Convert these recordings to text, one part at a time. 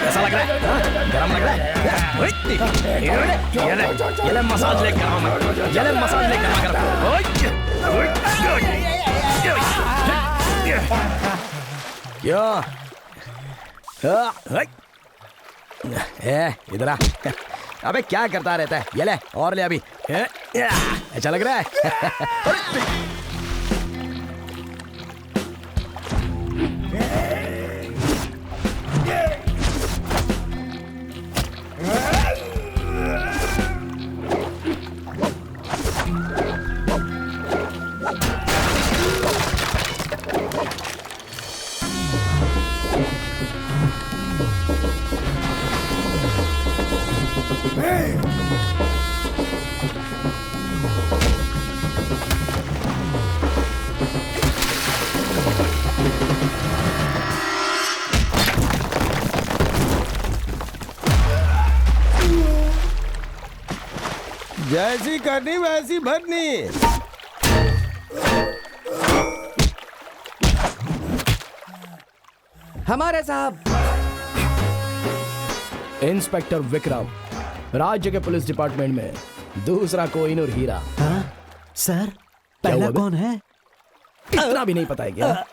कैसा लग रहा है? गरम लग रहा है? ये ले मसाज ले गरम, ये ले मसाज ले गरम गरम। क्या? इधर आ। अबे क्या करता रहता है? ये ले और ले अभी। अच्छा लग रहा है? जैसी करनी वैसी भरनी। हमारे साहब। इंस्पेक्टर विक्रम, राज्य के पुलिस डिपार्टमेंट में दूसरा कोहिनूर हीरा। हाँ? सर पहला कौन है? इतना भी नहीं पता है क्या?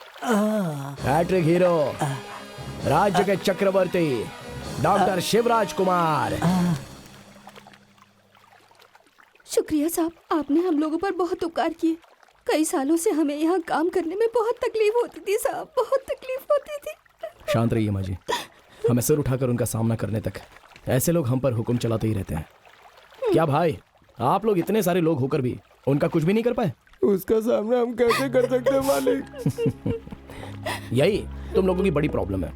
हैट्रिक हीरो, राज्य के चक्रवर्ती डॉक्टर शिवराज कुमार। शुक्रिया साहब, आपने हम लोगों पर बहुत उपकार किए। कई सालों से हमें यहाँ काम करने में बहुत तकलीफ होती थी साहब, बहुत तकलीफ होती थी। शांत रहिए माँ जी, हमें सिर उठाकर उनका सामना करने तक ऐसे लोग हम पर हुक्म चलाते ही रहते हैं। क्या भाई, आप लोग इतने सारे लोग होकर भी उनका कुछ भी नहीं कर पाए? उसका सामना हम कैसे कर सकते हैं मालिक? यही तुम लोगों की बड़ी प्रॉब्लम है।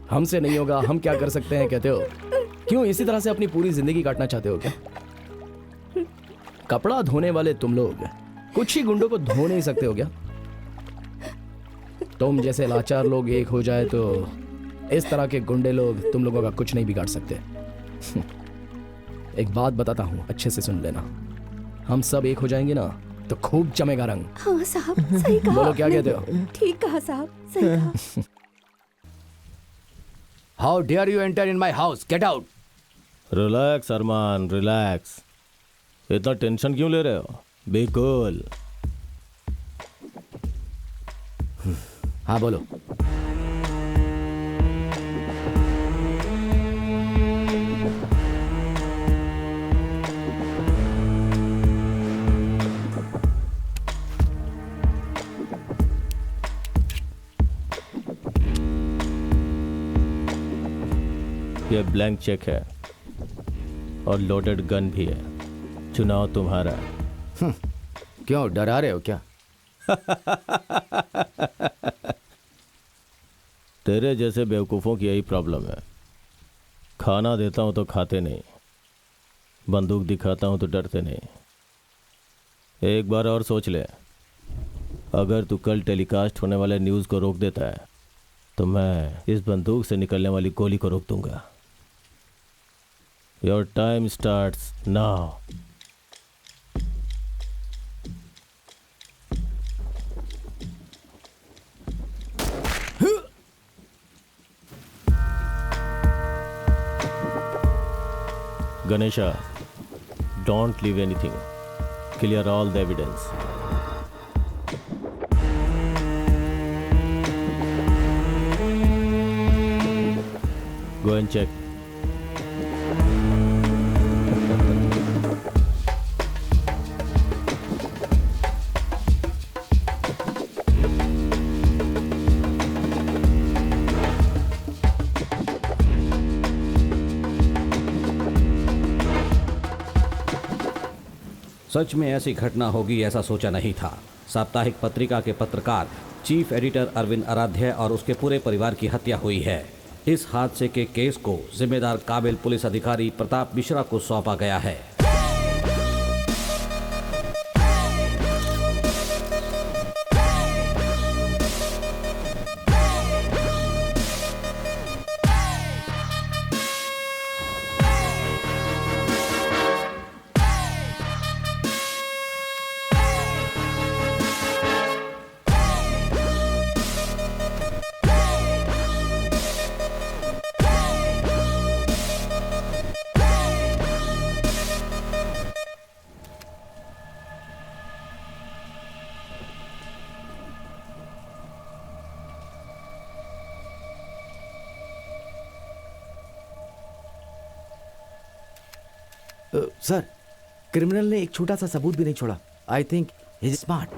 हमसे नहीं होगा, हम क्या कर सकते हैं कहते हो? क्यों इसी तरह से अपनी पूरी जिंदगी काटना चाहते हो क्या? कपड़ा धोने वाले तुम लोग कुछ ही गुंडों को धो नहीं सकते हो क्या? तुम जैसे लाचार लोग एक हो जाए तो इस तरह के गुंडे लोग तुम लोगों का कुछ नहीं बिगाड़ सकते। एक बात बताता हूं, अच्छे से सुन लेना। हम सब एक हो जाएंगे ना तो खूब जमेगा रंग। हाँ साहब, सही कहा। बोलो क्या आपने। कहते हो? ठीक कहा साहब, सही कहा। How dare you enter in my house? Get out. Relax Arman, relax. इतना टेंशन क्यों ले रहे हो? Be cool. हाँ बोलो। ये ब्लैंक चेक है और लोडेड गन भी है। चुनाव तुम्हारा। क्यों डरा रहे हो क्या? तेरे जैसे बेवकूफ़ों की यही प्रॉब्लम है। खाना देता हूं तो खाते नहीं, बंदूक दिखाता हूं तो डरते नहीं। एक बार और सोच ले, अगर तू कल टेलीकास्ट होने वाले न्यूज़ को रोक देता है तो मैं इस बंदूक से निकलने वाली गोली को रोक दूंगा। Your time starts now. Ganesha, don't leave anything. Clear all the evidence. Go and check. सच में ऐसी घटना होगी ऐसा सोचा नहीं था। साप्ताहिक पत्रिका के पत्रकार चीफ एडिटर अरविंद आराध्य और उसके पूरे परिवार की हत्या हुई है। इस हादसे के केस को जिम्मेदार काबिल पुलिस अधिकारी प्रताप मिश्रा को सौंपा गया है। सर, क्रिमिनल ने एक छोटा सा सबूत भी नहीं छोड़ा. I think he is smart.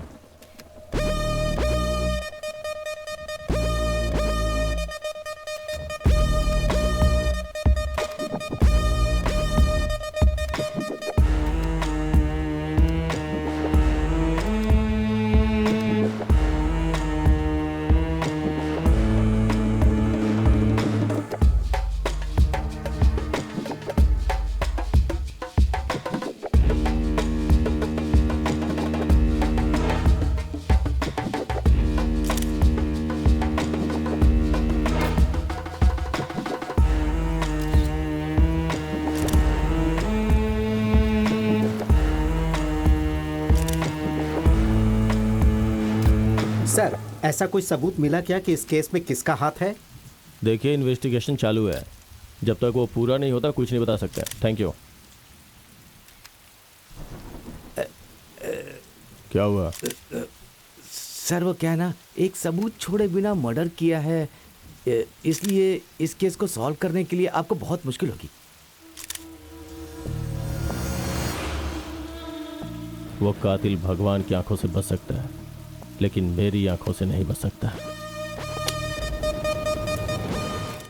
Sir, ऐसा कोई सबूत मिला क्या कि इस केस में किसका हाथ है? देखिए, इन्वेस्टिगेशन चालू है. जब तक वो पूरा नहीं होता कुछ नहीं बता सकते. Thank you. क्या हुआ? सर, वो क्या है ना, एक सबूत छोड़े बिना मर्डर किया है, इसलिए इस केस को सॉल्व करने के लिए आपको बहुत मुश्किल होगी. वो कातिल भगवान की आंखों से बच सकता है, लेकिन मेरी आंखों से नहीं बच सकता.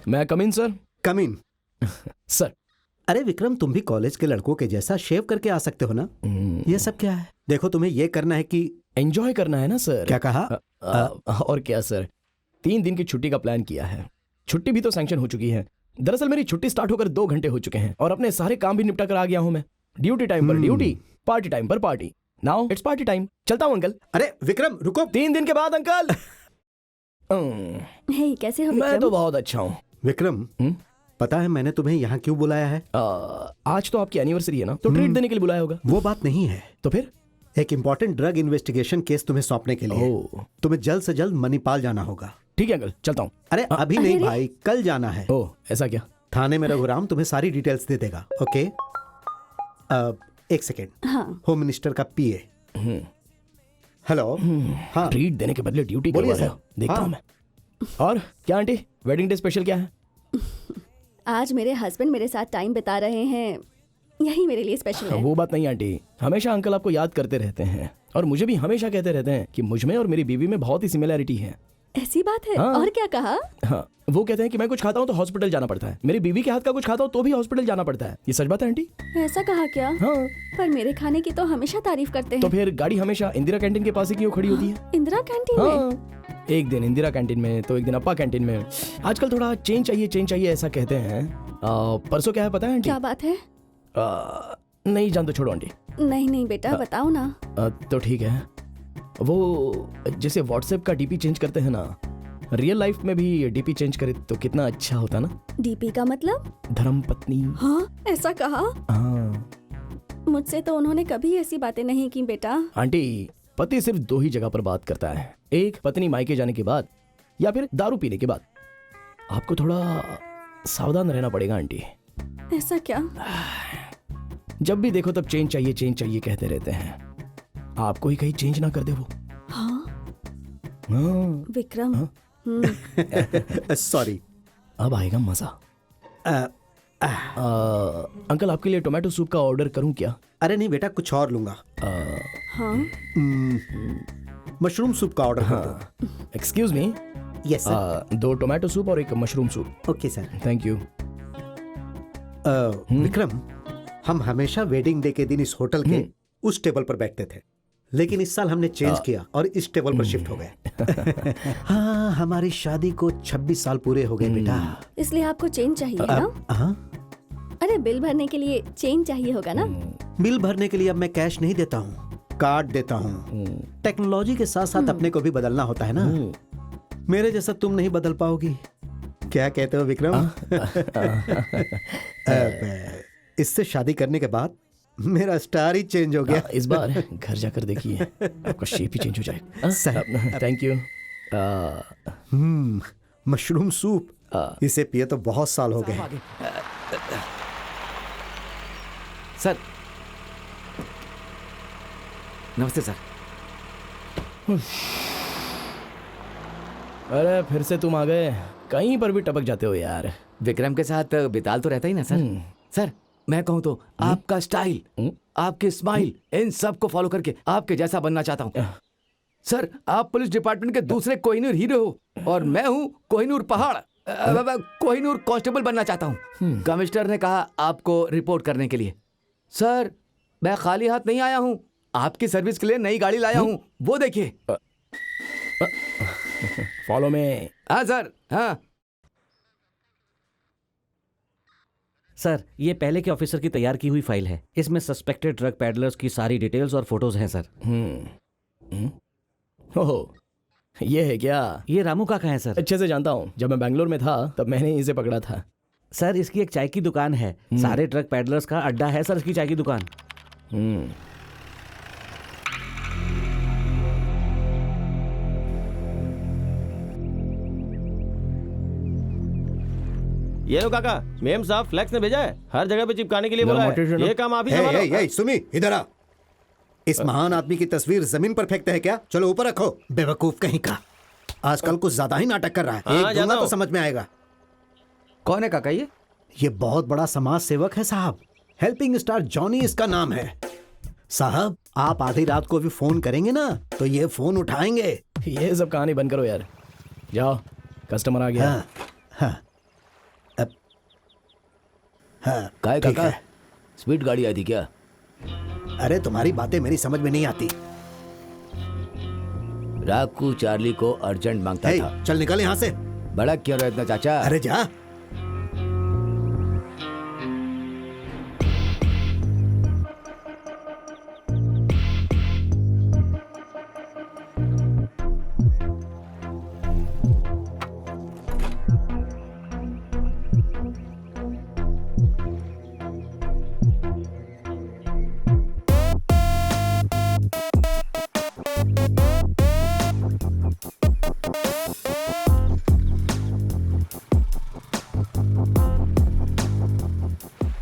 मैं कम इन सर? कम इन. सर. अरे विक्रम, तुम भी कॉलेज के लड़कों के जैसा शेव करके आ सकते हो ना? ये सब क्या है? देखो, तुम्हें ये करना है कि एंजॉय करना है ना सर. क्या कहा? और क्या सर, 3 दिन की छुट्टी का प्लान किया है. छुट्टी भी तो सैंक्शन हो चुकी है. दरअसल मेरी छुट्टी स्टार्ट होकर 2 घंटे हो चुके हैं और अपने सारे काम भी निपटा कर आ गया हूं मैं. ड्यूटी टाइम पर ड्यूटी, पार्टी टाइम पर party. Now it's party time. चलता हूं अंकल. अरे विक्रम, रुको. 3 दिन के बाद अंकल. हे, कैसे हो मैं विक्रम? तो बहुत अच्छा हूँ. विक्रम, पता है मैंने तुम्हें यहाँ क्यों बुलाया है? आज तो आपकी एनिवर्सरी है ना, तो ट्रीट देने के लिए बुलाया होगा. वो बात नहीं है. तो फिर? एक इम्पोर्टेंट ड्रग इन्वेस्टिगेशन केस तुम्हें सौंपने के लिए. ओह. तुम्हें जल्द से जल्द मणिपाल जाना होगा. ठीक है अंकल, चलता हूँ. अरे अभी नहीं भाई, कल जाना है. ओह, ऐसा क्या? थाने में रघुराम तुम्हें सारी डिटेल्स दे देगा. ओके? एक सेकेंड. हाँ, होम मिनिस्टर का पीए. हेलो. हाँ, ट्रीट देने के बदले ड्यूटी बोलिए करवा रहे हो. सर. देखता हाँ. हूँ मैं. और क्या आंटी, वेडिंग डे स्पेशल क्या है? आज मेरे हस्बैंड मेरे साथ टाइम बिता रहे हैं, यही मेरे लिए स्पेशल है. वो बात नहीं आंटी, हमेशा अंकल आपको याद करते रहते हैं और मुझे भी हमेशा कहते रहते हैं कि मुझ में और मेरी बीवी में बहुत ही सिमिलैरिटी है. ऐसी बात है? हाँ. और क्या कहा? हाँ, वो कहते हैं कि मैं कुछ खाता हूँ तो हॉस्पिटल जाना पड़ता है, मेरी बीवी के हाथ का कुछ खाता हूँ तो भी हॉस्पिटल जाना पड़ता है. ये सच बात है आंटी? ऐसा कहा क्या? हाँ. पर मेरे खाने की तो हमेशा तारीफ करते तो हैं. फिर गाड़ी हमेशा इंदिरा कैंटीन के पास ही क्यों खड़ी होती है? इंदिरा कैंटीन में? हाँ, एक दिन इंदिरा कैंटीन में तो एक दिन अप्पा कैंटीन में. आजकल थोड़ा चेंज चाहिए ऐसा कहते हैं. परसों क्या है पता है आंटी? क्या बात है? नहीं जान तो छोड़ो आंटी. नहीं नहीं बेटा, बताओ ना. तो ठीक है. वो जैसे व्हाट्सएप का डीपी चेंज करते हैं ना, रियल लाइफ में भी डीपी चेंज करे तो कितना अच्छा होता ना. डीपी का मतलब? धर्म पत्नी. हाँ, ऐसा कहा? हाँ मुझसे तो उन्होंने कभी ऐसी बातें नहीं की बेटा. आंटी, पति सिर्फ 2 ही जगह पर बात करता है. एक पत्नी मायके जाने के बाद या फिर दारू पीने के बाद. आपको थोड़ा सावधान रहना पड़ेगा आंटी. ऐसा क्या? जब भी देखो तब चेंज चाहिए कहते रहते हैं. आपको ही कहीं चेंज ना कर दे वो. हाँ हाँ. विक्रम. हाँ? सॉरी. अब आएगा मजा. अंकल, आपके लिए टोमेटो सूप का ऑर्डर करूं क्या? अरे नहीं बेटा, कुछ और लूंगा. हाँ, मशरूम सूप का ऑर्डर कर दो. Excuse me. Yes sir. 2 tomato soup और 1 mushroom soup. Okay sir. Thank you. Vikram, हम हमेशा वेडिंग डे के दिन इस होटल के उस टेबल पर बैठते थे, लेकिन इस साल हमने चेंज किया और इस टेबल पर शिफ्ट हो गए. हाँ, हमारी शादी को 26 साल पूरे हो गए बेटा. इसलिए आपको चेंज चाहिए ना? हाँ, अरे बिल भरने के लिए चेंज चाहिए होगा ना? बिल भरने के लिए अब मैं कैश नहीं देता हूँ, कार्ड देता हूँ. टेक्नोलॉजी के साथ साथ अपने को भी बदलना होता है ना. मेरे जैसा तुम नहीं बदल पाओगी. क्या कहते हो विक्रम? अब, इससे शादी करने के बाद मेरा स्टार ही चेंज हो गया. इस बार घर जाकर देखिए, आपका शेप ही चेंज हो जाएगा. Thank you. मशरूम सूप, इसे पिए तो बहुत साल हो गए. सर, नमस्ते सर. अरे फिर से तुम आ गए. कहीं पर भी टपक जाते हो यार. विक्रम के साथ बिताल तो रहता ही ना सर. सर, मैं कहूँ तो आपका स्टाइल, आपके स्माइल, इन सब को फॉलो करके आपके जैसा बनना चाहता हूँ। सर, आप पुलिस डिपार्टमेंट के दूसरे कोहिनूर हीरो हो और मैं हूँ कोहिनूर पहाड़, कोहिनूर कांस्टेबल बनना चाहता हूँ। कमिश्नर ने कहा आपको रिपोर्ट करने के लिए। सर, मैं खाली हाथ नहीं आया हूँ, आपकी सर्विस के लिए नई गाड़ी लाया हूँ, वो देखिए। फॉलो में। हाँ सर, हाँ। सर, ये पहले के ऑफिसर की तैयार की हुई फाइल है। इसमें सस्पेक्टेड ड्रग पैडलर्स की सारी डिटेल्स और फोटोज हैं सर। ओह, ये है क्या? ये रामू काका है सर। अच्छे से जानता हूँ, जब मैं बेंगलोर में था तब मैंने इसे पकड़ा था। सर, इसकी एक चाय की दुकान है। सारे ड्रग पैडलर्स का अड्डा है सर इसकी चाय की दुकान। ये लो काका, मेम साहब फ्लैक्स ने भेजा है, हर जगह पे चिपकाने के लिए बोला है। ये काम आप ही संभालो। सुमी, इधर आ। इस महान आदमी की तस्वीर जमीन पर फेंकते हैं क्या? चलो ऊपर रखो। बेवकूफ कहीं का, आजकल कुछ ज्यादा ही नाटक कर रहा है। हाँ, एक दूंगा तो समझ में आएगा। कौन है काका ये? ये बहुत बड़ा समाज सेवक है साहब, हेल्पिंग स्टार जॉनी इसका नाम है। साहब, आप आधी रात को भी फोन करेंगे ना तो ये फोन उठाएंगे। ये सब कहानी बंद करो यार, जाओ, कस्टमर आ गया। हाँ, हाँ, काय ठीक काका, है। स्पीड गाड़ी आई थी क्या? अरे तुम्हारी बातें मेरी समझ में नहीं आती। राकू चार्ली को अर्जेंट मांगता हे, था। चल निकल यहाँ से। बड़ा क्यों रहा इतना चाचा? अरे जा।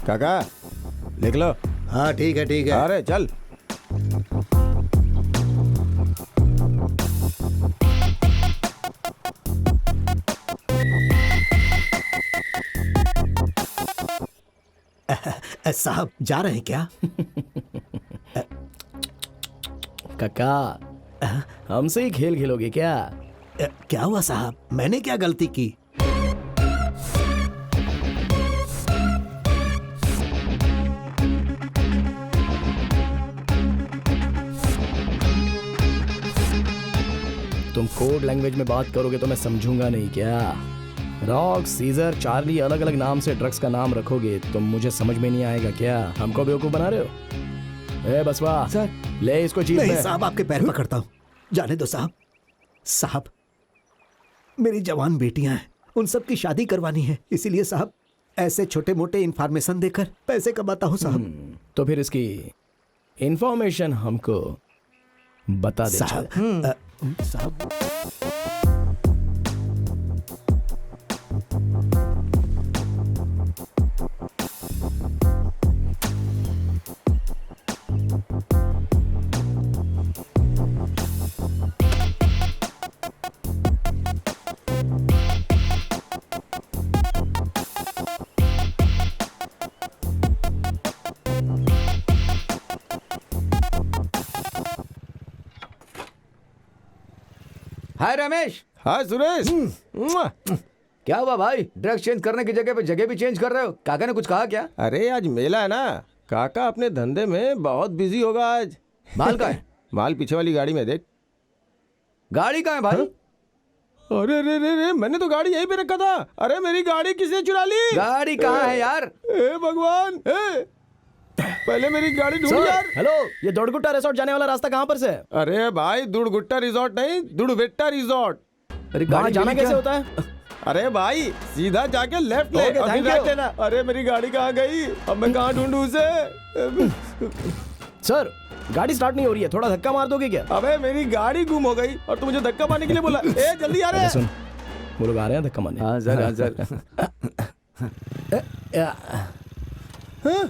काका लिख लो। हाँ ठीक है, ठीक है। अरे चल। साहब जा रहे हैं क्या? काका, हमसे ही खेल खेलोगे क्या? क्या हुआ साहब, मैंने क्या गलती की? तुम कोड लैंग्वेज में बात करोगे तो मैं समझूंगा नहीं क्या? रॉक, सीजर, चार्ली अलग अलग नाम से ड्रग्स का नाम रखोगे तो मुझे समझ में नहीं आएगा क्या? हमको बेवकूफ बना रहे हो? ए बसवा सर, ले इसको जीप नहीं में। साहब, आपके पैर पकड़ता हूँ, जाने दो साहब। साहब, मेरी जवान बेटियां हैं, उन सब की शादी करवानी है, इसीलिए साहब ऐसे छोटे मोटे इंफॉर्मेशन देकर पैसे कमाता हूँ साहब। तो फिर इसकी इंफॉर्मेशन हमको बता दे। साहब, साहब हाय रमेश। हाँ सुरेश। क्या हुआ भाई, ड्रग्स चेंज करने की जगह पे जगह भी चेंज कर रहे हो? काका ने कुछ कहा क्या? अरे आज मेला है ना, काका अपने धंधे में बहुत बिजी होगा आज। माल का है? माल पीछे वाली गाड़ी में देख। गाड़ी कहाँ है भाई? अरे रे रे रे, मैंने तो गाड़ी यहीं पे रखा था। अरे मेरी गाड़ी किसने चुरा ली? गाड़ी कहाँ है यार? ए भगवान, पहले मेरी गाड़ी ढूंढ सर, यार। हेलो, ये दौड़गुट्टा रिसोर्ट जाने वाला रास्ता कहाँ पर से है? अरे भाई, दुड़गुट्टा रिजॉर्ट नहीं, दुड़वेट्टा रिजॉर्ट। अरे वहाँ जाना मिली कैसे क्या? होता है? अरे भाई, सीधा जाके लेफ्ट ले Okay, और फिर thank राइट you. लेना। अरे मेरी गाड़ी कहाँ गई? अब मैं कहाँ ढूंढूं उसे? सर, गाड़ी स्टार्ट नहीं हो रही है, थोड़ा धक्का मार दोगे क्या? अबे मेरी गाड़ी गुम हो गई और तू मुझे धक्का मारने के लिए बोला। ए जल्दी आ रहे अरे हैं। सुन, वो लोग आ रहे हैं धक्का मारने। हाँ सर, हाँ सर। हाँ?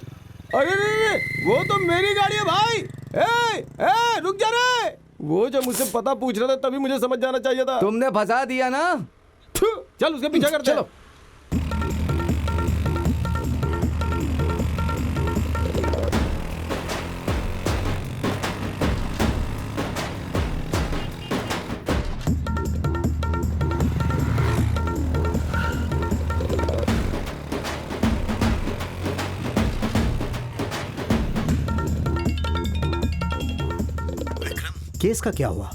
अरे रे रे, वो तो मेरी गाड़ी है भाई। ए रुक जा रे। वो जो मुझसे पता पूछ रहा था तभी मुझे समझ जाना चाहिए था। तुमने फंसा दिया ना। थू, चल उसके पीछे करते हैं। चलो। केस का क्या हुआ?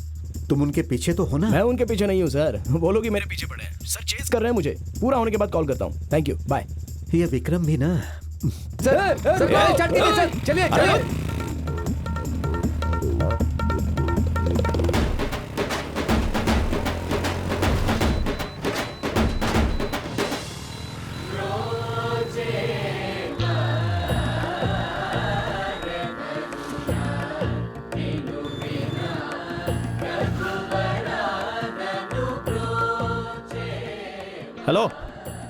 तुम उनके पीछे तो हो ना? मैं उनके पीछे नहीं हूँ सर, वो लोग ही मेरे पीछे पड़े हैं सर, चेस कर रहे हैं मुझे। पूरा होने के बाद कॉल करता हूँ। Thank you, bye. ये विक्रम भी ना। सर स्टार्ट कीजिए सर, चलिए चलिए। हेलो,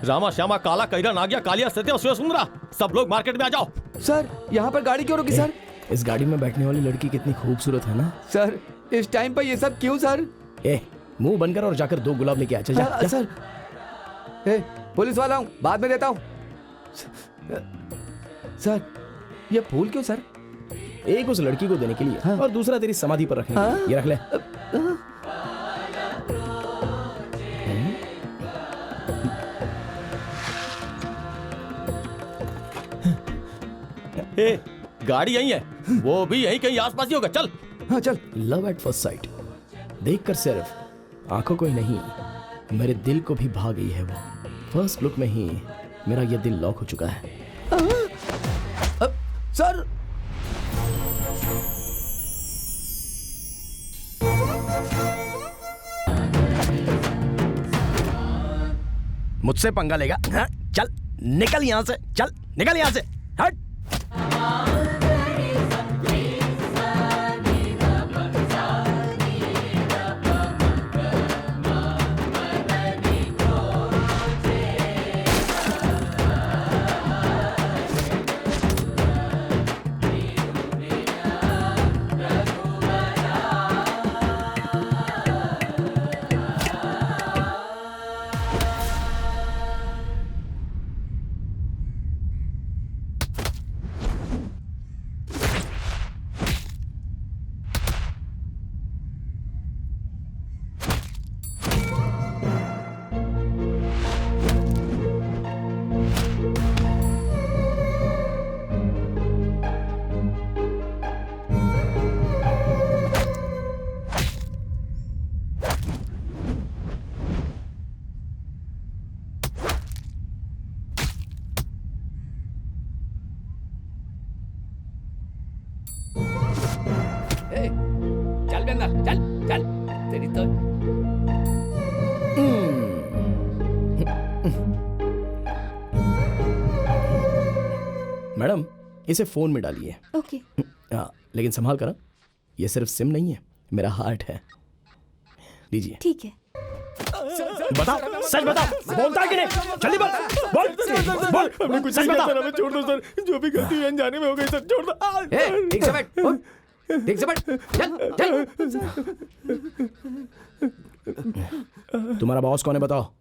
रामा श्यामा काला कैरा नागिया कालिया सत्या शिव सुंदरा, सब लोग मार्केट में आ जाओ। सर यहाँ पर गाड़ी क्यों रुकी सर? इस गाड़ी में बैठने वाली लड़की कितनी खूबसूरत है ना सर इस टाइम पर ये सब क्यों सर? ए, मुंह बंद कर और जाकर 2 गुलाब लेके आ। चल जा, जा। सर पुलिस वाला हूँ, बाद में देता हूँ। सर ये फूल क्यों सर? एक उस लड़की को देने के लिए और दूसरा तेरी समाधि पर रखने के लिए। ये रख ले। ए, गाड़ी यही है, वो भी यही कहीं आसपास ही होगा। चल। हाँ चल। लव एट फर्स्ट साइट, देखकर सिर्फ आंखों को ही नहीं मेरे दिल को भी भा गई है वो। फर्स्ट लुक में ही मेरा ये दिल लॉक हो चुका है। सर मुझसे पंगा लेगा? हाँ? चल निकल यहां से, चल निकल यहां से, हट। चल बे अंदर, चल चल तेरी तो। मैडम इसे फोन में डालिए। ओके। हाँ लेकिन संभाल कर, ये सिर्फ सिम नहीं है, मेरा हार्ट है। लीजिए। ठीक है। बताओ, सच बताओ, बोलता कि नहीं? जल्दी बोल, बोल, हमने कुछ सच नहीं बता। किया सर, हमें छोड़ दो सर, जो भी गलती हुई अनजाने में हो गई सर, छोड़ दो। ठीक से बैठ, उठ, ठीक से बैठ, चल चल। तुम्हारा बॉस कौन है बताओ?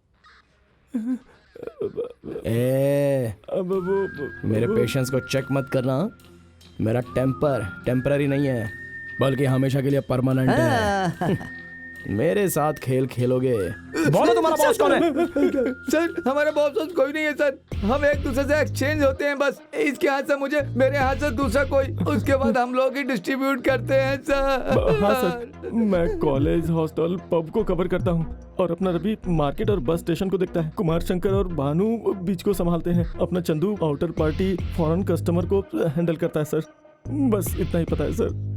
ए, अब वो मेरे पेशेंस को चेक मत करना। मेरा टेम्पर टेम्पररी नहीं है, बल्कि हमेशा के लिए परमानेंट है। मेरे साथ खेल खेलोगे? बोलो तुम्हारा बॉस कौन है? सर हमारा बॉस कोई नहीं है सर, हम एक दूसरे से एक्सचेंज होते हैं बस। इसके हाथ से मुझे, मेरे हाथ से दूसरा कोई, उसके बाद हम लोग ही डिस्ट्रीब्यूट करते हैं सर। हाँ सर, मैं कॉलेज, हॉस्टल, पब को कवर करता हूँ और अपना रवि मार्केट और बस स्टेशन को देखता है। कुमार शंकर और भानु बीच को संभालते हैं। अपना Chandu outer party foreign customer को हैंडल करता है सर। बस इतना ही पता है सर।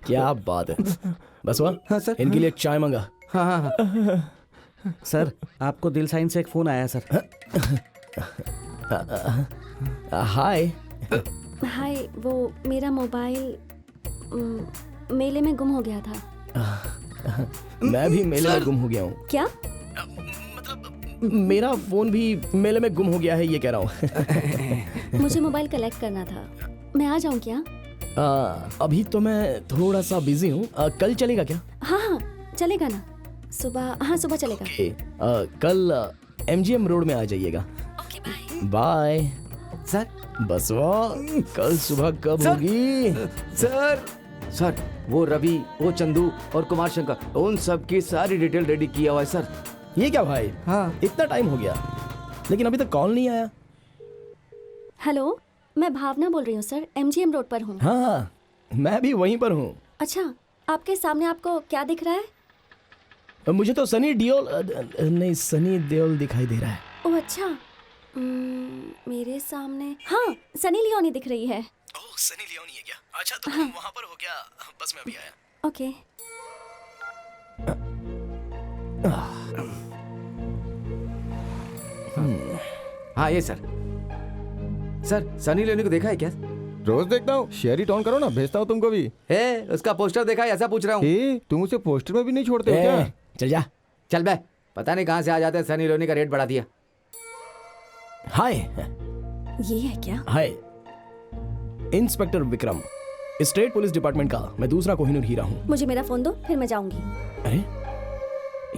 क्या बात है, बस हुआ? हाँ सर। इनके लिए चाय मंगा। हाँ हाँ हाँ। सर आपको दिल साइन से एक फोन आया सर। हाय। हाय, वो मेरा मोबाइल मेले में गुम हो गया था। मैं भी मेले में गुम हो गया हूँ। क्या? मेरा फोन भी मेले में गुम हो गया है, ये कह रहा हूँ। मुझे मोबाइल कलेक्ट करना था, मैं आ जाऊँ क्या? अभी तो मैं थोड़ा सा बिजी हूँ। कल चलेगा क्या? हाँ हाँ चलेगा ना, सुबह। हाँ सुबह चलेगा। कल MGM रोड में आ जाइएगा। Okay bye. बाय। सर बस वाह, कल सुबह कब सर। होगी? सर सर वो रवि, वो चंदू और कुमार शंकर, उन सब की सारी डिटेल रेडी किया हुआ है सर। ये क्या भाई? हाँ। इतना टाइम हो गया लेकिन अभी तक कॉल नहीं आया। हेलो, मैं भावना बोल रही हूँ सर, MGM रोड पर हूँ। हाँ मैं भी वहीं पर हूँ। अच्छा, आपके सामने आपको क्या दिख रहा है? मुझे तो सनी डियोल नहीं, सनी देओल दिखाई दे रहा है। ओह अच्छा, मेरे सामने हाँ सनी लियोनी दिख रही है। ओह, सनी लियोनी है क्या? अच्छा, तो तुम वहाँ पर हो क्या? बस मैं अभी आया। ओके। हाँ ये सर सनी लियोनी को देखा है क्या? रोज देखता हूँ, शेयर इट ऑन करो ना, भेजता हूँ तुमको भी। है उसका पोस्टर देखा है, ऐसा पूछ रहा हूँ। तुम उसे पोस्टर में भी नहीं छोड़ते हो क्या? चल जा। चल बे, पता नहीं कहाँ से आ जाते हैं, सनी लियोनी का रेट बढ़ा दिया। हाय। ये है क्या? Hi, inspector Vikram, state police department का मैं दूसरा कोहिनूर हीरा हूँ। मुझे मेरा फोन दो, फिर मैं जाऊंगी। अरे,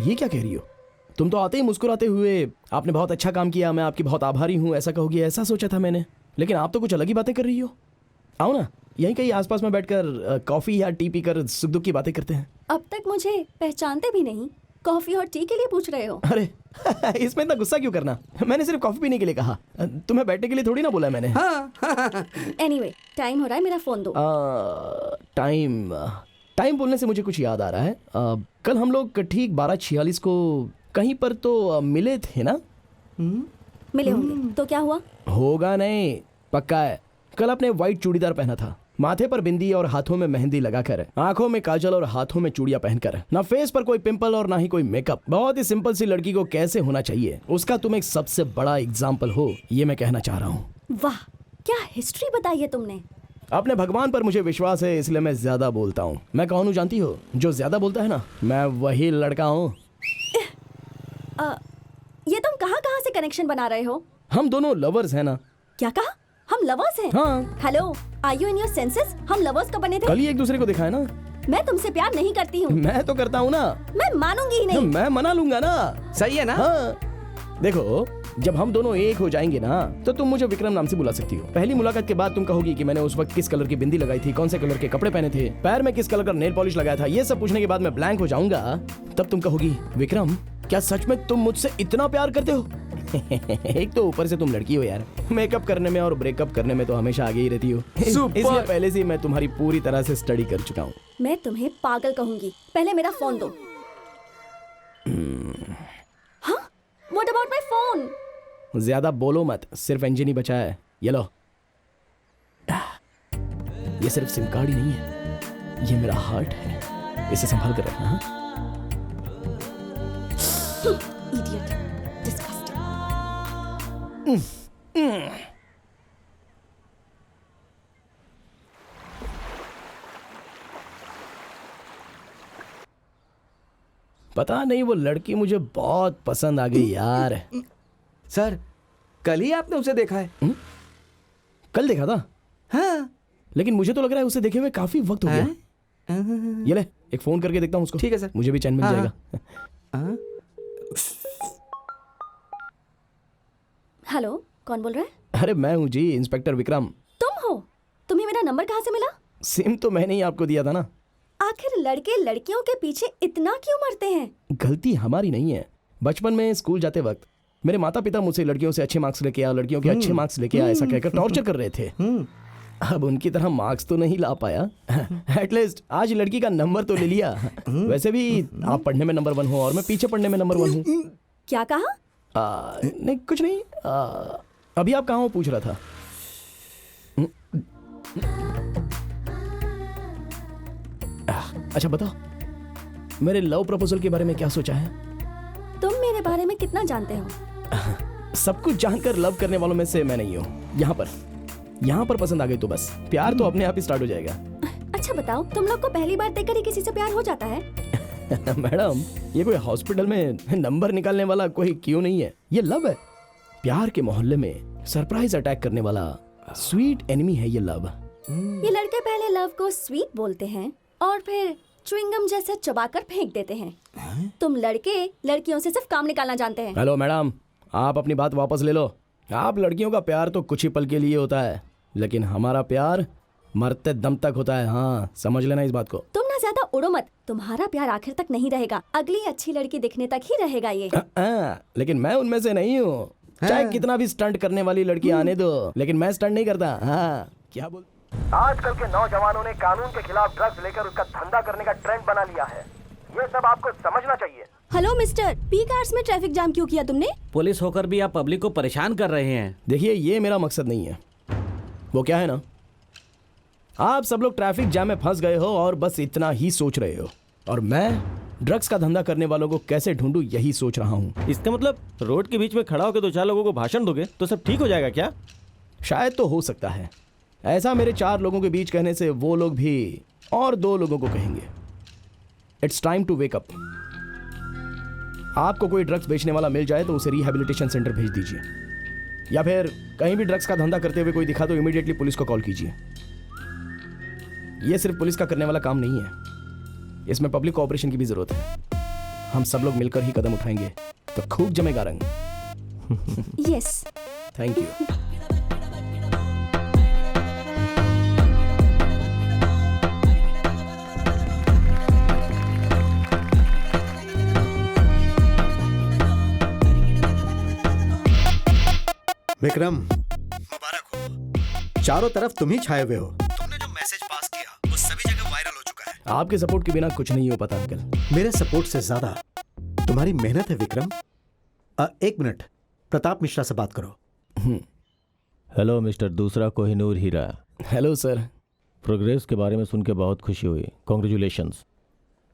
ये क्या कह रही हो? तुम तो आते ही मुस्कुराते हुए आपने बहुत अच्छा काम किया, मैं आपकी बहुत आभारी हूँ ऐसा कहोगी, ऐसा सोचा था मैंने, लेकिन आप तो कुछ अलग ही बातें कर रही हो। आओ ना, यहीं कहीं आसपास में बैठकर कॉफी या टी पीकर सुख दुख की बातें करते हैं। अब तक मुझे पहचानते भी नहीं, कॉफी और टी के लिए पूछ रहे हो? अरे इसमें इतना गुस्सा क्यों करना? मैंने सिर्फ कॉफी पीने के लिए कहा, तुम्हें बैठने के लिए थोड़ी ना बोला मैंने। एनीवे, टाइम हो रहा है, मेरा फोन दो। टाइम बोलने से मुझे कुछ याद आ रहा है। कल हम लोग ठीक 12:46 को कहीं पर तो मिले थे ना? मिले होंगे, तो क्या हुआ? होगा नहीं, पक्का है। कल आपने व्हाइट चूड़ीदार पहना था, माथे पर बिंदी और हाथों में मेहंदी लगाकर, आंखों में काजल और हाथों में चूड़ियां पहनकर, ना फेस पर कोई पिंपल और ना ही कोई मेकअप। बहुत ही सिंपल सी लड़की को कैसे होना चाहिए, उसका तुम एक सबसे बड़ा एग्जाम्पल हो, ये मैं कहना चाह रहा हूँ। वाह, क्या हिस्ट्री बताई है तुमने। अपने भगवान पर मुझे विश्वास है, इसलिए मैं ज्यादा बोलता हूँ। मैं कौन हूँ जानती हो? जो ज्यादा बोलता है ना, मैं वही लड़का हूँ। ये तुम कहाँ कहाँ से कनेक्शन बना रहे हो? हम दोनों लवर्स हैं ना। क्या कहा? हम लवर्स हैं? हाँ। Hello, are you in your senses? हम लवर्स कब बने थे? कल ही एक दूसरे को दिखा है ना। मैं तुमसे प्यार नहीं करती हूँ। मैं तो करता हूँ ना। मैं मानूंगी ही नहीं। मैं मना लूंगा ना। सही है ना? हाँ। देखो, जब हम दोनों एक हो जाएंगे ना, तो तुम मुझे विक्रम नाम से बुला सकती हो। पहली मुलाकात के बाद तुम कहोगी कि मैंने उस वक्त किस कलर की बिंदी लगाई थी, कौन से कलर के कपड़े पहने थे, पैर में किस कलर का नेल पॉलिश लगाया था। ये सब पूछने के बाद मैं ब्लैंक हो जाऊंगा। तब तुम कहोगी, विक्रम क्या सच में तुम मुझसे इतना प्यार करते हो? एक तो ऊपर से तुम लड़की हो यार, मेकअप करने में और ब्रेकअप करने में तो हमेशा आगे ही रहती हो। इसलिए पहले से मैं तुम्हारी पूरी तरह से स्टडी कर चुका हूँ। मैं तुम्हें पागल कहूंगी। पहले मेरा फोन दो। हाँ? What about my phone? ज्यादा बोलो मत, सिर्फ इंजन ही बचा है। ये लो। ये सिर्फ सिम कार्ड ही नहीं है, ये मेरा हार्ट है, इसे संभाल कर रखना। हाँ? Idiot. Disgusting. पता नहीं वो लड़की मुझे बहुत पसंद आ गई यार। सर, कल ही आपने उसे देखा है? कल देखा था? हाँ। लेकिन मुझे तो लग रहा है उसे देखे हुए काफी वक्त हो गया। ये ले, एक फोन करके देखता हूँ उसको। ठीक है सर। मुझे भी चैन मिल हाँ, जाएगा। हेलो, कौन बोल रहा है? अरे मैं हूँ जी, इंस्पेक्टर विक्रम। तुम हो? तुम्हें मेरा नंबर कहाँ से मिला? सिम तो मैंने ही आपको दिया था ना। आखिर लड़के लड़कियों के पीछे इतना क्यों मरते हैं? गलती हमारी नहीं है। बचपन में स्कूल जाते वक्त मेरे माता पिता मुझसे लड़कियों से अच्छे मार्क्स लेके आ, लड़कियों के अच्छे मार्क्स लेके आ, ऐसा कहकर टॉर्चर कर रहे थे। अब उनकी तरह मार्क्स तो नहीं ला पाया। एटलीस्ट आज लड़की का नंबर तो ले लिया। वैसे भी आप पढ़ने में नंबर 1 हो और मैं पीछे पढ़ने में नंबर 1 हूँ। क्या कहा? नहीं कुछ नहीं। अभी आप कहाँ हो पूछ रहा था। अच्छा बताओ, मेरे लव प्रपोजल के बारे में क्या सोचा है? तुम मेरे बारे में कितना जानते हो? सब कुछ जानकर लव करने वालों में से मैं नहीं हूँ। यहाँ पर पसंद आ गई तो बस प्यार तो अपने आप ही स्टार्ट हो जाएगा। अच्छा बताओ, तुम लोग को पहली बार देखकर ही किसी से प्यार हो जाता है? मैडम, ये कोई हॉस्पिटल में नंबर निकालने वाला कोई क्यों नहीं है। ये लव है। प्यार के मोहल्ले में सरप्राइज अटैक करने वाला स्वीट एनिमी है ये लव। ये लड़के पहले लव को स्वीट बोलते हैं और फिर च्युइंगम जैसे चबाकर फेंक देते हैं। तुम लड़के लड़कियों से सिर्फ काम निकालना जानते हैं। हेलो मैडम, आप अपनी बात वापस ले लो। आप लड़कियों का प्यार तो कुछ ही पल के लिए होता है, लेकिन हमारा प्यार मरते दम तक होता है। हाँ, समझ लेना इस बात को। तुम ना ज्यादा उड़ो मत। तुम्हारा प्यार आखिर तक नहीं रहेगा, अगली अच्छी लड़की दिखने तक ही रहेगा ये। लेकिन मैं उनमें से नहीं हूँ। चाहे कितना भी स्टंट करने वाली लड़की आने दो, लेकिन मैं स्टंट नहीं करता। हाँ, क्या बोल आजकल के नौजवानों ने कानून के खिलाफ ड्रग्स लेकर उसका धंधा करने का ट्रेंड बना लिया है। ये सब आपको समझना चाहिए। हेलो मिस्टर, पीक आवर्स में ट्रैफिक जाम क्यों किया तुमने? पुलिस होकर भी आप पब्लिक को परेशान कर रहे हैं। देखिए, ये मेरा मकसद नहीं है। वो क्या है ना, आप सब लोग ट्रैफिक जाम में फंस गए हो और बस इतना ही सोच रहे हो, और मैं ड्रग्स का धंधा करने वालों को कैसे ढूंढूं यही सोच रहा हूँ। इसका मतलब रोड के बीच में खड़ा होकर 2-4 लोगों को भाषण दोगे तो सब ठीक हो जाएगा क्या? शायद तो हो सकता है ऐसा। मेरे 4 लोगों के बीच कहने से वो लोग भी और 2 लोगों को कहेंगे। It's time to wake up. आपको कोई ड्रग्स बेचने वाला मिल जाए तो उसे रिहैबिलिटेशन सेंटर भेज दीजिए, या फिर कहीं भी ड्रग्स का धंधा करते हुए कोई दिखा तो इमीडिएटली पुलिस को कॉल कीजिए। यह सिर्फ पुलिस का करने वाला काम नहीं है, इसमें पब्लिक कोऑपरेशन की भी जरूरत है। हम सब लोग मिलकर ही कदम उठाएंगे तो खूब जमेगा रंग। यस। Thank you. विक्रम, मुबारक हो। चारों तरफ तुम ही छाए हुए हो। तुमने जो मैसेज पास किया वो सभी जगह वायरल हो चुका है। आपके सपोर्ट के बिना कुछ नहीं हो पाता अंकल। मेरे सपोर्ट से ज्यादा तुम्हारी मेहनत है विक्रम। 1 मिनट, प्रताप मिश्रा से बात करो। हेलो मिस्टर दूसरा कोहिनूर हीरा। Hello sir. प्रोग्रेस के बारे में सुन के बहुत खुशी हुई। Congratulations,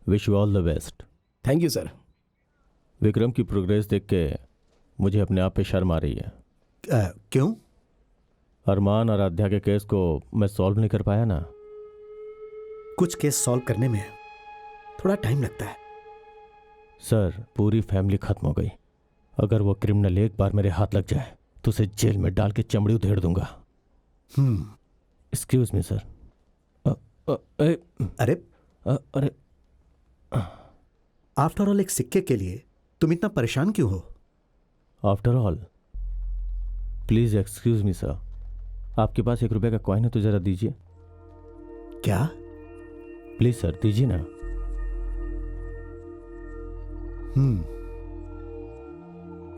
wish you all the best. Thank you sir. Vikram की प्रोग्रेस देख के मुझे अपने आप पे शर्म आ रही है। क्यों? अरमान आराध्या के केस को मैं सॉल्व नहीं कर पाया ना। कुछ केस सॉल्व करने में थोड़ा टाइम लगता है। सर, पूरी फैमिली खत्म हो गई। अगर वो क्रिमिनल एक बार मेरे हाथ लग जाए तो उसे जेल में डाल के चमड़ी उधेड़ दूंगा। Excuse me sir. अरे आफ्टर ऑल एक सिक्के के लिए तुम इतना परेशान क्यों हो? After all, please excuse me sir. आपके पास 1 रुपए का कॉइन है तो जरा दीजिए। क्या? प्लीज सर, दीजिए ना।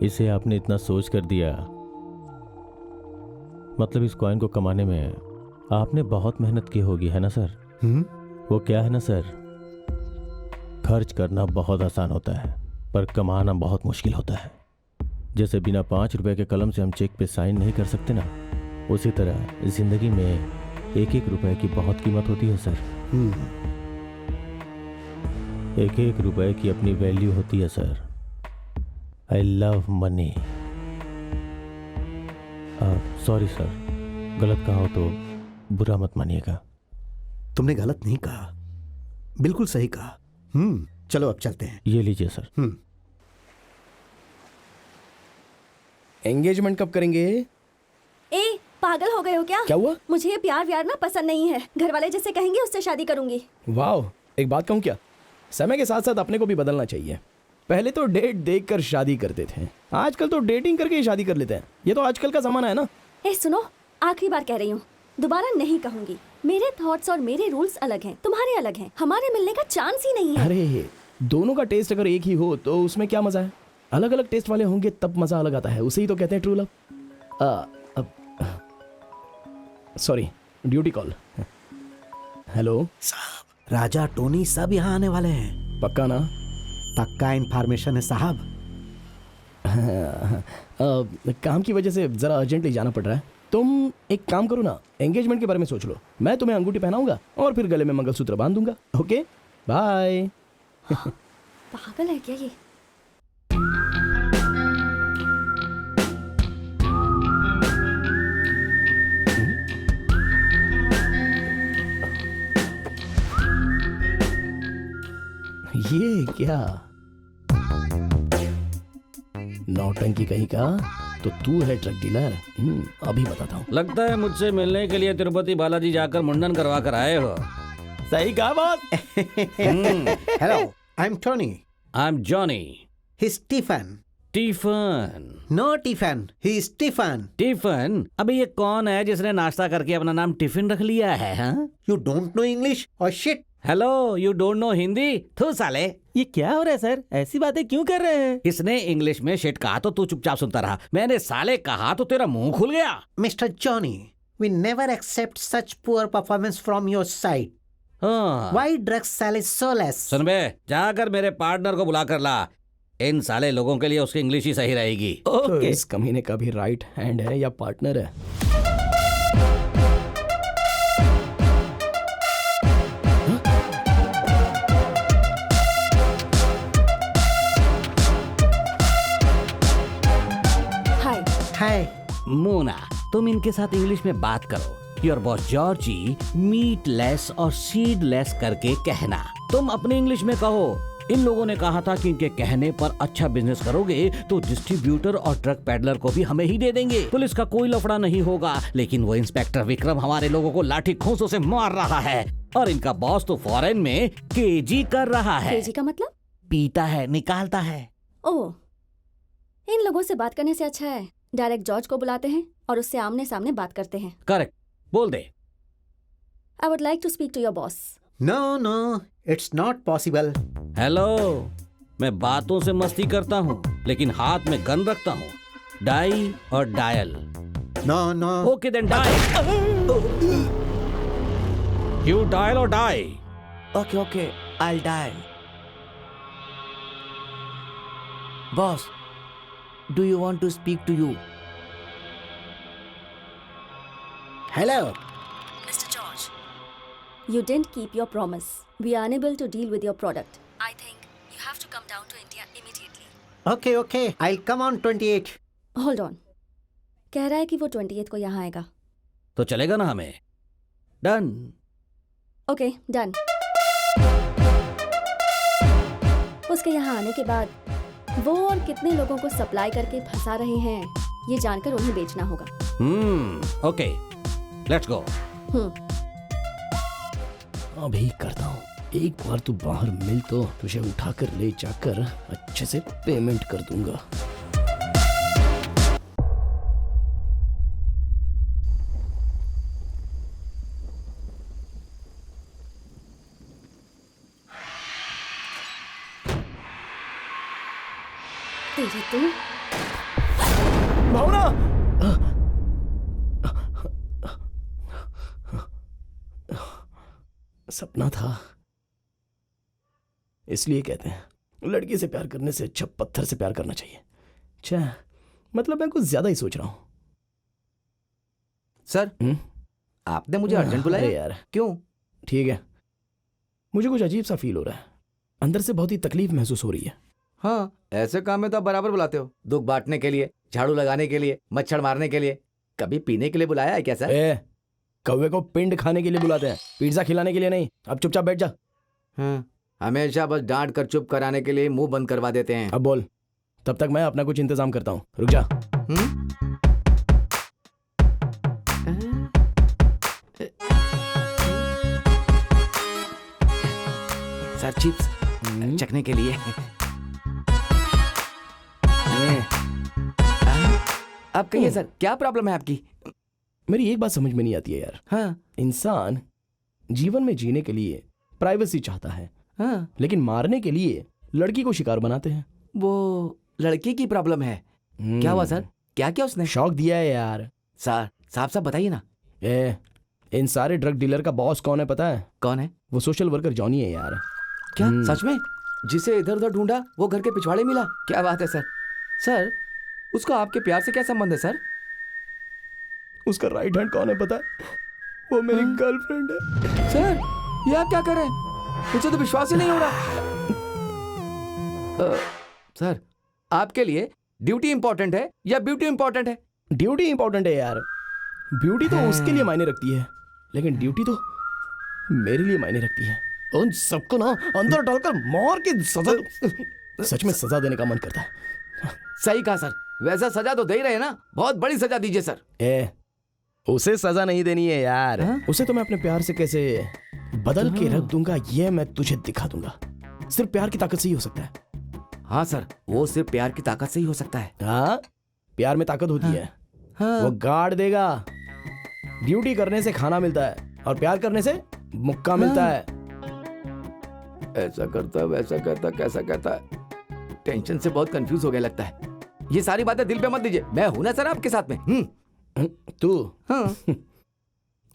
इसे आपने इतना सोच कर दिया, मतलब इस कॉइन को कमाने में आपने बहुत मेहनत की होगी, है ना सर? वो क्या है ना सर, खर्च करना बहुत आसान होता है पर कमाना बहुत मुश्किल होता है। जैसे बिना 5 रुपए के कलम से हम चेक पे साइन नहीं कर सकते ना, उसी तरह जिंदगी में 1-1 रुपए की बहुत कीमत होती है सर। 1-1 रुपए की अपनी वैल्यू होती है सर। I love money. Sorry sir, गलत कहा हो तो बुरा मत मानिएगा। तुमने गलत नहीं कहा, बिल्कुल सही कहा। चलो अब चलते हैं। ये लीजिए सर। एंगेजमेंट कब करेंगे? ए, पागल हो गए हो क्या? क्या हुआ? मुझे ये प्यार व्यार ना पसंद नहीं है। घर वाले जैसे कहेंगे उससे शादी करूंगी। वाह, एक बात कहूँ क्या, समय के साथ साथ अपने को भी बदलना चाहिए। पहले तो डेट देखकर शादी करते थे, आजकल तो डेटिंग करके ही शादी कर लेते हैं। ये तो आजकल का जमाना है ना। ए सुनो, आखिरी बार कह रही हूँ, दोबारा नहीं कहूंगी। मेरे थॉट्स और मेरे रूल्स अलग हैं, तुम्हारे अलग हैं। हमारे मिलने का चांस ही नहीं है। अरे, दोनों का टेस्ट अगर एक ही हो तो उसमें क्या मजा है? अलग अलग टेस्ट वाले होंगे तब मजा अलग आता है। उसे ही तो कहते हैं true love. Sorry, duty call. Hello साहब, राजा टोनी सब यहाँ आने वाले हैं। पक्का ना? पक्का इन्फॉर्मेशन है साहब। काम की वजह से जरा अर्जेंटली जाना पड़ रहा है। तुम एक काम करो ना, एंगेजमेंट के बारे में सोच लो। मैं तुम्हें अंगूठी पहनाऊंगा और फिर गले में मंगलसूत्र बांध दूंगा। Okay, bye. पागल है क्या ये? ये क्या नौटंकी कहीं का? तो तू है ट्रक डीलर? अभी बताता हूँ। लगता है मुझसे मिलने के लिए तिरुपति बालाजी जाकर मुंडन करवा कर आए हो। सही कहा बात। Hello, I am Tony. I am Johnny. He Stephen. Tiffin. No Tiffin, he Stephen. Tiffin? अबे ये कौन है जिसने नाश्ता करके अपना नाम टिफिन रख लिया है? हाँ? यू डोंट नो इंग्लिश और shit. Hello, you don't know Hindi? थू साले, ये क्या हो रहा है सर? ऐसी बातें क्यों कर रहे हैं? इसने इंग्लिश में शिट कहा तो तू चुपचाप सुनता रहा। मैंने साले कहा तो तेरा मुंह खुल गया। Mister Johnny, We never accept such poor performance from your side. हाँ Why drugs sell is so less? सुन बे, जाकर मेरे पार्टनर को बुला कर ला। इन साले लोगों के लिए उसकी इंग्लिश ही सही रहेगी। तो इस कमीने का भी राइट हैंड है या पार्टनर है? हाय। Hi. मोना, तुम इनके साथ इंग्लिश में बात करो। योर बॉस जॉर्जी मीटलेस और सीडलेस करके कहना। तुम अपने इंग्लिश में कहो। इन लोगों ने कहा था कि इनके कहने पर अच्छा बिजनेस करोगे तो डिस्ट्रीब्यूटर और ट्रक पैडलर को भी हमें ही दे देंगे। पुलिस का कोई लफड़ा नहीं होगा, लेकिन वो इंस्पेक्टर विक्रम हमारे लोगों को लाठी खोंसों से मार रहा है और इनका बॉस तो फॉरेन में केजी कर रहा है। केजी का मतलब? पीता है, निकालता है। ओह, इन लोगों से बात करने से अच्छा है डायरेक्ट जॉर्ज को बुलाते हैं और उससे आमने सामने बात करते हैं। करेक्ट, बोल दे। I would like to speak to your boss. No, no, it's not possible. Hello, मैं बातों से मस्ती करता हूँ लेकिन हाथ में गन रखता हूँ। डाई और dial. No, no. Okay then die. You dial और die. Okay, I'll die. Boss, do you want to speak to you? Hello. Mr. George, you didn't keep your promise. We are unable to deal with your product. I think you have to come down to India immediately. Okay. I'll come on 28. Hold on. कह रहा है कि वो 28 को यहाँ आएगा। तो चलेगा ना हमें? डन। Okay, done. उसके यहाँ आने के बाद वो और कितने लोगों को सप्लाई करके फंसा रहे हैं ये जानकर उन्हें बेचना होगा। Okay, let's go. अभी करता हूँ। एक बार तू बाहर मिल तो तुझे उठाकर ले जाकर अच्छे से पेमेंट कर दूंगा। तेरी तू भावना, सपना था। इसलिए कहते हैं लड़की से प्यार करने से अच्छा पत्थर से प्यार करना चाहिए। अच्छा, मतलब मैं कुछ ज्यादा ही सोच रहा हूं। सर, आपने मुझे अर्जेंट अरे बुलाया? यार, क्यों? ठीक है, मुझे कुछ अजीब सा फील हो रहा है। अंदर से बहुत ही तकलीफ महसूस हो रही है। हाँ, ऐसे काम में तो आप बराबर बुलाते हो। दुख बांटने के लिए, झाड़ू लगाने के लिए, मच्छर मारने के लिए। कभी पीने के लिए बुलाया है क्या सर? कौवे को पिंड खाने के लिए बुलाते हैं, पिज्जा खिलाने के लिए नहीं। अब चुपचाप बैठ जा। हाँ, हमेशा बस डांट कर चुप कराने के लिए मुंह बंद करवा देते हैं। अब बोल, तब तक मैं अपना कुछ इंतजाम करता हूँ। रुक जा। सर, चिप्स चखने के लिए। अब कहिए सर, क्या प्रॉब्लम है आपकी? मेरी एक बात समझ में नहीं आती है यार। हाँ, इंसान जीवन में जीने के लिए प्राइवेसी चाहता है, हाँ, लेकिन मारने के लिए लड़की को शिकार बनाते हैं। वो लड़की की प्रॉब्लम है। क्या हुआ सर? क्या क्या उसने? शौक दिया है यार। सर, साफ साफ बताइए ना। इन सारे ड्रग डीलर का बॉस कौन है पता है? कौन है? वो सोशल वर्कर जॉनी है यार। क्या सच में? जिसे इधर उधर ढूंढा वो घर के पिछवाड़े मिला? क्या बात है सर। सर, उसका आपके प्यार से क्या संबंध है सर? उसका राइट हैंड कौन है पता है? वो मेरी गर्लफ्रेंड है। सर, ये आप क्या कर रहे हैं? मुझे तो विश्वास ही नहीं हो रहा। सर, आपके लिए ड्यूटी इंपॉर्टेंट है या ब्यूटी इंपॉर्टेंट है? ड्यूटी इंपॉर्टेंट है यार। ब्यूटी तो उसके लिए मायने रखती है, लेकिन ड्यूटी तो मेरे लिए मायने रखती है। उन सबको ना अंदर डालकर मार के सजा, सच में सजा देने का मन करता है। सही कहा सर। वैसा सजा तो दे ही रहे हैं ना, बहुत बड़ी सजा दीजिए सर। उसे सजा नहीं देनी है यार। उसे तो मैं अपने प्यार से कैसे बदल के रख दूंगा ये मैं तुझे दिखा दूंगा। सिर्फ प्यार की ताकत से ही हो सकता है। हाँ सर, वो सिर्फ प्यार की ताकत से ही हो सकता है। हाँ, प्यार में ताकत होती है। हाँ। वो गाड़ देगा। ड्यूटी करने से खाना मिलता है और प्यार करने से मुक्का मिलता है। ऐसा करता, वैसा करता, कैसा कहता है। टेंशन से बहुत कंफ्यूज हो गया लगता है। ये सारी बातें दिल पे मत दीजिए, मैं हूं ना सर आपके साथ में। तू हाँ।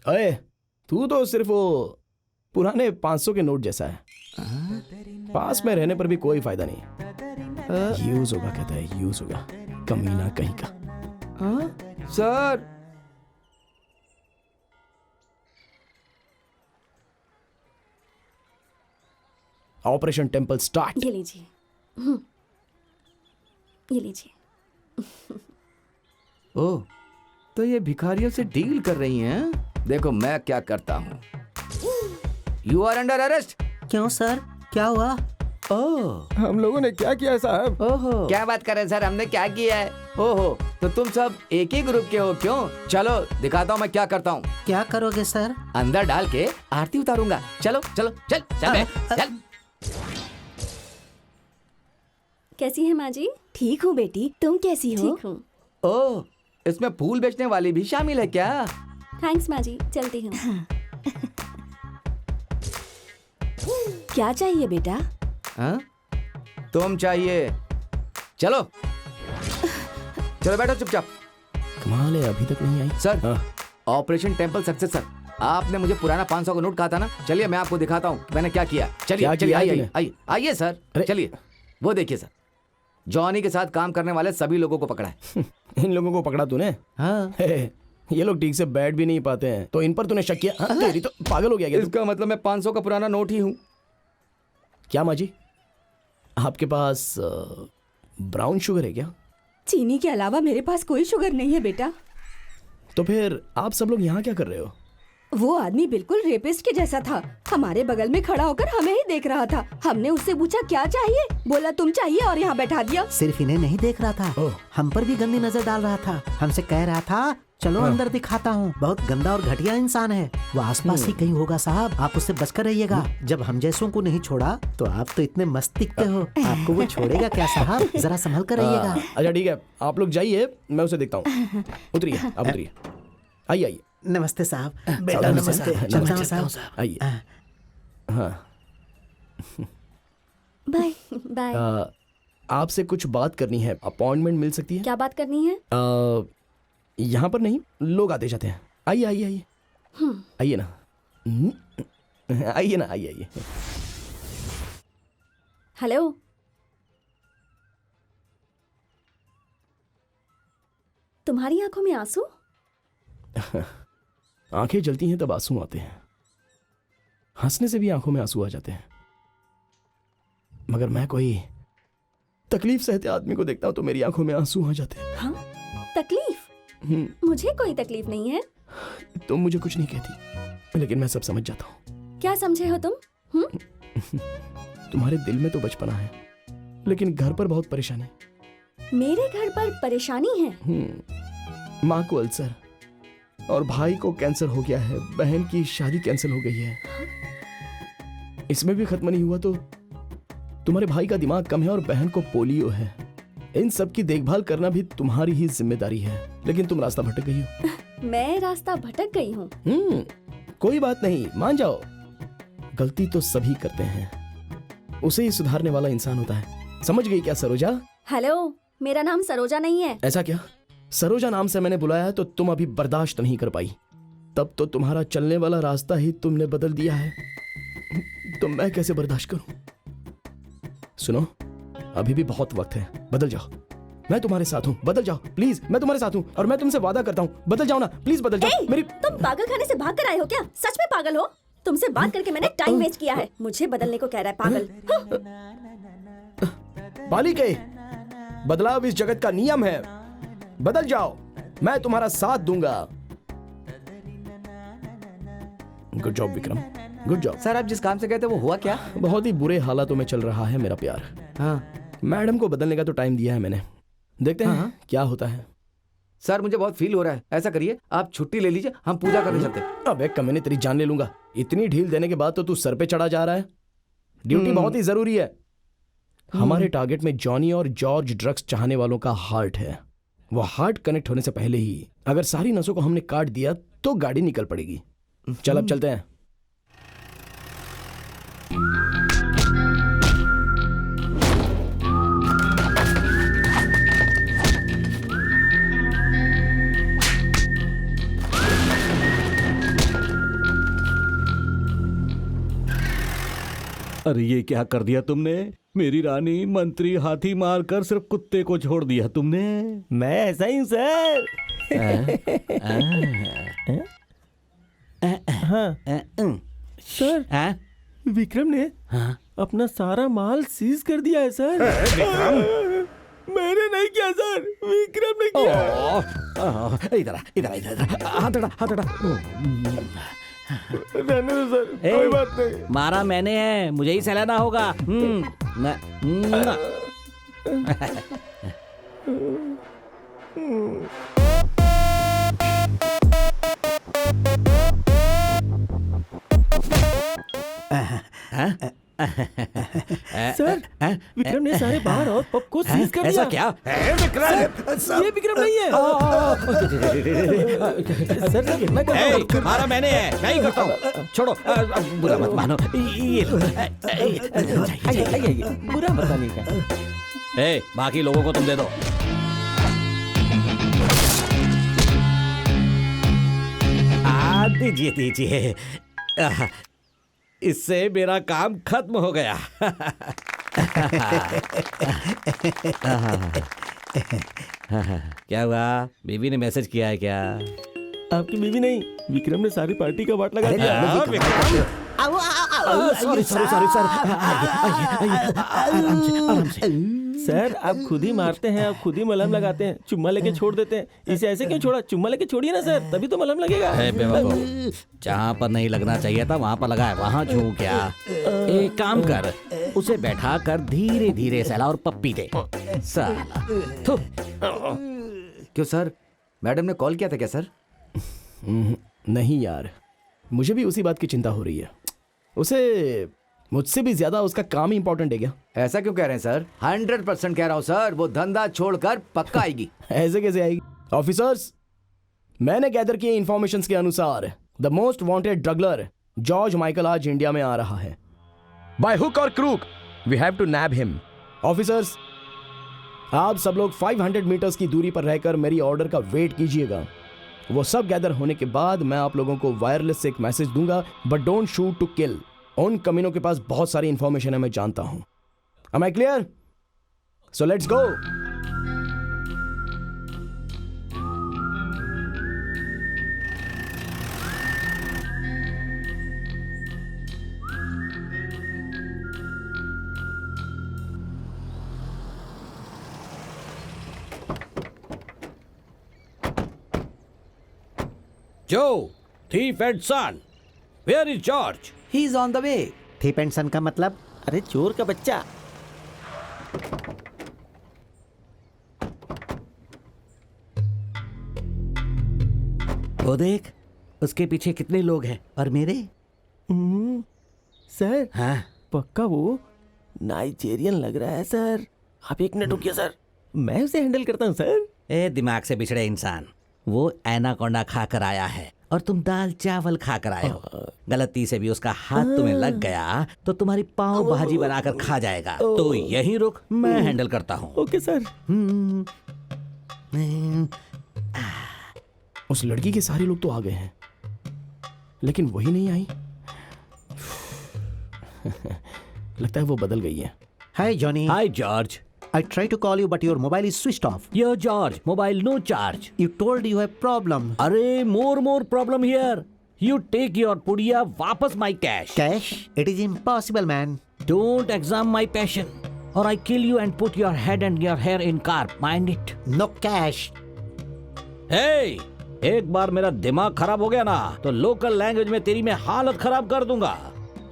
अरे तू तो सिर्फ वो पुराने 500 के नोट जैसा है। पास में रहने पर भी कोई फायदा नहीं। यूज होगा कहता है, यूज होगा, कमीना कहीं का। Sir operation temple start. ये लीजिए। ये लीजिए। ओह, तो ये भिखारियों से डील कर रही हैं? देखो मैं क्या करता हूँ। You are under arrest. क्यों सर, क्या हुआ? ओह, हम लोगों ने क्या किया है साहब? ओहो, क्या बात कर रहे हैं सर, हमने क्या किया है? ओहो, तो तुम सब एक ही ग्रुप के हो क्यों? चलो दिखाता हूँ मैं क्या करता हूँ। क्या करोगे सर? अंदर डाल के आरती उतारूंगा। चलो चलो चल चल बे, चल। कैसी है माँ जी? ठीक हूँ बेटी, तुम कैसी हो? ठीक हूँ। ओह, इसमें फूल बेचने वाली भी शामिल है क्या? थैंक्स माँ जी, चलती हूँ। क्या चाहिए बेटा? हाँ? तुम चाहिए। चलो चलो बैठो चुपचाप। कमाल है, अभी तक नहीं आई। सर, हाँ। Operation temple success sir. आपने मुझे पुराना 500 का नोट कहा था ना, चलिए मैं आपको दिखाता हूँ मैंने क्या किया। चलिए क्या चलिए किया आइए तूने? आइए आइए सर, अरे। चलिए। वो देखिए सर, जॉनी के साथ काम करने वाले सभी लोगों को पकड़ा है। इन लोगों को पकड़ा तूने? हाँ, हे, ये लोग ठीक से बैठ भी नहीं पाते हैं, तो इन पर तूने शक किया? हाँ, तेरी तो पागल हो गया क्या तू? इसका मतलब मैं 500 का पुराना नोट ही हूँ। क्या माँ जी, आपके पास ब्राउन शुगर है क्या? चीनी के अलावा मेरे पास कोई शुगर नहीं है बेटा। तो फिर आप सब लोग यहाँ क्या कर रहे हो? वो आदमी बिल्कुल रेपिस्ट के जैसा था। हमारे बगल में खड़ा होकर हमें ही देख रहा था। हमने उससे पूछा क्या चाहिए, बोला तुम चाहिए और यहाँ बैठा दिया। सिर्फ इन्हें नहीं देख रहा था, ओह। हम पर भी गंदी नजर डाल रहा था। हमसे कह रहा था चलो अंदर दिखाता हूँ। बहुत गंदा और घटिया इंसान है वो, आसपास ही कहीं होगा साहब, आप उससे बचकर रहिएगा। जब हम जैसों को नहीं छोड़ा तो आप तो इतने मस्त दिखते हो, आपको वो छोड़ेगा क्या साहब? जरा संभल कर रहिएगा। अच्छा ठीक है, आप लोग जाइए, मैं उसे देखता हूँ। उतरिए, आप उतरिए। आइए आइए। नमस्ते साहब। बेटा नमस्ते। चलता हूँ साहब। आइए। हाँ, बाय बाय। आपसे कुछ बात करनी है, अपॉइंटमेंट मिल सकती है? क्या बात करनी है? यहाँ पर नहीं, लोग आते जाते हैं। आइए आइए आइए, आइए ना। आइए ना, आइए आइए। हेलो, तुम्हारी आंखों में आंसू? आंखें जलती हैं तब आंसू आते हैं, हंसने से भी आंखों में आंसू आ जाते हैं। मगर मैं कोई तकलीफ सहते आदमी को देखता हूं तो मेरी आंखों में आंसू आ जाते हैं। हाँ, तकलीफ? मुझे कोई तकलीफ नहीं है। तुम मुझे कुछ नहीं कहती, लेकिन मैं सब समझ जाता हूँ। क्या समझे हो तुम? तुम्हारे दिल में तो बचपना है, लेकिन घर पर बहुत परेशानी है। मेरे घर पर परेशानी है? माँ को अल्सर और भाई को कैंसर हो गया है, बहन की शादी कैंसिल हो गई है। इसमें भी खत्म नहीं हुआ तो तुम्हारे भाई का दिमाग कम है और बहन को पोलियो है। इन सब की देखभाल करना भी तुम्हारी ही जिम्मेदारी है, लेकिन तुम रास्ता भटक गई हो। मैं रास्ता भटक गई हूँ? कोई बात नहीं, मान जाओ, गलती तो सभी करते हैं, उसे ही सुधारने वाला इंसान होता है। समझ गई क्या सरोजा? हेलो, मेरा नाम सरोजा नहीं है। ऐसा क्या? सरोजा नाम से मैंने बुलाया तो तुम अभी बर्दाश्त नहीं कर पाई, तब तो तुम्हारा चलने वाला रास्ता ही तुमने बदल दिया है, तो मैं कैसे बर्दाश्त करूं? सुनो, अभी भी बहुत वक्त है, बदल जाओ। मैं तुम्हारे साथ हूँ, बदल जाओ प्लीज। मैं तुम्हारे साथ हूँ और मैं तुमसे वादा करता हूँ, बदल जाओ ना प्लीज, बदल जाओ। मेरी तुम पागल खाने से भाग कर आए हो क्या? सच में पागल हो? तुमसे बात करके मैंने टाइम वेस्ट किया है, मुझे बदलने को कह रहा है पागल। बालिके, बदलाव इस जगत का नियम है, बदल जाओ, मैं तुम्हारा साथ दूंगा। Good job Vikram, good job. Sir आप जिस काम से गए थे वो हुआ क्या? बहुत ही बुरे हालातों में चल रहा है मेरा प्यार। हाँ मैडम को बदलने का तो टाइम दिया है मैंने, देखते हैं क्या होता है। सर, मुझे बहुत फील हो रहा है। ऐसा करिए, आप छुट्टी ले लीजिए, हम पूजा करने चलते हैं। अबे कमीने, तेरी जान ले लूंगा। इतनी ढील देने के बाद तो तू सर पे चढ़ा जा रहा है। ड्यूटी बहुत ही जरूरी है। हमारे टारगेट में जॉनी और जॉर्ज ड्रग्स चाहने वालों का हार्ट है। वो हार्ट कनेक्ट होने से पहले ही अगर सारी नसों को हमने काट दिया तो गाड़ी निकल पड़ेगी। चल अब चलते हैं। अरे ये क्या कर दिया तुमने? मेरी रानी मंत्री हाथी मारकर सिर्फ कुत्ते को छोड़ दिया तुमने। मैं ऐसा ही हूँ सर। हाँ सर, विक्रम ने अपना सारा माल सीज कर दिया है सर। मैंने नहीं किया सर, विक्रम ने किया। इधर हाथ उड़ा। रहने दो सर, कोई बात नहीं। मारा मैंने है, मुझे ही सहलाना होगा। सर, विक्रम ने सारे बार और पब को सीज कर दिया। ऐसा क्या? ये विक्रम नहीं है। सर, मारा मैंने है, मैं ही करता हूँ। छोड़ो, बुरा मत मानो। ये लो। बुरा मत मानिएगा। बाकी लोगों को तुम दे दो। दीजिए। इससे मेरा काम खत्म हो गया। क्या हुआ? बीवी ने मैसेज किया है क्या? आपकी बीवी नहीं, विक्रम ने सारी पार्टी का वाट लगा दिया। Sorry sir. आराम से। सर, आप खुद ही मारते हैं, आप खुद ही मलहम लगाते हैं, चुम्मा लेके छोड़ देते हैं। इसे ऐसे क्यों छोड़ा? चुम्मा लेके छोड़िए ना सर, तभी तो मलहम लगेगा। जहाँ पर नहीं लगना चाहिए था वहाँ पर लगा है, वहाँ छू क्या? एक काम कर, उसे बैठा कर धीरे धीरे सहला और पप्पी दे। साला। क्यों सर, मैडम ने कॉल किया था क्या सर? नहीं यार, मुझे भी उसी बात की चिंता हो रही है। उसे मुझसे भी ज्यादा उसका काम ही इंपॉर्टेंट है क्या? ऐसा क्यों कह रहे हैं सर? 100% कह रहा हूँ सर, वो धंधा छोड़कर पक्का आएगी। ऐसे कैसे आएगी? ऑफिसर्स, मैंने गैदर किए इंफॉर्मेशंस के अनुसार the most wanted druggler George Michael आज इंडिया में आ रहा है। बाय हुक और crook we have to nab him. Officers, आप सब लोग 500 मीटर्स की दूरी पर रहकर मेरी ऑर्डर का वेट कीजिएगा। वो सब गैदर होने के बाद मैं आप लोगों को वायरलेस से एक मैसेज दूंगा, but don't shoot to kill. उन कमीनों के पास बहुत सारी इंफॉर्मेशन है, मैं जानता हूं। Am I clear? So let's go. Joe, thief and son. Where is George? He is on the way. Thief and son का मतलब? अरे चोर का बच्चा। वो देख, उसके पीछे कितने लोग हैं और मेरे। सर, हाँ, पक्का वो नाइजेरियन लग रहा है सर। आप एक मिनट रुकिए सर, मैं उसे हैंडल करता हूँ सर। ए दिमाग से बिछड़े इंसान, वो एनाकोंडा खा कर आया है और तुम दाल चावल खा कर आए हो। गलती से भी उसका हाथ तुम्हें लग गया तो तुम्हारी पाव भाजी बनाकर खा जाएगा। तो यहीं रुक, मैं हैंडल करता हूँ। Okay sir. उस लड़की के सारे लोग तो आ गए हैं, लेकिन वही नहीं आई। लगता है वो बदल गई है। Hi Johnny. Hi George. I tried to call you but your mobile is switched off. Yo George, mobile no charge. You told you have problem. अरे more problem here. You take your पुड़िया वापस my cash. Cash? It is impossible, man. Don't examine my passion or I kill you and put your head and your hair in car. Mind it. No cash. Hey, एक बार मेरा दिमाग खराब हो गया ना तो लोकल लैंग्वेज में तेरी मैं हालत खराब कर दूंगा।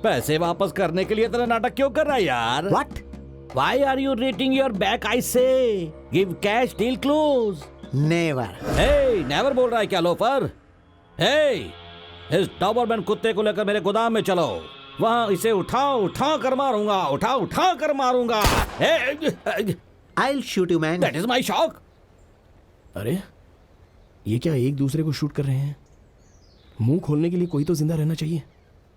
पैसे वापस करने के लिए तेरा नाटक क्यों कर रहा है यार? What? Why are you rating your back? I say, give cash, deal close. Never. Hey, never बोल रहा है क्या लोफर? Hey, इस डॉबरमैन कुत्ते को लेकर मेरे गोदाम में चलो। वहाँ इसे उठा कर मारूंगा, उठा कर मारूंगा। Hey, I'll shoot you, man. that is my shock. अरे ये क्या एक दूसरे को शूट कर रहे हैं? मुंह खोलने के लिए कोई तो जिंदा रहना चाहिए।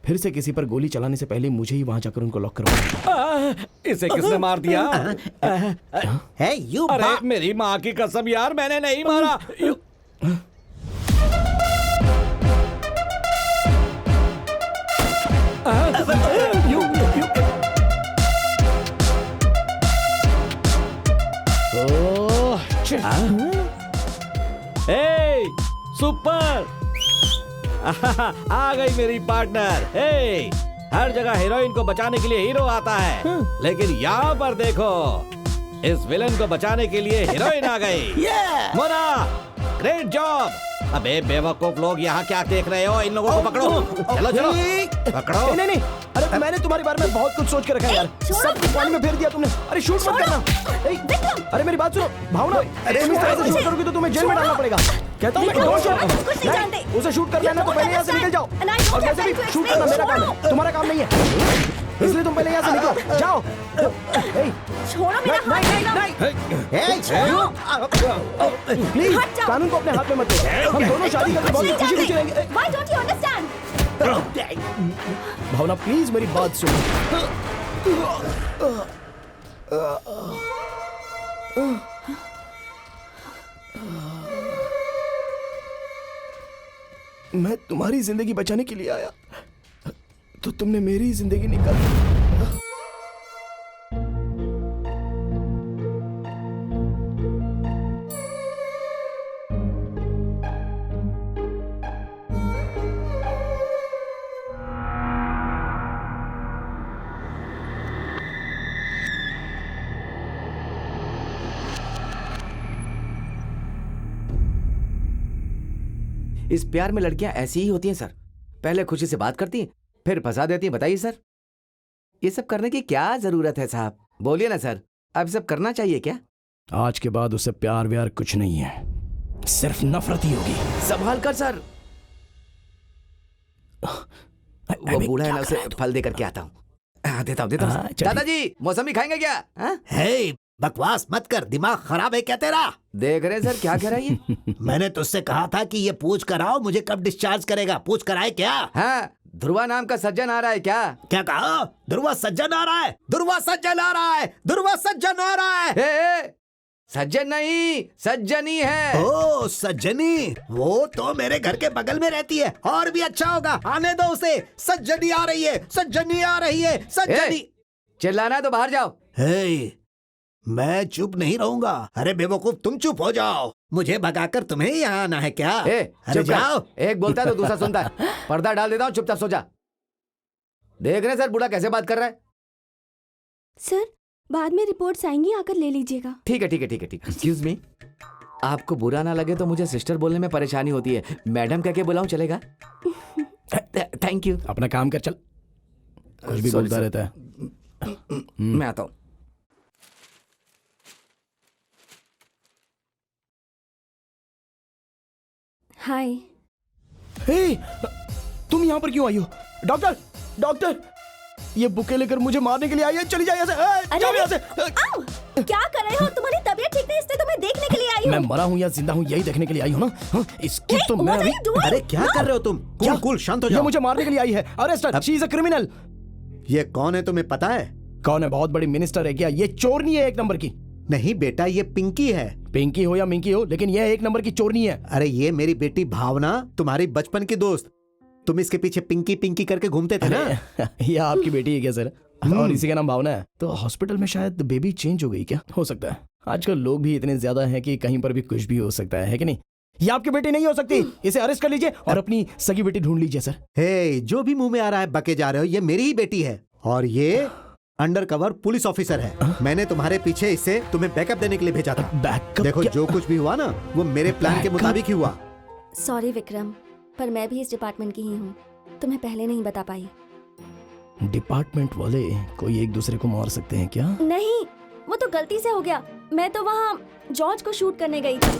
फिर से किसी पर गोली चलाने से पहले मुझे ही वहां जाकर उनको लॉक करवाना। इसे किसने मार दिया? Hey, you. अरे मेरी माँ की कसम यार, मैंने नहीं मारा। शिट। ए सुपर आ गई मेरी पार्टनर। ए हर जगह हीरोइन को बचाने के लिए हीरो आता है, लेकिन यहाँ पर देखो, इस विलन को बचाने के लिए हीरोइन आ गई। Mona, great job. अबे बेवकूफ लोग, यहाँ क्या देख रहे हो? इन लोगों को पकड़ो। चलो चलो पकड़ो। नहीं नहीं, अरे मैंने तुम्हारे बारे में बहुत कुछ सोच के रखा है यार। सब कुछ पानी में फेर दिया तुमने। अरे शूट मत करना। अरे मेरी बात सुनो भावना, अरे तुम इस तरह से शूट करोगे तो तुम्हें जेल में डालना पड़ेगा। कहता हूँ मैं, डोंट शूट। उसे शूट करना है ना तो पहले यहाँ से निकल जाओ। और वैसे भी शूट करना मेरा काम है, तुम्हारा काम नहीं है, इसलिए तुम पहले यहाँ से निकलो। जाओ। छोड़ो मेरा प्लीज कानून को अपने हाथ में मत लो। हम दोनों शादी करके बहुत खुशी खुशी रहेंगे। Why don't you understand? Bhavna please मेरी बात सुनो। मैं तुम्हारी जिंदगी बचाने के लिए आया तो तुमने मेरी जिंदगी निकाल दी। इस प्यार में लड़कियां ऐसी ही होती हैं सर। पहले खुशी से बात करती हैं, फिर फंसा देती हैं। बताइए सर, ये सब करने की क्या जरूरत है साहब? बोलिए ना सर, अब सब करना चाहिए क्या? आज के बाद उसे प्यार व्यार कुछ नहीं है, सिर्फ नफरत ही होगी। संभाल कर सर। वो बूढ़ा है ना, उसे फल देकर के आता हूँ। देता हूँ दादाजी, मौसमी खाएंगे क्या? हे, बकवास मत कर, दिमाग खराब है क्या तेरा? देख रहे सर क्या कह रहा है ये? मैंने तुझसे कहा था कि ये पूछ कराओ मुझे कब डिस्चार्ज करेगा। पूछ कराए क्या? हाँ, ध्रुवा नाम का सज्जन आ रहा है क्या? क्या कहा? ध्रुवा सज्जन आ रहा है? ध्रुवा सज्जन आ रहा है? ध्रुवा सज्जन आ रहा है? ए, सज्जन नहीं, सज्जनी है। ओ सज्जनी, वो तो मेरे घर के बगल में रहती है। और भी अच्छा होगा, आने दो उसे। सज्जनी आ रही है, सज्जनी आ रही है, सज्जनी। चिल्लाना है तो बाहर जाओ। हे, मैं चुप नहीं रहूंगा। अरे बेवकूफ, तुम चुप हो जाओ। मुझे भगाकर तुम्हें ही यहाँ आना है क्या? अरे जाओ। एक बोलता है तो दूसरा सुनता है। पर्दा डाल देता हूँ, चुपचाप सो जा। देख रहे सर बूढ़ा कैसे बात कर रहा है? सर बाद में रिपोर्ट्स आएंगी, आकर ले लीजिएगा। ठीक है ठीक है ठीक है ठीक है। एक्सक्यूज मी, आपको बुरा ना लगे तो मुझे सिस्टर बोलने में परेशानी होती है। मैडम कह के बुलाऊं चलेगा? Thank you. अपना काम कर, चल। कुछ भी बोलता रहता है। मैं आता हूँ। हाय। हे, तुम यहाँ पर क्यों आई हो? डॉक्टर, डॉक्टर, ये बुके लेकर मुझे मारने के लिए आई है। चली जाए यहाँ से। जाओ यहाँ से। क्या कर रहे हो? तुम्हारी तबीयत ठीक नहीं, इसलिए तुम्हें देखने के लिए आई मैं हूँ। मरा हूँ या जिंदा हूँ यही देखने के लिए आई हूँ ना। इसकी तो मैं What are अभी। you doing? अरे क्या कर रहे हो तुम? क्या? कूल शांत हो ये जाओ। मुझे मारने के लिए आई है। Arrest her, she is a criminal. ये कौन है तुम्हें पता है? कौन है? बहुत बड़ी मिनिस्टर है क्या? ये चोरनी है एक नंबर की। नहीं बेटा, ये पिंकी है। पिंकी हो या मिंकी हो, लेकिन यह एक नंबर की चोरनी है। अरे ये मेरी बेटी भावना, तुम्हारी बचपन की दोस्त। तुम इसके पीछे पिंकी पिंकी करके घूमते थे ना? ये आपकी बेटी है क्या सर? और इसी का नाम भावना है? तो हॉस्पिटल में शायद बेबी चेंज हो गई क्या? हो सकता है। आजकल लोग भी इतने ज्यादा हैं कि कहीं पर भी कुछ भी हो सकता है कि नहीं? ये आपकी बेटी नहीं हो सकती। इसे अरेस्ट कर लीजिए और अपनी सगी बेटी ढूंढ लीजिए सर। हे, जो भी मुंह में आ रहा है बके जा रहे हो। ये मेरी ही बेटी है और ये अंडर कवर पुलिस ऑफिसर है। मैंने तुम्हारे पीछे इसे तुम्हें बैकअप देने के लिए भेजा था। बैकअप? देखो जो कुछ भी हुआ ना, वो मेरे प्लान के मुताबिक ही हुआ। सॉरी विक्रम, पर मैं भी इस डिपार्टमेंट की ही हूँ, तुम्हें पहले नहीं बता पाई। डिपार्टमेंट वाले कोई एक दूसरे को मार सकते हैं क्या? नहीं, वो तो गलती से हो गया। मैं तो वहाँ जॉर्ज को शूट करने गई थी।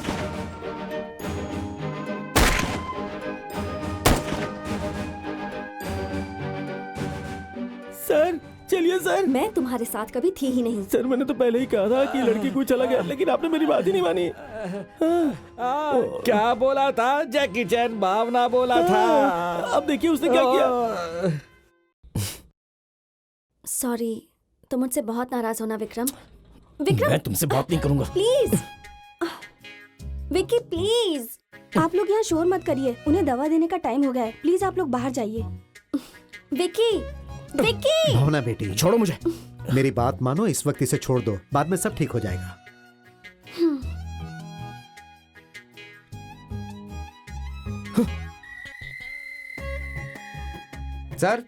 सर चलिए सर। मैं तुम्हारे साथ कभी थी ही नहीं। सर मैंने तो पहले ही कहा था कि लड़की कोई चला गया, लेकिन आपने मेरी बात ही नहीं मानी। क्या बोला था? जैकी चैन भावना बोला था। अब देखिए उसने क्या किया। सॉरी, तुम मुझसे बहुत नाराज होना विक्रम। विक्रम मैं तुमसे बात नहीं करूंगा। Please, Vicky please. आप लोग यहाँ शोर मत करिए, उन्हें दवा देने का टाइम हो गया है। प्लीज आप लोग बाहर जाइए। विक्की, विक्की। भावना बेटी, छोड़ो मुझे। मेरी बात मानो, इस वक्त इसे छोड़ दो, बाद में सब ठीक हो जाएगा। सर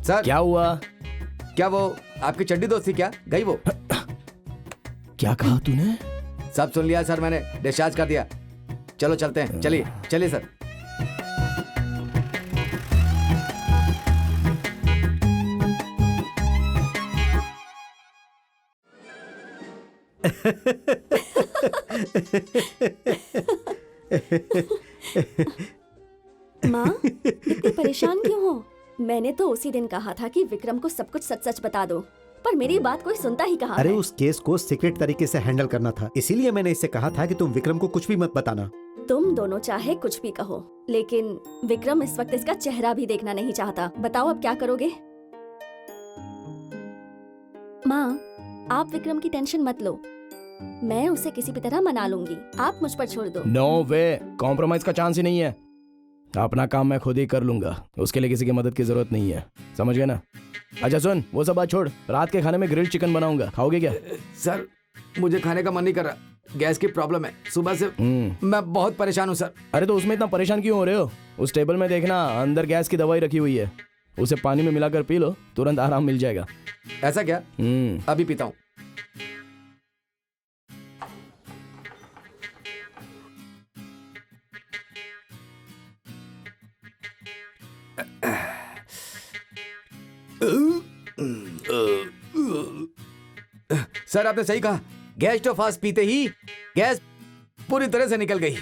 सर क्या हुआ? क्या वो आपकी चड्डी दोस्त थी क्या? गई वो? क्या कहा तूने? सब सुन लिया सर, मैंने डिस्चार्ज कर दिया। चलो चलते हैं, चलिए चलिए सर। माँ, इतनी परेशान क्यों हो? मैंने तो उसी दिन कहा था कि विक्रम को सब कुछ सच सच बता दो, पर मेरी बात कोई सुनता ही कहाँ अरे है। उस केस को सीक्रेट तरीके से हैंडल करना था, इसीलिए मैंने इससे कहा था कि तुम विक्रम को कुछ भी मत बताना। तुम दोनों चाहे कुछ भी कहो, लेकिन विक्रम इस वक्त इसका चेहरा भी देखना नहीं चाहता। बताओ अब क्या करोगे? माँ, आप विक्रम की टेंशन मत लो, मैं उसे किसी भी तरह मना लूंगी। आप मुझ पर छोड़ दो। नो वे, कॉम्प्रोमाइज का चांस ही नहीं है। अपना काम मैं खुद ही कर लूंगा, उसके लिए किसी की मदद की जरूरत नहीं है, समझ गए ना? अच्छा सुन, वो सब बात छोड़, रात के खाने में ग्रिल्ड चिकन बनाऊंगा, खाओगे क्या? सर मुझे खाने का मन नहीं कर रहा, गैस की प्रॉब्लम है, सुबह से मैं बहुत परेशान हूँ सर। अरे तो उसमें इतना परेशान क्यों हो रहे हो? उस टेबल में देखना, अंदर गैस की दवाई रखी हुई है, उसे पानी में मिलाकर पी लो, तुरंत आराम मिल जाएगा। ऐसा क्या? अभी पीता हूँ। सर आपने सही कहा, गैस तो फास्ट पीते ही गैस पूरी तरह से निकल गई।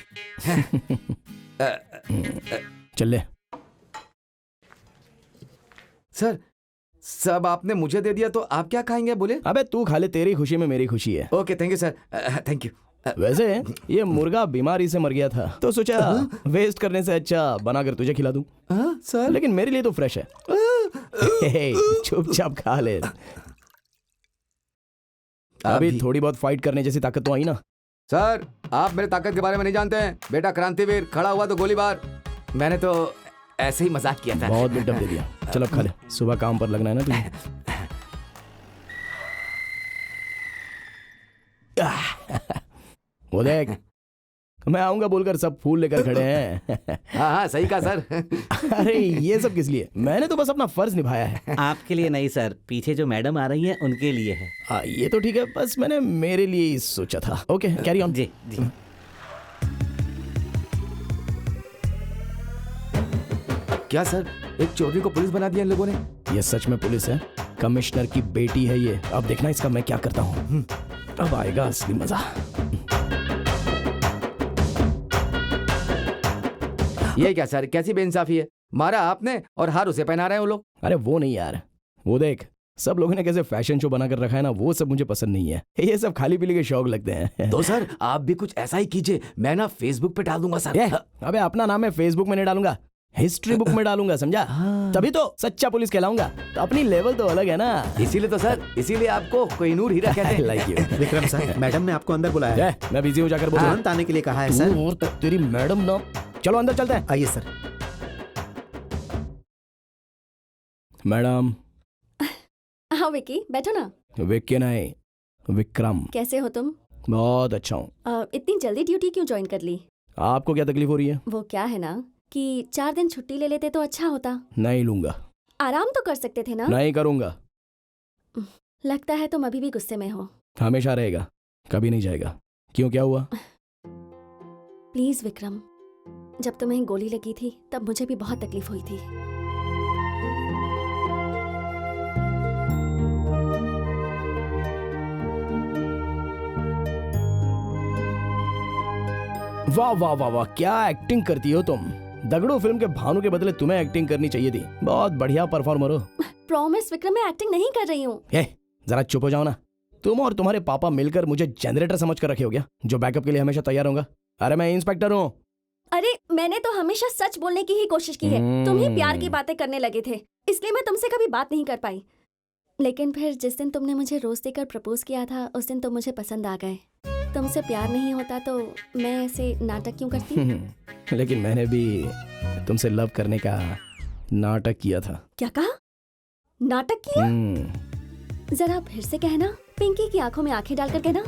चल ले। सर सब आपने मुझे दे दिया तो आप क्या खाएंगे बोले? अबे तू खा ले, तेरी खुशी में मेरी खुशी है। Okay thank you sir, thank you. वैसे ये मुर्गा बीमारी से मर गया था, तो सोचा वेस्ट करने से अच्छा बनाकर तुझे खिला दूं। सर लेकिन मेरे लिए तो फ्रेश है। चुपचाप खा ले। अभी थोड़ी बहुत फाइट करने जैसी ताकत तो आई ना? सर आप मेरे ताकत के बारे में नहीं जानते हैं। बेटा क्रांतिवीर खड़ा हुआ तो गोलीबार, मैंने तो ऐसे ही मजाक किया था। बहुत बिल्डअप दे दिया। चलो खा ले, सुबह काम पर लगना है ना तुझे। वो देख, मैं आऊंगा बोलकर सब फूल लेकर खड़े हैं। हाँ सही कहा सर। अरे ये सब किस लिए? मैंने तो बस अपना फर्ज निभाया है। आपके लिए नहीं सर, पीछे जो मैडम आ रही हैं उनके लिए है। ये तो ठीक है, बस मैंने मेरे लिए ही सोचा था। Okay carry on. जी जी। क्या सर, एक चोरी को पुलिस बना दिया इन लोगों ने? ये सच में पुलिस है, कमिश्नर की बेटी है ये। अब देखना इसका मैं क्या करता हूँ। अब आएगा असली मजा। ये क्या सर, कैसी बेइंसाफी है? मारा आपने और हार उसे पहना रहे हैं वो लोग। अरे वो नहीं यार, वो देख सब लोगों ने कैसे फैशन शो बनाकर रखा है ना, वो सब मुझे पसंद नहीं है। ये सब खाली पीली के शौक लगते हैं। तो सर आप भी कुछ ऐसा ही कीजिए, मैं ना फेसबुक पे डाल दूंगा सर। अबे अपना नाम है फेसबुक में नहीं डालूंगा, हिस्ट्री बुक में डालूंगा, समझा? तभी तो सच्चा पुलिस कहलाऊंगा। तो अपनी लेवल तो अलग है ना। इसीलिए तो सर, इसीलिए आपको कोहिनूर हीरा कहते हैं। Like you. Vikram sir, madam ने आपको अंदर बुलाया है। मैं बिजी हो जाकर बोल तुरंत आने के लिए कहा है सर। और तेरी मैडम ना। चलो अंदर चलते हैं। आइए सर। हाँ विकी, बैठो ना। विक्की नहीं, विक्रम। कैसे हो तुम? बहुत अच्छा हूँ। इतनी जल्दी ड्यूटी क्यों ज्वाइन कर ली? आपको क्या तकलीफ हो रही है? वो क्या है ना कि 4 दिन छुट्टी ले लेते तो अच्छा होता। नहीं लूंगा। आराम तो कर सकते थे ना? नहीं करूंगा। लगता है तुम अभी भी गुस्से में हो। हमेशा रहेगा, कभी नहीं जाएगा। क्यों, क्या हुआ? प्लीज विक्रम, जब तुम्हें गोली लगी थी तब मुझे भी बहुत तकलीफ हुई थी। वाह वाह वाह वाह, क्या एक्टिंग करती हो तुम। दगड़ू फिल्म के भानु के बदले तुम्हें एक्टिंग करनी चाहिए थी। बहुत बढ़िया परफॉर्मर हो। प्रॉमिस विक्रम, मैं एक्टिंग नहीं कर रही हूँ। जरा चुप हो जाओ ना। तुम और तुम्हारे पापा मिलकर मुझे जनरेटर समझ कर रखे हो क्या, जो बैकअप के लिए हमेशा तैयार होगा? अरे मैं इंस्पेक्टर हूँ। अरे मैंने तो हमेशा सच बोलने की ही कोशिश की है। तुम ही प्यार की बातें करने लगे थे, इसलिए मैं तुमसे कभी बात नहीं कर पाई। लेकिन फिर जिस दिन तुमने मुझे रोज देकर प्रपोज किया था, उस दिन तुम मुझे पसंद आ गए। तुमसे प्यार नहीं होता तो मैं ऐसे नाटक क्यों करती? लेकिन मैंने भी तुमसे लव करने का नाटक किया था। क्या कहा? नाटक किया? जरा फिर से कहना। पिंकी की आंखों में आंखें डालकर कहना।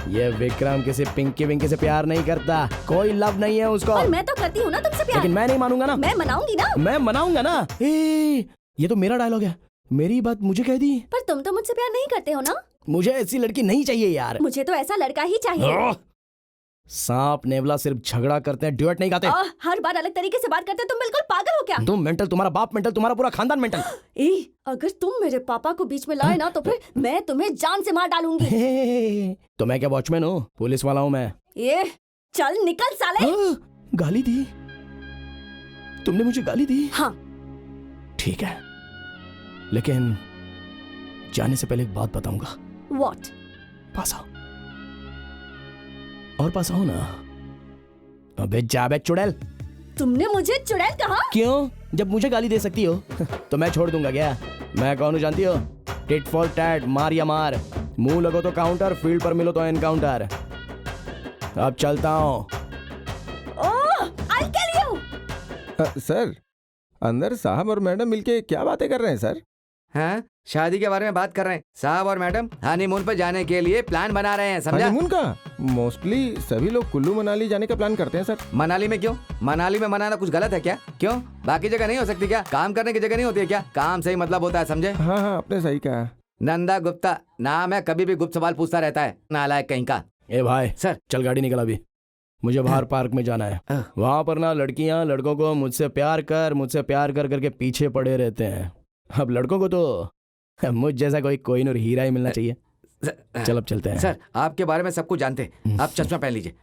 ये विक्रम किसी पिंकी विंकी से प्यार नहीं करता, कोई लव नहीं है उसको। और मैं तो करती हूँ ना तुमसे प्यार। लेकिन मैं नहीं मानूंगा ना, मैं मनाऊंगी ना। मैं मनाऊंगा ना। ये तो मेरा डायलॉग है, मेरी बात मुझे कह दी। पर तुम तो मुझसे प्यार नहीं करते हो ना। मुझे ऐसी लड़की नहीं चाहिए यार। मुझे तो ऐसा लड़का ही चाहिए। सांप नेवला सिर्फ झगड़ा करते हैं, ड्यूएट नहीं गाते। हर बार अलग तरीके से बात करते हो, तुम बिल्कुल पागल हो क्या? तुम मेंटल, तुम्हारा बाप मेंटल, तुम्हारा पूरा खानदान मेंटल। अगर तुम मेरे पापा को बीच में लाए ना तो फिर मैं तुम्हें जान से मार डालूंगी। तो मैं क्या वॉचमैन हूँ? पुलिस वाला हूँ मैं। ये चल निकल साले। गाली दी तुमने मुझे, गाली दी? हाँ। ठीक है, लेकिन जाने से पहले एक बात बताऊंगा। What? पास आओ, और पास आओ ना। अबे जा बे चुड़ैल। तुमने मुझे चुड़ैल कहा? क्यों? जब मुझे गाली दे सकती हो तो मैं छोड़ दूंगा क्या? मैं कौन हूँ जानती हो? टिट फॉर टैट, मार या मार। मुंह लगो तो काउंटर, फील्ड पर मिलो तो एनकाउंटर। अब चलता हूँ। I'll kill you! सर, अंदर साहब और मैडम मिलके क्या बातें कर रहे हैं सर? हाँ, शादी के बारे में बात कर रहे हैं। साहब और मैडम हनीमून पर जाने के लिए प्लान बना रहे हैं, समझा? हनीमून का? मोस्टली सभी लोग कुल्लू मनाली जाने का प्लान करते हैं सर। मनाली में क्यों? मनाली में मनाना कुछ गलत है क्या? क्यों? बाकी जगह नहीं हो सकती क्या? काम करने की जगह नहीं होती है क्या? काम से ही मतलब होता है, समझे? हाँ हाँ, आपने सही कहा। नंदा गुप्ता नाम है, कभी भी गुप्त सवाल पूछता रहता है, नालायक कहीं का। ए भाई सर। चल गाड़ी निकल, अभी मुझे बाहर पार्क में जाना है। वहां पर ना लड़कियां लड़कों को मुझसे प्यार कर करके पीछे पड़े रहते हैं। अब लड़कों को तो मुझ जैसा कोई कोहिनूर हीरा ही मिलना चाहिए। चल अब चलते हैं। सर, आपके बारे में सब कुछ जानते हैं, आप चश्मा पहन लीजिए।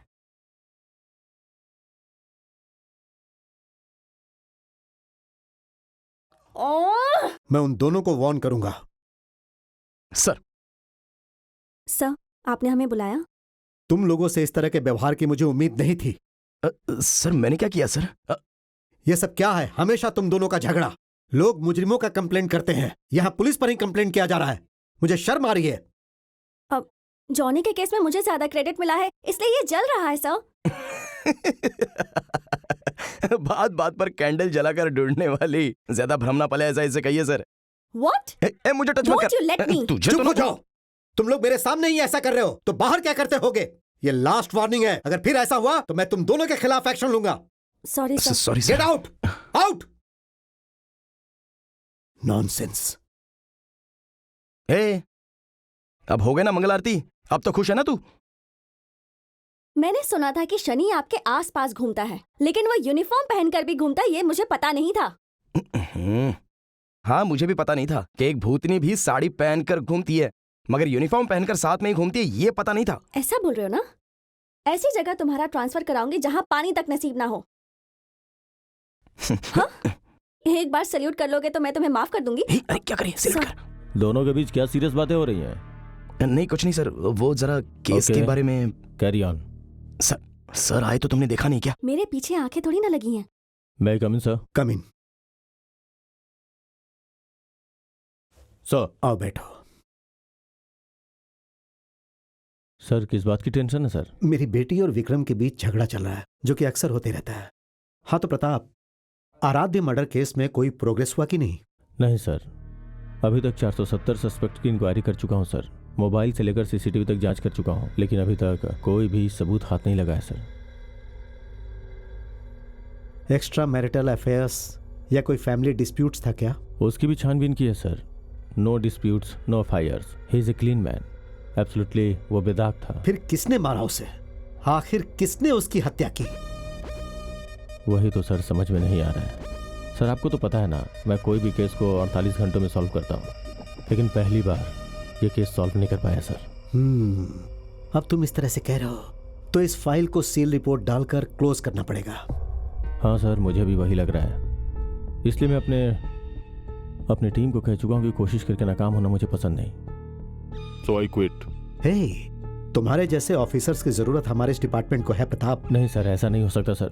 मैं उन दोनों को वार्न करूंगा। सर। सर, आपने हमें बुलाया? तुम लोगों से इस तरह के व्यवहार की मुझे उम्मीद नहीं थी। सर मैंने क्या किया सर? ये सब क्या है? हमेशा तुम दोनों का झगड़ा। लोग मुजरिमों का कंप्लेंट करते हैं, यहाँ पुलिस पर ही कंप्लेंट किया जा रहा है। मुझे शर्म आ रही है। अब जॉनी के केस में मुझे ज्यादा क्रेडिट मिला है, इसलिए ये जल रहा है सर। बात बात पर कैंडल जलाकर ढूंढने वाली, ज्यादा भ्रम ना पले ऐसा इसे कहिए सर। What? मुझे टच मत Don't you let कर। me? तुझे चुप तो हो ना- जाओ। तुम लोग मेरे सामने ही ऐसा कर रहे हो तो बाहर क्या करते होगे? ये लास्ट वार्निंग है। अगर फिर ऐसा हुआ तो मैं तुम दोनों के खिलाफ एक्शन लूंगा। Sorry sir. Sorry get sir. Out, out. Nonsense. अब हो गए ना मंगल आरती? अब तो खुश है ना तू? मैंने सुना था कि शनि आपके आसपास घूमता है, लेकिन वो यूनिफॉर्म पहनकर भी घूमता है, ये मुझे पता नहीं था। हाँ मुझे भी पता नहीं था कि एक भूतनी भी साड़ी पहनकर घूमती है, मगर यूनिफॉर्म पहनकर साथ में ही घूमती है, ये पता नहीं था। ऐसा बोल रहे हो ना? ऐसी जगह तुम्हारा ट्रांसफर कराऊंगी जहां पानी तक नसीब ना हो। हाँ? एक बार सल्यूट कर लोगे तो मैं तुम्हें माफ कर दूंगी। अरे क्या करें? सल्यूट कर। दोनों के बीच क्या सीरियस बातें हो रही हैं? नहीं कुछ नहीं सर, वो जरा केस Okay. के बारे में। Carry on. सर आए तो तुमने देखा नहीं क्या? मेरे पीछे आंखें थोड़ी ना लगी हैं। मैं कम इन सर? कम इन। सर। आओ बैठो। सर किस बात की टेंशन है सर? मेरी बेटी और विक्रम के बीच झगड़ा चल रहा है, जो कि अक्सर होते रहता है। हाँ तो प्रताप, आराध्य मर्डर केस में कोई प्रोग्रेस हुआ कि नहीं? नहीं सर, अभी तक 470 सस्पेक्ट की इंक्वायरी कर चुका हूं सर। मोबाइल से लेकर सीसीटीवी तक जांच कर चुका हूं, लेकिन अभी तक कोई भी सबूत हाथ नहीं लगा है सर। एक्स्ट्रा मैरिटल अफेयर्स या कोई फैमिली डिस्प्यूट्स था क्या? उसकी भी छानबीन की है sir. No disputes, no fires, he is a clean man. Absolutely वो बेदाग था। फिर किसने मारा उसे? आखिर किसने उसकी हत्या की? वही तो सर समझ में नहीं आ रहा है। सर आपको तो पता है ना, मैं कोई भी केस को 48 घंटों में सॉल्व करता हूँ, लेकिन पहली बार ये केस सॉल्व नहीं कर पाया सर। अब तुम इस तरह से कह रहे हो तो इस फाइल को सील रिपोर्ट डालकर क्लोज करना पड़ेगा। हाँ सर, मुझे भी वही लग रहा है। इसलिए मैं अपनी टीम को कह चुका हूँ कि कोशिश करके नाकाम होना मुझे पसंद नहीं। So I quit. हे, तुम्हारे जैसे ऑफिसर्स की जरूरत हमारे इस डिपार्टमेंट को है प्रताप। नहीं सर, ऐसा नहीं हो सकता सर।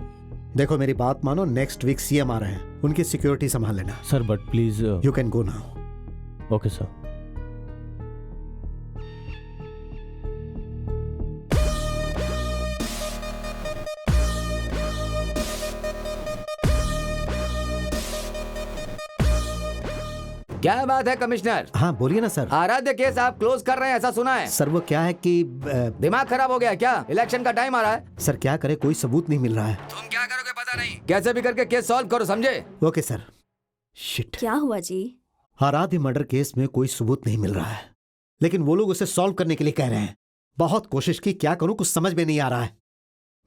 देखो मेरी बात मानो, नेक्स्ट वीक सीएम आ रहे हैं, उनकी सिक्योरिटी संभाल लेना। Sir but please. You can go now. Okay sir. क्या बात है कमिश्नर? हाँ बोलिए ना सर। आराध्य केस आप क्लोज कर रहे हैं ऐसा सुना है। सर वो क्या है कि दिमाग खराब हो गया है क्या? इलेक्शन का टाइम आ रहा है। सर क्या करे, कोई सबूत नहीं मिल रहा है। तुम क्या करोगे पता नहीं, कैसे भी करके केस सॉल्व करो, समझे? Okay sir. शिट। क्या हुआ जी? आराध्य मर्डर केस में कोई सबूत नहीं मिल रहा है, लेकिन वो लोग उसे सॉल्व करने के लिए कह रहे हैं। बहुत कोशिश की, क्या करूं कुछ समझ में नहीं आ रहा है।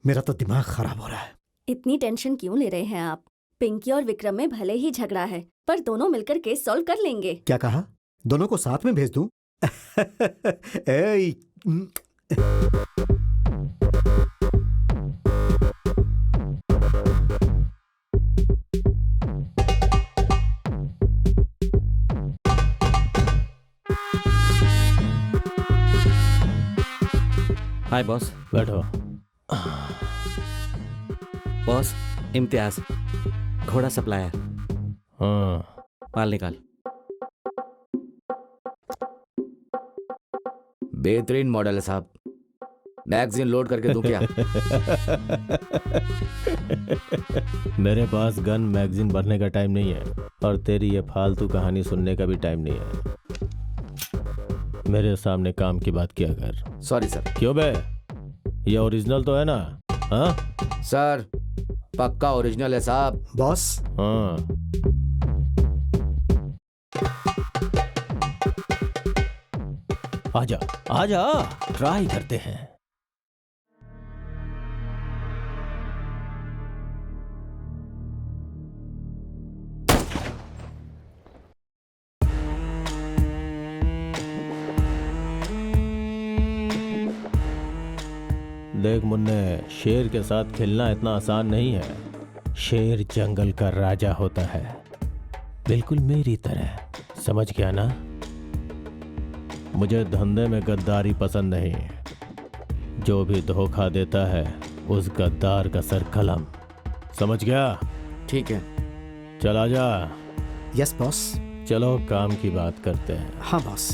मेरा तो दिमाग खराब हो रहा है। इतनी टेंशन क्यों ले रहे हैं आप? पिंकी और विक्रम में भले ही झगड़ा है, पर दोनों मिलकर केस सॉल्व कर लेंगे। क्या कहा? दोनों को साथ में भेज दूं? ए, हाय बॉस। बैठो। बॉस, इम्तियाज, घोड़ा सप्लायर। हाँ, माल निकाल। बेहतरीन मॉडल है साहब। मैगजीन लोड करके दूं क्या? मेरे पास गन मैगजीन भरने का टाइम नहीं है, और तेरी ये फालतू कहानी सुनने का भी टाइम नहीं है। मेरे सामने काम की बात किया कर। Sorry sir. क्यों बे? ये ओरिजिनल तो है ना? हाँ सर पक्का ओरिजिनल है साहब। बॉस हाँ। आजा आजा, ट्राई करते हैं। देख मुन्ने, शेर के साथ खेलना इतना आसान नहीं है। शेर जंगल का राजा होता है, बिल्कुल मेरी तरह। समझ गया ना? मुझे धंधे में गद्दारी पसंद नहीं। जो भी धोखा देता है उस गद्दार का सर कलम। समझ गया? ठीक है। चल आजा। Yes boss. चलो काम की बात करते हैं। हाँ बॉस।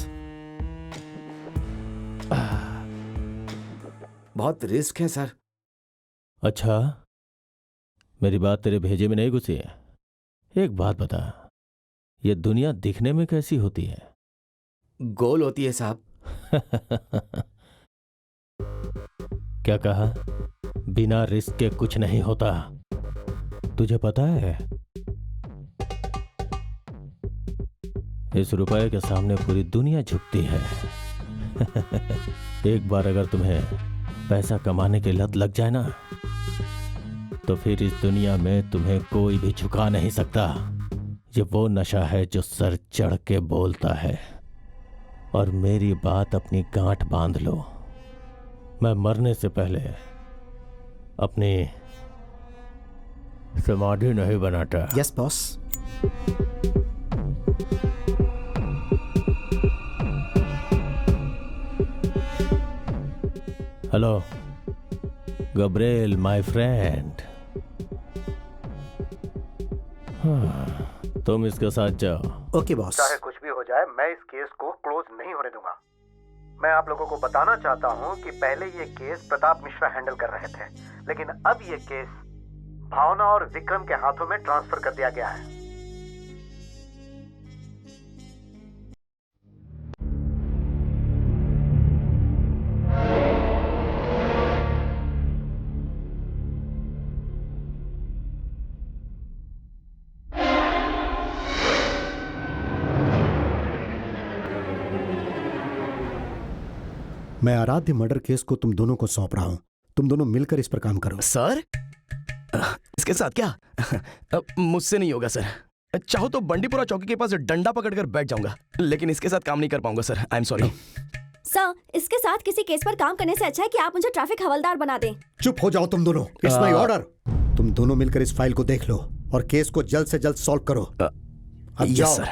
बहुत रिस्क है सर। अच्छा, मेरी बात तेरे भेजे में नहीं घुसी है? एक बात बता, ये दुनिया दिखने में कैसी होती है? गोल होती है साहब। क्या कहा? बिना रिस्क के कुछ नहीं होता। तुझे पता है, इस रुपए के सामने पूरी दुनिया झुकती है। एक बार अगर तुम्हें पैसा कमाने की लत लग जाए ना, तो फिर इस दुनिया में तुम्हें कोई भी झुका नहीं सकता। ये वो नशा है जो सर चढ़ के बोलता है। और मेरी बात अपनी गांठ बांध लो, मैं मरने से पहले अपनी समाधि नहीं बनाता। Yes boss. Hello Gabriel my friend. हाँ, तुम इसके साथ जाओ। Okay boss. चाहे कुछ भी हो जाए, मैं इस केस को क्लोज नहीं होने दूंगा। मैं आप लोगों को बताना चाहता हूं कि पहले ये केस प्रताप मिश्रा हैंडल कर रहे थे, लेकिन अब ये केस भावना और विक्रम के हाथों में ट्रांसफर कर दिया गया है। मैं आराध्य मर्डर केस को तुम दोनों को सौंप रहा हूं। तुम दोनों मिलकर इस पर काम करो। सर, इसके साथ क्या? मुझसे नहीं होगा सर। चाहो तो बंडीपुरा चौकी के पास डंडा पकड़कर बैठ जाऊंगा, लेकिन इसके साथ काम नहीं कर पाऊंगा sir. I am sorry. Sir, इसके साथ किसी केस पर काम करने से अच्छा है कि आप मुझे ट्रैफिक हवलदार बना दें। चुप हो जाओ तुम दोनों। It's my order. तुम दोनों मिलकर इस फाइल को देख लो और केस को जल्द से जल्द सॉल्व करो। अब यस जाओ। सर।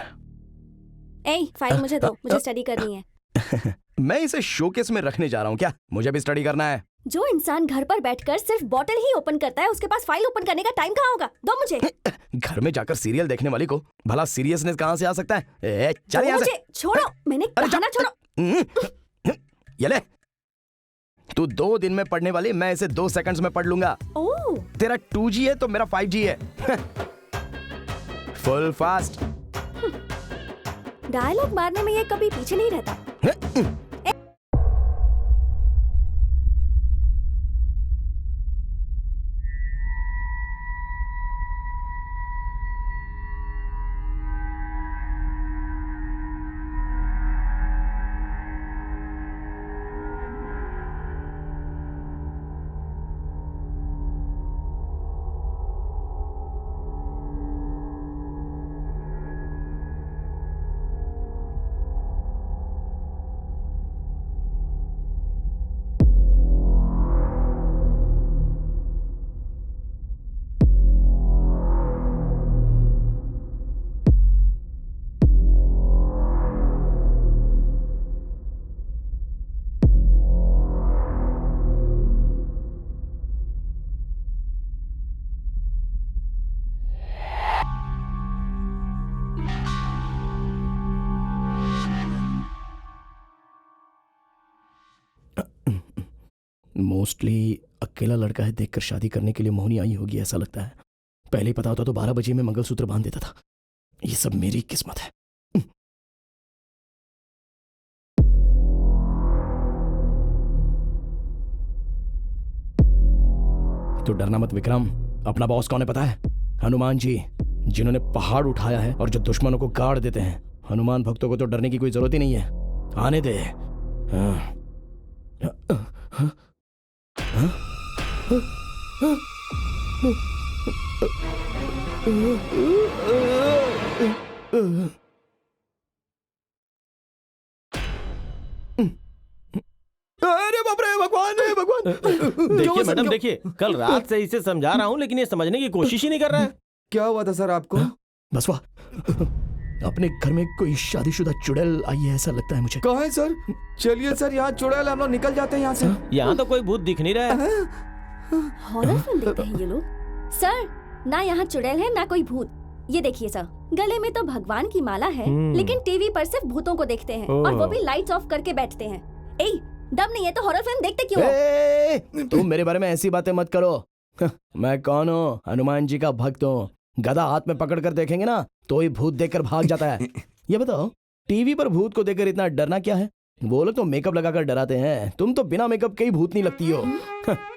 ए, फाइल मुझे दो, मुझे स्टडी करनी है। मैं इसे शोकेस में रखने जा रहा हूँ क्या? मुझे भी स्टडी करना है। जो इंसान घर पर बैठकर सिर्फ बॉटल ही ओपन करता है, उसके पास फाइल ओपन करने का टाइम कहाँ होगा? दो मुझे। घर में जाकर सीरियल देखने वाली को भला सीरियसनेस कहाँ से आ सकता है? चल यहाँ से। मुझे छोड़ो, मैंने कहा ना छोड़ो। ये ले, तू 2 दिन में पढ़ने वाली, मैं इसे 2 सेकंड्स में पढ़ लूंगा। ओह, तेरा 2G है तो मेरा 5G है। Full fast. डायलॉग मारने में ये कभी पीछे नहीं रहता। मोस्टली अकेला लड़का है देखकर शादी करने के लिए मोहनी आई होगी ऐसा लगता है। पहले ही पता होता तो 12 बजे में मंगलसूत्र बांध देता था। ये सब मेरी किस्मत है। तो डरना मत विक्रम, अपना बॉस कौन है पता है? हनुमान जी, जिन्होंने पहाड़ उठाया है और जो दुश्मनों को गाड़ देते हैं। हनुमान भक्तों को तो डरने की कोई जरूरत ही नहीं है। आने दे। अरे बाप रे, भगवान है भगवान। देखिए मैडम, देखिए कल रात से इसे समझा रहा हूँ लेकिन ये समझने की कोशिश ही नहीं कर रहा है। क्या हुआ था सर आपको? बस वाह, अपने घर में कोई शादीशुदा चुड़ैल आई है ऐसा लगता है मुझे। कहाँ है सर? चलिए सर, यहाँ चुड़ैल, हम लोग निकल जाते हैं यहाँ से। यहाँ तो कोई भूत दिख नहीं रहा है। हॉरर फिल्म देखते हैं ये लोग। सर, ना यहाँ चुड़ैल है ना कोई भूत। ये देखिए सर, गले में तो भगवान की माला है लेकिन टीवी पर सिर्फ भूतों को देखते हैं और वो भी लाइट्स ऑफ करके बैठते हैं। ए, दम नहीं है तो हॉरर फिल्म देखते क्यों हो? तुम मेरे बारे में ऐसी बातें मत करो। मैं कौन हूँ? हनुमान जी का भक्त हूँ। गदा हाथ में पकड़ कर देखेंगे ना तो ही भूत देखकर भाग जाता है। ये बताओ, टीवी पर भूत को देखकर इतना डरना क्या है? वो लोग तो मेकअप लगाकर डराते हैं, तुम तो बिना मेकअप के ही भूत नहीं लगती हो।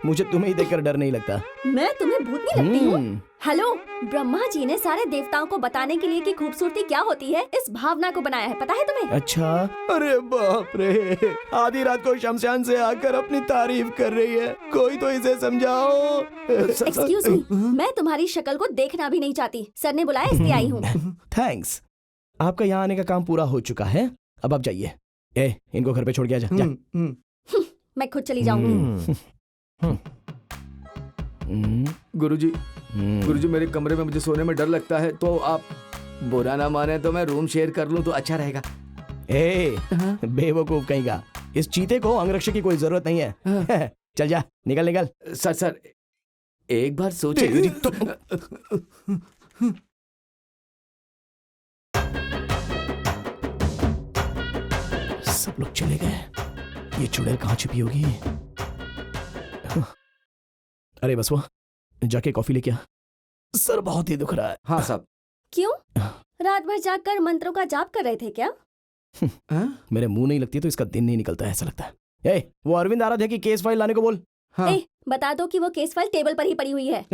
मुझे तुम्हें ही देखकर डर नहीं लगता। मैं तुम्हें भूत नहीं लगती हूँ? हेलो, ब्रह्मा जी ने सारे देवताओं को बताने के लिए कि खूबसूरती क्या होती है, इस भावना को बनाया है, पता है तुम्हें? अच्छा, अरे बाप रे, आधी रात को शमशान से आकर अपनी तारीफ कर रही है। कोई तो इसे समझाओ। एक्सक्यूज मी, मैं तुम्हारी शक्ल को देखना भी नहीं चाहती। सर ने बुलाया इसलिए आई हूँ। थैंक्स, आपका यहाँ आने का काम पूरा हो चुका है, अब आप जाइए। इनको घर पे छोड़ के आ जा। मैं खुद चली जाऊंगी। गुरुजी, मेरे कमरे में मुझे सोने में डर लगता है, तो आप बुरा ना माने तो मैं रूम शेयर कर लूं तो अच्छा रहेगा। बेवकूफ कहीं का, इस चीते को अंगरक्षक की कोई जरूरत नहीं है। चल जा, निकल निकल। सर एक बार सोचिए। सब लोग चले गए, ये चुड़ैल कहाँ छिपी होगी? अरे बस वो जाके कॉफी लेके आ, सर बहुत ही दुख रहा है। हाँ साहब। क्यों? रात भर जागकर मंत्रों का जाप कर रहे थे क्या? मेरे मुंह नहीं लगती तो इसका दिन नहीं निकलता है ऐसा लगता है। वो अरविंद आराध्या की केस फाइल लाने को बोल। हाँ। बता दो कि वो केस फाइल टेबल पर ही पड़ी हुई है।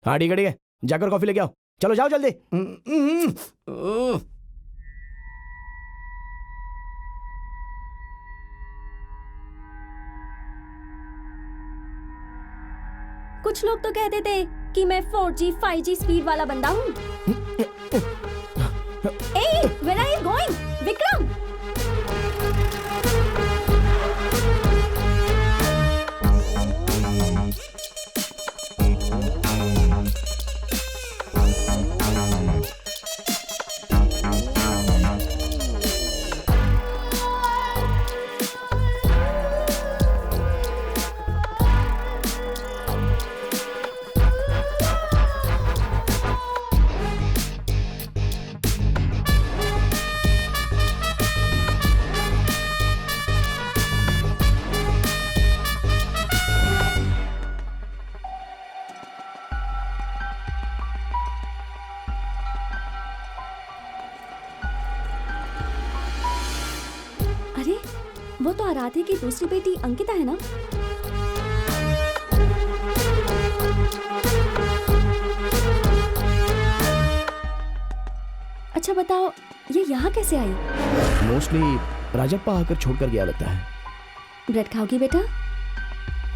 हाँ ठीक है, जाकर कॉफी लेके आओ। चलो जाओ जल्दी। कुछ लोग तो कहते थे कि मैं 4G 5G स्पीड वाला बंदा हूँ। Where are you going, Vikram? वो तो आराध्या की दूसरी बेटी अंकिता है ना? अच्छा बताओ, ये यहाँ कैसे आई? मोस्टली राजप्पा आकर छोड़कर गया लगता है। ब्रेड खाओगी बेटा?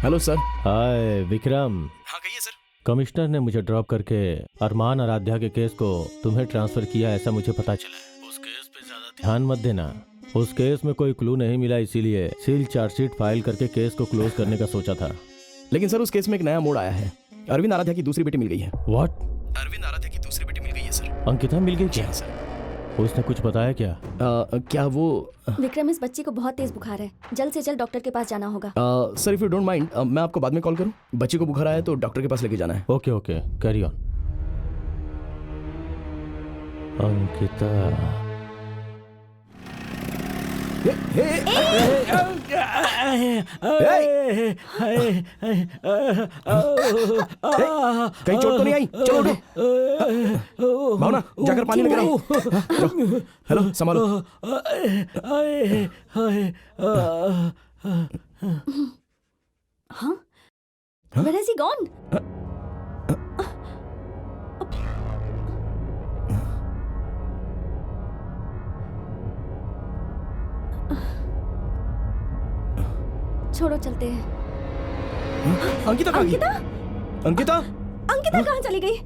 Hello sir. हाय विक्रम। हाँ कहिए सर। कमिश्नर ने मुझे ड्रॉप करके अरमान आराध्या के केस को तुम्हें ट्रांसफर किया, ऐसा मुझे पता चला है। उस केस पे ज्यादा ध्यान मत देना। उस केस में कोई क्लू नहीं मिला, इसीलिए सील चार्जशीट फाइल करके केस को क्लोज करने का सोचा था। लेकिन सर उस केस में एक नया मोड़ आया है। अरविंद आराध्या की दूसरी बेटी मिल गई है। व्हाट? अरविंद आराध्या की दूसरी बेटी मिल गई है सर। अंकिता मिल गई जी क्या? हाँ सर। उसने कुछ बताया क्या? क्या वो विक्रम, इस बच्ची को बहुत तेज बुखार है, जल्द से जल्द डॉक्टर के पास जाना होगा। Sir if you don't mind मैं आपको बाद में कॉल करूं? बच्ची को बुखार आया तो डॉक्टर के पास लेके जाना है। Okay okay, carry on. Ankita. कहीं चोट तो नहीं आई? चलो उठो। भावना जाकर पानी लेकर आओ। जाओ। हेलो संभालो। हाँ? Where has he gone? छोड़ो, चलते हैं। अंकिता कहाँ गई? अंकिता? अंकिता कहाँ चली गई?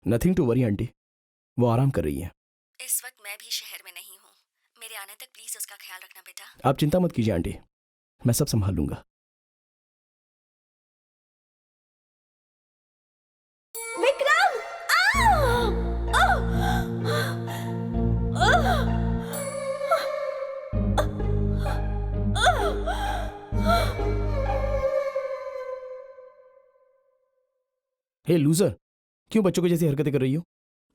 नथिंग टू वरी आंटी, वो आराम कर रही है। इस वक्त मैं भी शहर में नहीं हूँ, मेरे आने तक प्लीज उसका ख्याल रखना बेटा। आप चिंता मत कीजिए आंटी, मैं सब संभाल लूंगा। विक्रम! हे लूजर, क्यों बच्चों को जैसी हरकतें कर रही हो?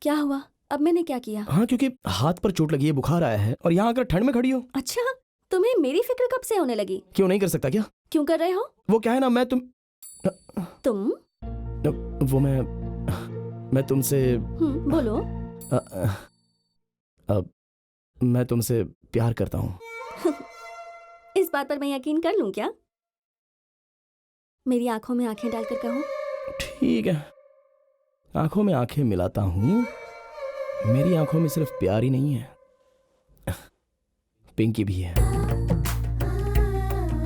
क्या हुआ? अब मैंने क्या किया? हाँ, क्योंकि हाथ पर चोट लगी है, बुखार आया है और यहाँ आकर ठंड में खड़ी हो। अच्छा, तुम्हें मेरी फिक्र कब से होने लगी? क्यों नहीं कर सकता क्या? क्यों कर रहे हो? वो क्या है ना, तुम? वो मैं तुमसे बोलो। मैं तुमसे प्यार करता हूँ। इस बात पर मैं यकीन कर लूं क्या? मेरी आंखों में आंखें डालकर कहो। ठीक है, आंखों में आंखें मिलाता हूँ। मेरी आंखों में सिर्फ प्यार ही नहीं है, पिंकी भी है।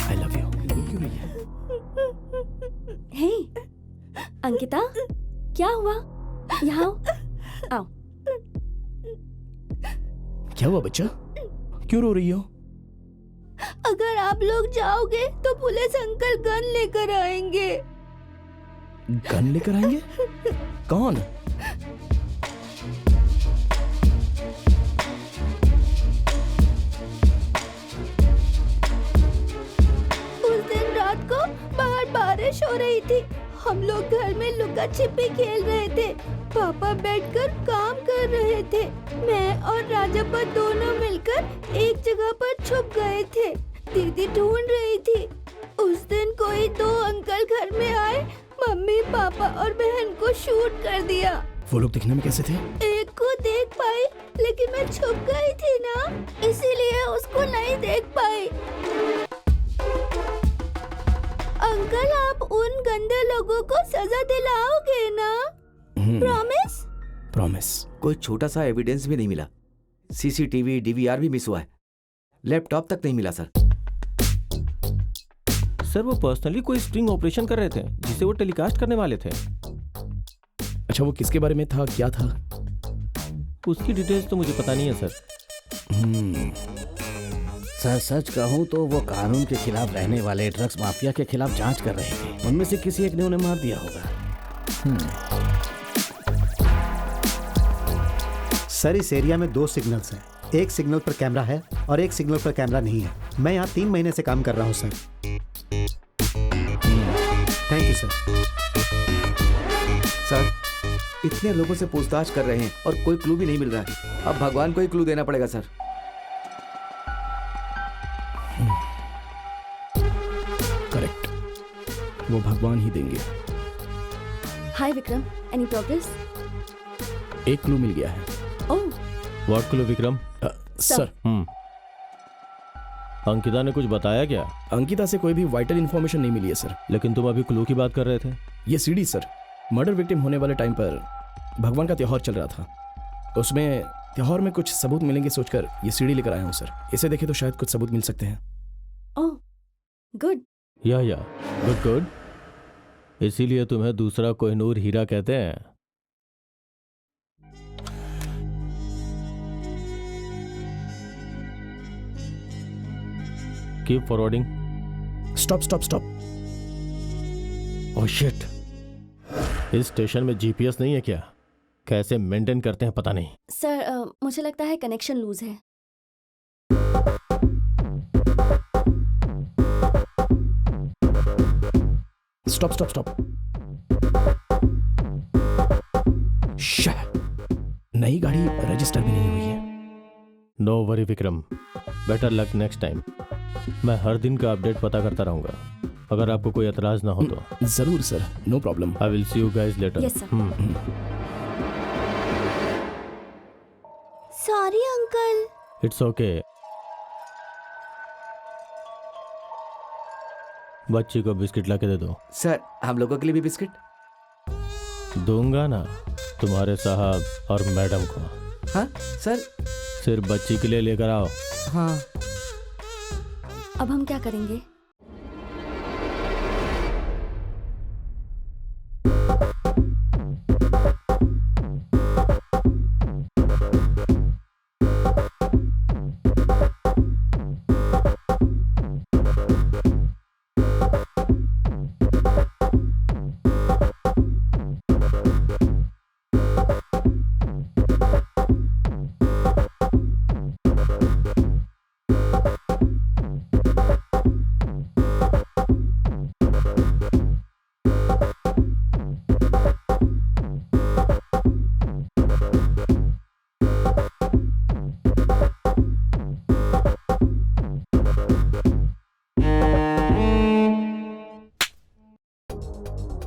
I love you. Hey Ankita, क्या हुआ? यहाँ आओ। क्या हुआ बच्चा, क्यों रो रही हो? अगर आप लोग जाओगे तो पुलिस अंकल गन लेकर आएंगे। गन लेकर आएंगे? कौन? उस दिन रात को बाहर बारिश हो रही थी। हम लोग घर में लुका छिपी खेल रहे थे। पापा बैठकर काम कर रहे थे। मैं और राजप्पा दोनों मिलकर एक जगह पर छुप गए थे। दीदी ढूंढ रही थी। उस दिन कोई दो अंकल घर में आए, मम्मी पापा और बहन को शूट कर दिया। वो लोग दिखने में कैसे थे? एक को देख पाई, लेकिन मैं छुप गई थी ना, इसीलिए उसको नहीं देख पाई। अंकल, आप उन गंदे लोगों को सजा दिलाओगे ना? प्रॉमिस? प्रॉमिस। कोई छोटा सा एविडेंस भी नहीं मिला। सीसीटीवी, डीवीआर भी मिस हुआ है। लैपटॉप तक नहीं मिला सर। सर वो पर्सनली कोई स्ट्रिंग ऑपरेशन कर रहे थे जिसे वो टेलीकास्ट करने वाले थे। अच्छा, वो किसके बारे में था, क्या था? उसकी डिटेल्स तो मुझे पता नहीं है सर। सर सच कहूँ तो वो कानून के खिलाफ रहने वाले ड्रग्स माफिया के खिलाफ जांच कर रहे थे। उनमें से किसी एक ने उन्हें मार दिया होगा। सर, इस एरिया में 2 सिग्नल्स हैं। एक सिग्नल पर कैमरा है और एक सिग्नल पर कैमरा नहीं है। मैं यहाँ 3 महीने से काम कर रहा हूँ sir. Thank you sir. Sir, इतने लोगों से पूछताछ कर रहे हैं और कोई क्लू भी नहीं मिल रहा है। अब भगवान को ही क्लू देना पड़ेगा सर। करेक्ट, वो भगवान ही देंगे। Hi Vikram, any progress? एक क्लू मिल गया है। Oh, what clue Vikram? Sir, Ankita ने कुछ बताया क्या? अंकिता से कोई भी वाइटल इन्फॉर्मेशन नहीं मिली है सर। लेकिन तुम अभी क्लू की बात कर रहे थे। ये सीडी सर, मर्डर विक्टिम होने वाले टाइम पर भगवान का त्योहार चल रहा था। उसमें त्योहार में कुछ सबूत मिलेंगे सोचकर ये सीडी लेकर आया हूँ सर। इसे देखे तो शायद कुछ सबूत मिल सकते हैं। ओह, गुड। या गुड गुड। इसीलिए तुम्हें दूसरा कोहिनूर हीरा कहते हैं। Keep forwarding. Stop stop stop. Oh shit, इस स्टेशन में जीपीएस नहीं है क्या? कैसे मेंटेन करते हैं पता नहीं। सर, मुझे लगता है कनेक्शन लूज है। Stop stop stop. नई गाड़ी रजिस्टर भी नहीं हुई है। No worry Vikram, better luck next time. मैं हर दिन का अपडेट पता करता रहूंगा, अगर आपको कोई एतराज ना हो तो। जरूर sir, no problem. I will see you guys later. Yes sir. Sorry uncle. It's okay. बच्ची को बिस्किट लाके दे दो। सर, हम लोगों के लिए भी बिस्किट? दूंगा ना, तुम्हारे साहब और मैडम को। हाँ सर। सिर्फ बच्ची के लिए लेकर आओ। हाँ। अब हम क्या करेंगे?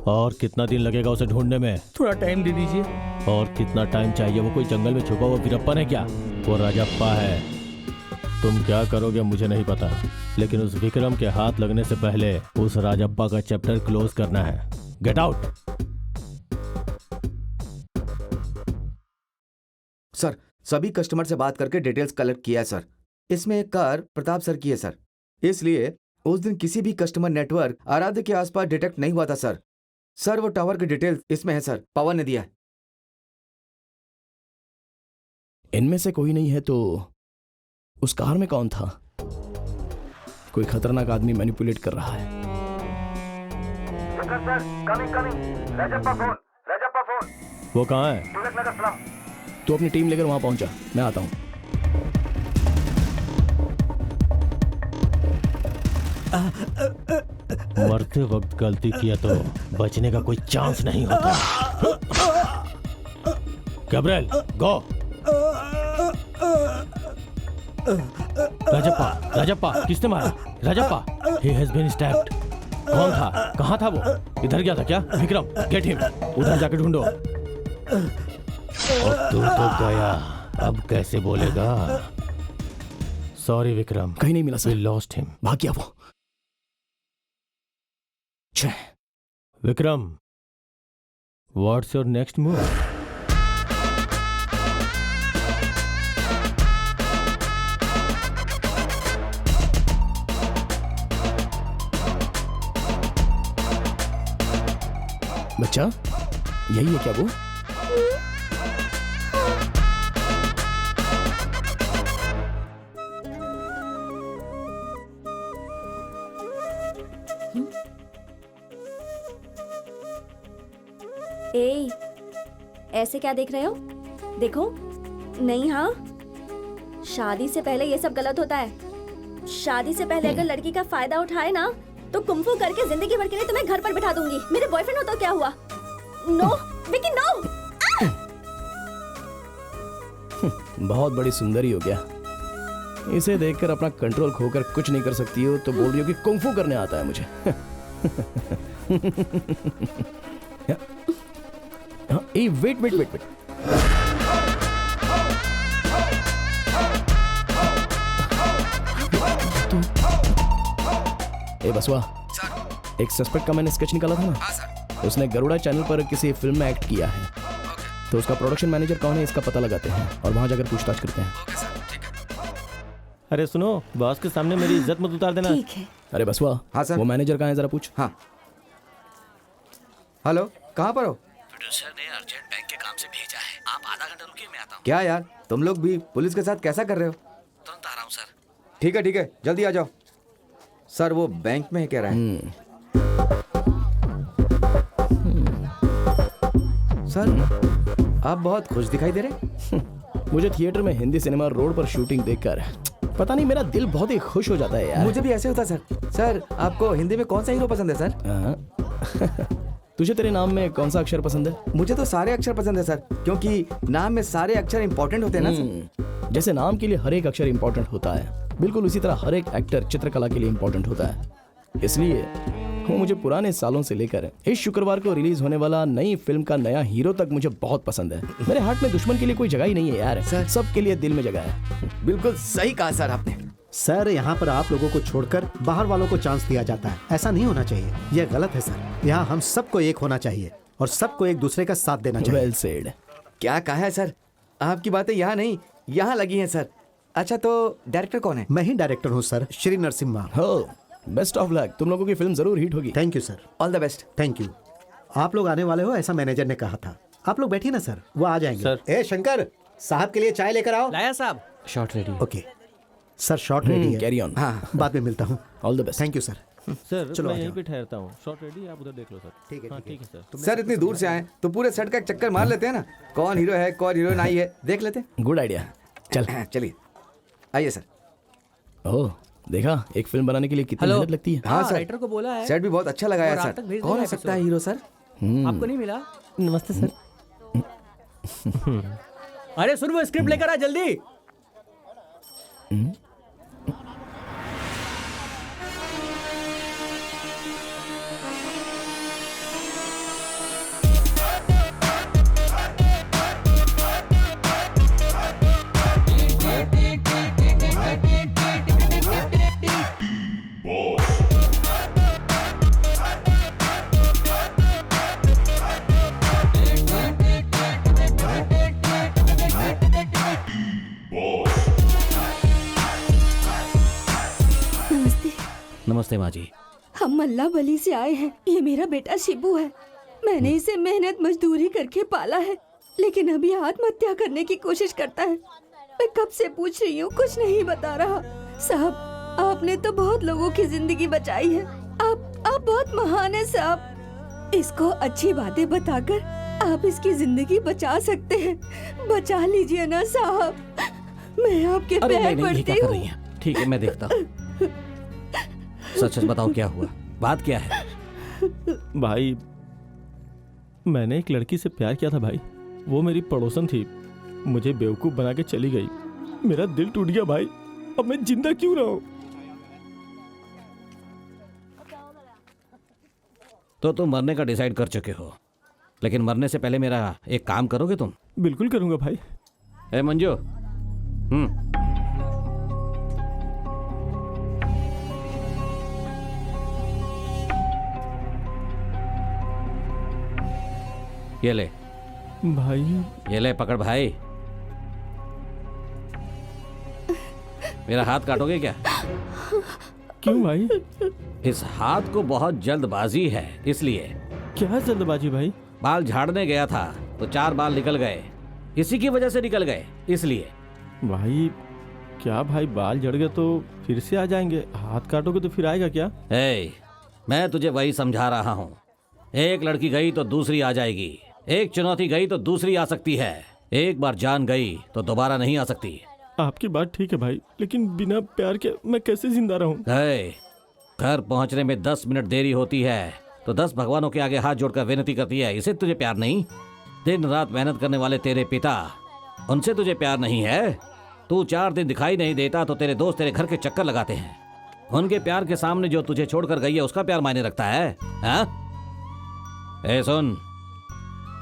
और कितना दिन लगेगा उसे ढूंढने में? थोड़ा टाइम दे दीजिए। और कितना टाइम चाहिए? वो कोई जंगल में छुपा हुआ वीरप्पन है क्या? वो राजप्पा है। तुम क्या करोगे मुझे नहीं पता, लेकिन उस विक्रम के हाथ लगने से पहले उस राजप्पा का चैप्टर क्लोज करना है। Get out. सर, सभी कस्टमर से बात करके डिटेल्स कलेक्ट किया है सर। इसमें एक कार प्रताप सर की है सर, इसलिए उस दिन किसी भी कस्टमर नेटवर्क आराध्य के आसपास डिटेक्ट नहीं हुआ था सर। सर वो टावर की डिटेल्स इसमें है सर, पवन ने दिया है। इनमें से कोई नहीं है तो उस कार में कौन था? कोई खतरनाक आदमी मैनिपुलेट कर रहा है। वो कहाँ है? तू अपनी टीम लेकर वहां पहुंचा, मैं आता हूं। मरते वक्त गलती किया तो बचने का कोई चांस नहीं होता। गैब्रियल, गो। राजप्पा, राजप्पा, किसने मारा? Rajappa, he has been stabbed। कौन था? कहाँ था वो? इधर गया था क्या? Vikram, get him. उधर जाके ढूंढो। और तू तो गया, अब कैसे बोलेगा? सॉरी विक्रम, कहीं नहीं मिला सर। We lost him। भाग गया वो। छह। Vikram, what's your next move? बच्चा, यही है क्या वो? ए, ऐसे क्या देख रहे हो? देखो। नहीं, हाँ, शादी से पहले ये सब गलत होता है। शादी से पहले अगर लड़की का फायदा उठाए ना तो कुंफू करके जिंदगी भर के लिए तुम्हें घर पर बिठा दूंगी। मेरे बॉयफ्रेंड हो तो क्या हुआ? No Vicky, no. बहुत बड़ी सुंदरी हो गया। इसे देखकर अपना कंट्रोल खोकर कुछ नहीं कर सकती हो तो बोल रही हो कि कुंफू करने आता है मुझे। ए, वेट वेट वेट वेट। ए बसवा, एक सस्पेक्ट का मैंने स्केच निकाला था ना। उसने गरुड़ा चैनल पर किसी फिल्म में एक्ट किया है। तो उसका प्रोडक्शन मैनेजर कौन है इसका पता लगाते हैं और वहां जाकर पूछताछ करते हैं। अरे सुनो, बॉस के सामने मेरी इज्जत मत उतार देना। ठीक है। अरे बसवा, हाँ सर। वो मैनेजर कहाँ है जरा पूछ। हाँ, हेलो, कहाँ पर हो? प्रोड्यूसर ने अर्जेंट बैंक के काम से भेजा है, आप आधा घंटा रुकिए, मैं आता हूँ। क्या यार, तुम लोग भी पुलिस के साथ कैसा कर रहे हो? तुरंत आ रहा हूँ सर। ठीक है, जल्दी आ जाओ। सर वो बैंक में है कह रहा है। सर आप बहुत खुश दिखाई दे रहे। मुझे थिएटर में हिंदी सिनेमा रोड पर शूटिंग देखकर पता नहीं मेरा दिल बहुत ही खुश हो जाता है यार। मुझे भी ऐसे होता सर। सर आपको हिंदी में कौन सा हीरो पसंद है सर? तुझे तेरे नाम में कौन सा अक्षर पसंद है? मुझे तो सारे अक्षर पसंद है सर, क्योंकि नाम में सारे अक्षर इंपॉर्टेंट होते हैं ना सर। जैसे नाम के लिए हर एक अक्षर इंपॉर्टेंट होता है, बिल्कुल उसी तरह हर एक एक्टर चित्रकला के लिए इंपॉर्टेंट होता है। इसलिए वो मुझे पुराने सालों से लेकर इस शुक्रवार को रिलीज होने वाला नई फिल्म का नया हीरो तक मुझे बहुत पसंद है। मेरे हार्ट में दुश्मन के लिए कोई जगह ही नहीं है यार, सबके लिए दिल में जगह है। बिल्कुल सही कहा सर आपने। सर यहाँ पर आप लोगों को छोड़कर बाहर वालों को चांस दिया जाता है, ऐसा नहीं होना चाहिए, यह गलत है सर। यहाँ हम सबको एक होना चाहिए और सबको एक दूसरे का साथ देना चाहिए। Well said. क्या कहा है सर? आपकी बातें यहाँ नहीं यहाँ लगी हैं सर। अच्छा तो डायरेक्टर कौन है? मैं ही डायरेक्टर हूँ सर, श्री नरसिम्हा। हो, बेस्ट ऑफ लक, तुम लोगों की फिल्म जरूर हिट होगी। Thank you sir. All the best. Thank you. आप लोग आने वाले हो ऐसा मैनेजर ने कहा था। आप लोग बैठिए ना सर, वो आ जाएंगे। सर। ए शंकर, साहब के लिए चाय लेकर आओ। लाया साहब। Shot ready. Okay sir, shot ready है। Carry on. हाँ बाद में मिलता हूँ। All the best. Thank you sir. Sir चलो, मैं आ यहीं जाओ। पे ठहरता हूँ। शॉट रेडी, आप उधर देख लो सर। ठीक है, हाँ, ठीक है। ठीक है सर। सर इतनी दूर से आए तो पूरे सेट का एक चक्कर मार लेते हैं ना, कौन हीरो है कौन हीरोइन आई है देख लेते हैं। Good idea. चल चलिए आइए सर। ओह, देखा एक फिल्म बनाने के लिए कितनी मेहनत लगती है। हाँ सर, राइटर को बोला है। सेट भी बहुत अच्छा लगाया और रात सर। तक भेज कौन हो देगा सकता है हीरो सर? आपको नहीं मिला? नमस्ते सर। अरे सुन, वो स्क्रिप्ट लेकर आ जल्दी। नमस्ते माँ जी। हम मल्ला बली से आए हैं। ये मेरा बेटा शिबू है। मैंने इसे मेहनत मजदूरी करके पाला है, लेकिन अभी आत्महत्या करने की कोशिश करता है। मैं कब से पूछ रही हूँ, कुछ नहीं बता रहा। साहब, आपने तो बहुत लोगों की जिंदगी बचाई है। आप बहुत महान है साहब। इसको अच्छी बातें बताकर आप इसकी जिंदगी बचा सकते हैं। बचा लीजिए ना साहब, मैं आपके अरे पैर नहीं, ये क्या पड़ती कर हूँ। रही हैं? ठीक है, मैं देखता हूँ। सच सच बताओ, क्या हुआ? बात क्या है? भाई, मैंने एक लड़की से प्यार किया था भाई। वो मेरी पड़ोसन थी, मुझे बेवकूफ बना के चली गई। मेरा दिल टूट गया भाई। अब मैं जिंदा क्यों रहा हूं? तो तुम मरने का डिसाइड कर चुके हो, लेकिन मरने से पहले मेरा एक काम करोगे तुम? बिल्कुल करूंगा भाई। ए मंजू, ये ले, भाई ये ले, पकड़ भाई। मेरा हाथ काटोगे क्या? क्यों भाई? इस हाथ को बहुत जल्दबाजी है, इसलिए। क्या जल्दबाजी भाई? बाल झाड़ने गया था तो 4 बाल निकल गए, इसी की वजह से निकल गए, इसलिए। भाई क्या भाई, बाल झड़ गए तो फिर से आ जाएंगे, हाथ काटोगे तो फिर आएगा क्या? मैं तुझे वही समझा रहा हूँ। एक लड़की गई तो दूसरी आ जाएगी, एक चुनौती गई तो दूसरी आ सकती है, एक बार जान गई तो दोबारा नहीं आ सकती। आपकी बात ठीक है भाई, लेकिन बिना प्यार के मैं कैसे जिंदा रहूं? घर पहुंचने में 10 मिनट देरी होती है तो 10 भगवानों के आगे हाथ जोड़कर विनती करती है, इसे तुझे प्यार नहीं? दिन रात मेहनत करने वाले तेरे पिता, उनसे तुझे प्यार नहीं है? तू 4 दिन दिखाई नहीं देता तो तेरे दोस्त तेरे घर के चक्कर लगाते हैं। उनके प्यार के सामने जो तुझे छोड़कर गई है उसका प्यार मायने रखता है? हाँ? सुन,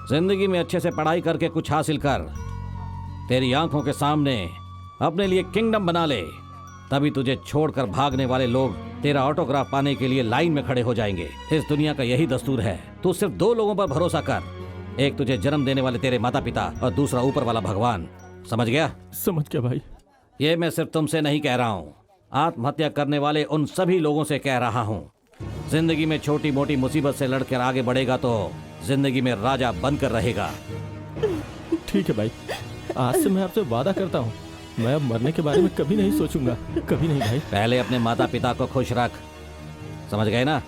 जिंदगी में अच्छे से पढ़ाई करके कुछ हासिल कर, तेरी आंखों के सामने अपने लिए किंगडम बना ले, तभी तुझे छोड़कर भागने वाले लोग तेरा ऑटोग्राफ पाने के लिए लाइन में खड़े हो जाएंगे। इस दुनिया का यही दस्तूर है। तू सिर्फ 2 लोगों पर भरोसा कर, एक तुझे जन्म देने वाले तेरे माता पिता और दूसरा ऊपर वाला भगवान। समझ गया? समझ गया भाई। ये मैं सिर्फ तुमसे नहीं कह रहा हूँ, आत्महत्या करने वाले उन सभी लोगों से कह रहा हूँ। जिंदगी में छोटी मोटी मुसीबत से लड़कर आगे बढ़ेगा तो जिंदगी में राजा बनकर रहेगा। ठीक है भाई, आज से मैं आपसे वादा करता हूँ, मैं अब मरने के बारे में कभी नहीं सोचूंगा, कभी नहीं भाई। पहले अपने माता पिता को खुश रख, समझ गए ना?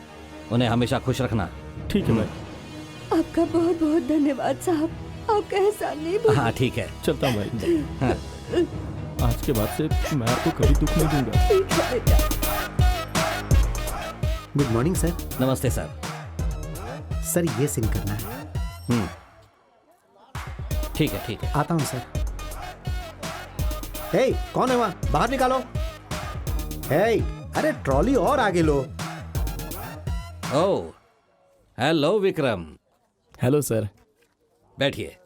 उन्हें हमेशा खुश रखना। ठीक है भाई। आपका बहुत बहुत धन्यवाद साहब, आपका एहसान नहीं भूल। हाँ ठीक है, चलता हूँ भाई। हाँ। आज के बाद से मैं आपको कभी दुख नहीं दूंगा। ठीक है बेटा। Good morning sir. नमस्ते सर। सर ये सीन करना है। ठीक है, ठीक है। आता हूँ सर। हे, कौन है वहाँ? बाहर निकालो। हे, अरे ट्रॉली और आगे लो। Oh, hello Vikram. Hello sir. बैठिए।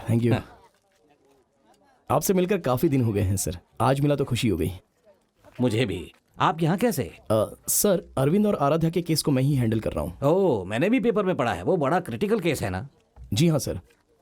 Thank you. आपसे मिलकर काफी दिन हो गए हैं सर, आज मिला तो खुशी हो गई। मुझे भी। आप यहाँ कैसे? सर, अरविंद और आराध्या के केस को मैं ही हैंडल कर रहा हूँ। ओह, मैंने भी पेपर में पढ़ा है, वो बड़ा क्रिटिकल केस है ना? जी हाँ सर,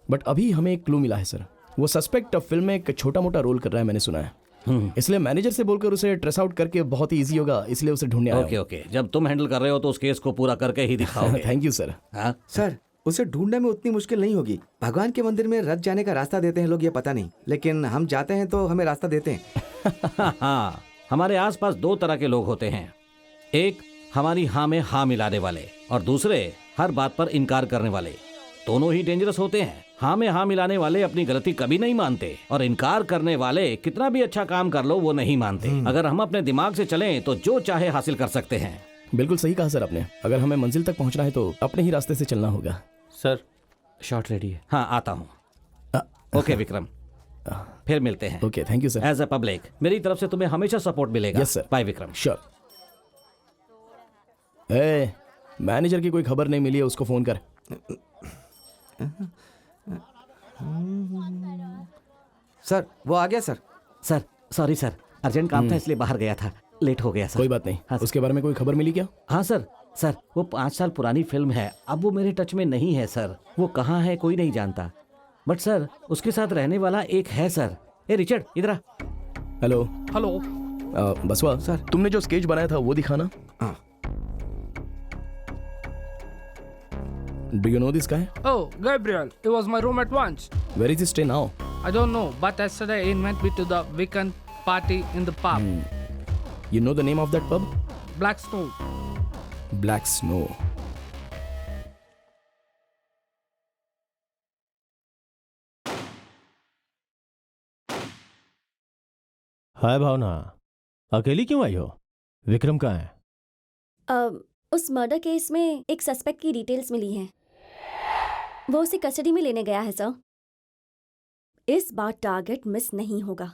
बट अभी हमें एक क्लू मिला है सर। वो सस्पेक्ट फिल्म में एक छोटा मोटा रोल कर रहा है, मैंने सुना है। इसलिए मैनेजर से बोलकर उसे ट्रेस आउट करके बहुत ही इजी होगा, इसलिए उसे ढूंढने आया। ओके ओके, जब तुम हैंडल कर रहे हो तो उस केस को पूरा करके ही दिखाओगे। Thank you sir. हाँ? सर, उसे ढूंढने में उतनी मुश्किल नहीं होगी। भगवान के मंदिर में रथ जाने का रास्ता देते हैं लोग, ये पता नहीं, लेकिन हम जाते हैं तो हमें रास्ता देते हैं। हाँ, हमारे आसपास 2 तरह के लोग होते हैं, एक हमारी हाँ में हाँ मिलाने वाले और दूसरे हर बात पर इनकार करने वाले। दोनों ही डेंजरस होते हैं। हाँ में हाँ मिलाने वाले अपनी गलती कभी नहीं मानते और इनकार करने वाले कितना भी अच्छा काम कर लो वो नहीं मानते। अगर हम अपने दिमाग से चलें तो जो चाहे हासिल कर सकते हैं। बिल्कुल सही कहा सर आपने। अगर हमें मंजिल तक पहुंचना है तो अपने ही रास्ते से चलना होगा। सर, शॉट रेडी है? हाँ, आता हूँ। ओके विक्रम, फिर मिलते हैं। Okay, thank you sir. As a public मेरी तरफ से तुम्हें हमेशा सपोर्ट मिलेगा। Yes sir. Bye Vikram. Sure. Manager की कोई खबर नहीं मिली है, उसको फोन कर। सर, वो आ गया sir. Sir sorry sir, urgent काम था इसलिए बाहर गया था, लेट हो गया सर। कोई बात नहीं। हाँ, उसके बारे में कोई खबर मिली क्या? हाँ सर, सर वो 5 साल पुरानी फिल्म है, अब वो मेरे टच में नहीं है सर। वो कहाँ है कोई नहीं जानता, बट सर उसके साथ रहने वाला एक है सर। ए रिचर्ड, इधर आ। हेलो। हेलो। बसवा सर। तुमने जो स्केच बनाया था वो दिखाना। हाँ। Do you know this guy? Oh, Gabriel, he was my roommate once. Where is he stay now? I don't know, but yesterday he went me to the weekend party in the pub. You know the name of that pub? Black Snow. Black Snow. हाय भावना, अकेली क्यों आई हो? विक्रम कहाँ है? उस murder case में एक suspect की details मिली हैं। वो उसे कस्टडी में लेने गया है सर। इस बार टारगेट मिस नहीं होगा।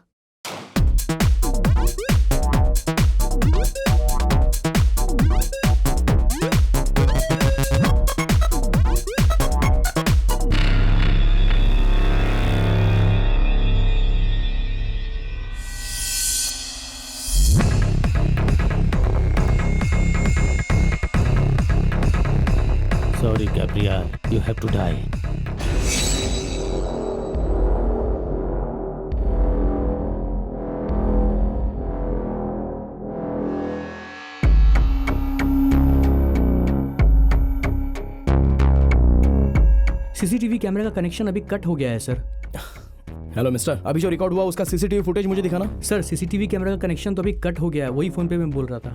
Sorry, Gabriel, you have to die. CCTV कैमरे का कनेक्शन अभी कट हो गया है सर। हेलो मिस्टर, अभी जो रिकॉर्ड हुआ उसका सीसीटीवी फुटेज मुझे दिखाना। सर सीसीटीवी कैमरा का कनेक्शन तो अभी कट हो गया है, वही फोन पे मैं बोल रहा था।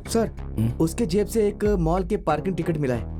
सर, उसके जेब से एक मॉल के पार्किंग टिकट मिला है।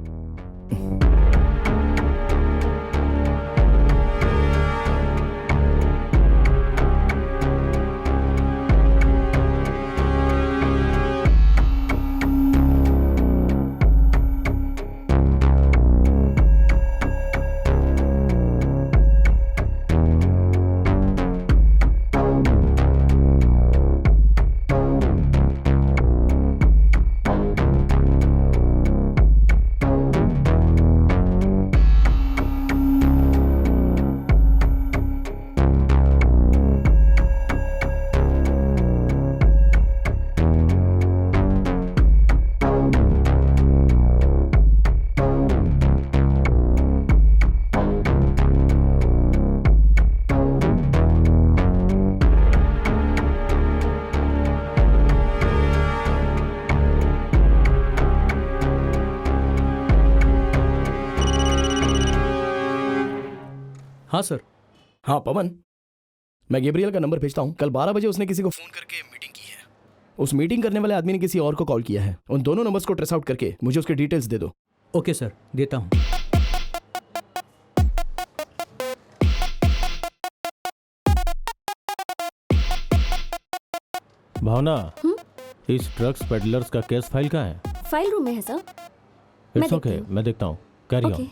हाँ सर। हाँ पवन, मैं गैब्रियल का नंबर भेजता हूँ। कल 12 बजे उसने किसी को फोन करके मीटिंग की है। उस मीटिंग करने वाले आदमी ने किसी और को कॉल किया है। उन दोनों नंबर्स को ट्रेस आउट करके मुझे उसके डिटेल्स दे दो। ओके सर, देता हूँ। भावना, इस ड्रग्स पेडलर्स का केस फाइल कहाँ है? फाइल रूम में है सर। इट्स ओके, मैं देखता हूँ। Carry on.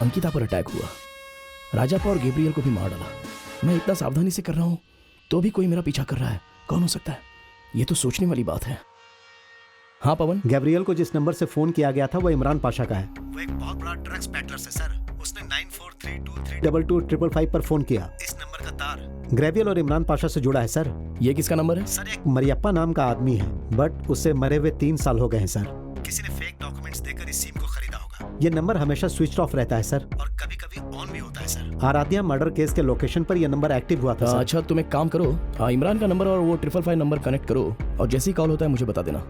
अंकिता पर अटैक हुआ, राजापा और गैब्रियल को भी मार डाला। मैं इतना सावधानी से कर रहा हूँ तो भी कोई मेरा पीछा कर रहा है। कौन हो सकता है? ये तो सोचने वाली बात है। हाँ पवन, गैब्रियल को जिस नंबर से फोन किया गया था वो इमरान पाशा का है। वो एक बहुत बड़ा ड्रग्स पेडलर है सर। उसने 94323225 पर फोन किया। इस नंबर का तार गैब्रियल और इमरान पाशा से जुड़ा है सर। ये किसका नंबर है? सर एक मरियप्पा नाम का आदमी है, बट उससे मरे हुए 3 साल हो गए हैं सर। किसी ने फेक डॉक्यूमेंट्स देकर इस सिम को खरीदा होगा। ये नंबर हमेशा स्विच ऑफ रहता है सर, और कभी कभी ऑन भी होता है सर। आराध्या मर्डर केस के लोकेशन पर यह नंबर एक्टिव हुआ था सर। अच्छा, तुम एक काम करो, इमरान का नंबर और वो 555 नंबर कनेक्ट करो और जैसे ही कॉल होता है मुझे बता देना।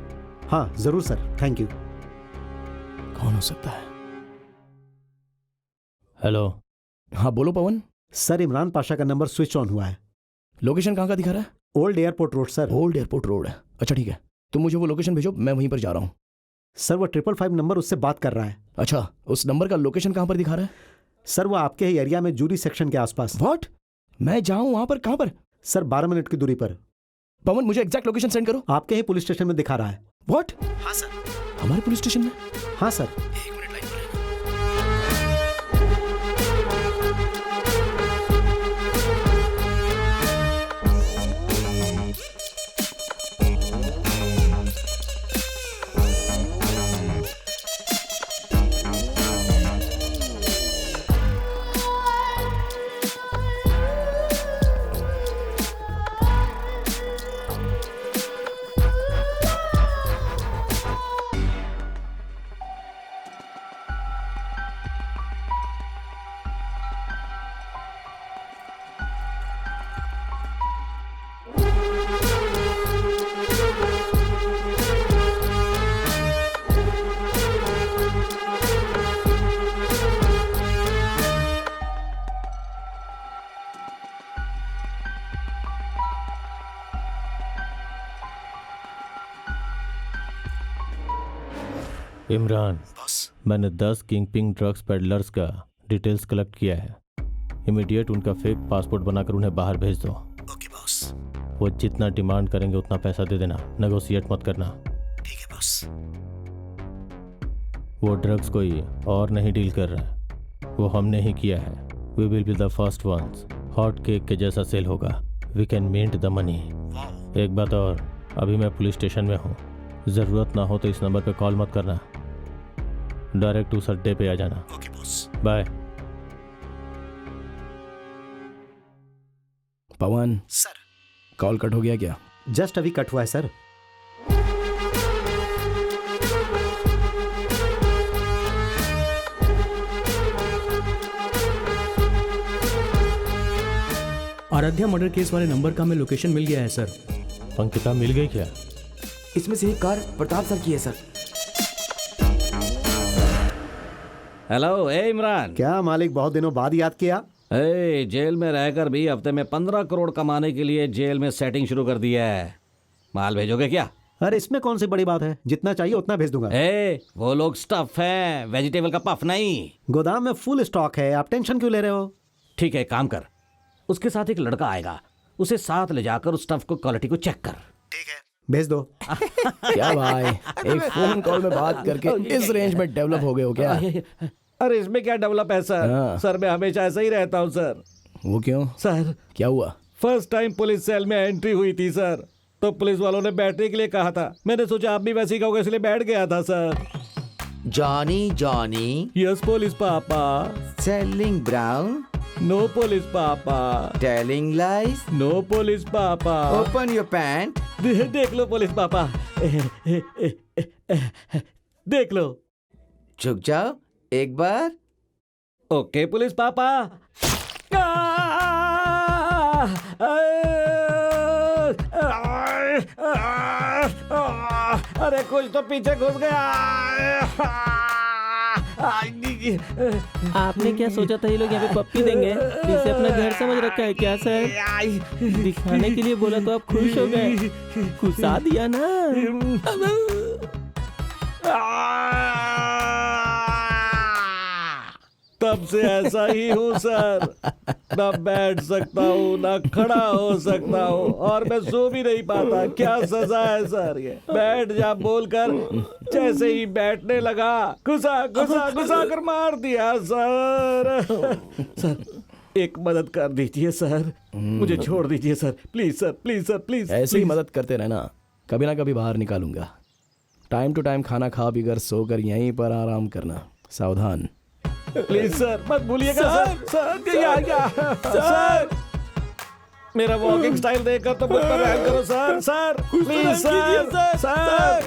हाँ जरूर सर, थैंक यू। कौन हो सकता है? हेलो। हाँ बोलो पवन। सर इमरान पाशा का नंबर स्विच ऑन हुआ है। लोकेशन कहाँ का दिखा रहा है? Old airport road sir. Old airport road है। अच्छा ठीक है, तुम मुझे वो लोकेशन भेजो, मैं वहीं पर जा रहा हूँ। सर वो 555 नंबर उससे बात कर रहा है। अच्छा, उस नंबर का लोकेशन कहाँ पर दिखा रहा है? सर वो आपके ही एरिया में जूरी सेक्शन के आसपास। व्हाट? मैं जाऊँ वहाँ पर? कहाँ पर? सर 12 मिनट की दूरी पर। पवन मुझे एग्जैक्ट लोकेशन सेंड करो। आपके ही पुलिस स्टेशन में दिखा रहा है। व्हाट? हाँ सर। हमारे पुलिस स्टेशन में? हाँ सर। एक मिनट लाइन पर रहना। इमरान, बॉस। मैंने 10 किंगपिंग ड्रग्स पेडलर्स का डिटेल्स कलेक्ट किया है। इमीडिएट उनका फेक पासपोर्ट बनाकर उन्हें बाहर भेज दो। Okay boss. वो जितना डिमांड करेंगे उतना पैसा दे देना, नेगोशिएट मत करना। ठीक है बॉस। वो ड्रग्स कोई और नहीं डील कर रहा है, वो हमने ही किया है। We will be the first ones. Hot cake के जैसा सेल होगा। We can mint the money. एक बात और, अभी मैं पुलिस स्टेशन में हूँ। ज़रूरत ना हो तो इस नंबर पे कॉल मत करना, डायरेक्ट उस अड्डे पे आ जाना। Okay boss. बाय। पवन, सर, कॉल कट हो गया क्या? जस्ट अभी कट हुआ है सर। आराध्या मर्डर केस वाले नंबर का हमें लोकेशन मिल गया है सर। अंकिता मिल गई क्या? इसमें से एक कार प्रताप सर की है सर। हेलो, ए इमरान। क्या मालिक, बहुत दिनों बाद याद किया? ए, जेल में रहकर भी हफ्ते में 15 करोड़ कमाने के लिए जेल में सेटिंग शुरू कर दी है। माल भेजोगे क्या? अरे इसमें कौन सी बड़ी बात है, जितना चाहिए उतना भेज दूंगा। ए, वो लोग स्टफ है, वेजिटेबल का पफ नहीं। गोदाम में फुल स्टॉक है, आप टेंशन क्यों ले रहे हो? ठीक है, काम कर, उसके साथ एक लड़का आएगा, उसे साथ ले जाकर उस स्टफ को क्वालिटी को चेक कर। ठीक है, भेज दो। क्या भाई, एक फोन कॉल में बात करके इस रेंज में डेवलप हो गए हो क्या? अरे इसमें क्या डेवलप है सर? हाँ। सर मैं हमेशा ऐसा ही रहता हूँ सर। वो क्यों? सर क्या हुआ? फर्स्ट टाइम पुलिस सेल में एंट्री हुई थी सर, तो पुलिस वालों ने बैठने के लिए कहा था। मैंने सोचा आप भी वैसे ही कहोगे, इसलिए बैठ गया था sir. Johnny Johnny yes police पापा। सेलिंग ब्राउन, नो पुलिस पापा। टेलिंग लाइज, नो पुलिस पापा। Open your pant. देख लो पुलिस पापा, देख लो। झुक जाओ एक बार। ओके पुलिस पापा। अरे कुछ तो पीछे घुस गया। आपने क्या सोचा था ये लोग यहाँ पे पप्पी देंगे? इसे अपना घर समझ रखा है क्या सर? दिखाने के लिए बोला तो आप खुश हो गए, घुसा दिया ना। तब से ऐसा ही हूँ सर, ना बैठ सकता हूँ ना खड़ा हो सकता हूँ, और मैं सो भी नहीं पाता। क्या सजा है सर ये? बैठ जा बोलकर जैसे ही बैठने लगा घुसा घुसा घुसा कर मार दिया सर। सर एक मदद कर दीजिए सर, मुझे छोड़ दीजिए sir, please sir, please sir, please. ऐसे ही मदद करते रहना, कभी ना कभी बाहर निकालूंगा। टाइम टू टाइम खाना खा पीकर सोकर यहीं पर आराम करना। सावधान। प्लीज सर मत भूलिएगा सर। सर मेरा वॉकिंग स्टाइल देखकर तो मुझ पर रहम करो sir. Sir please sir.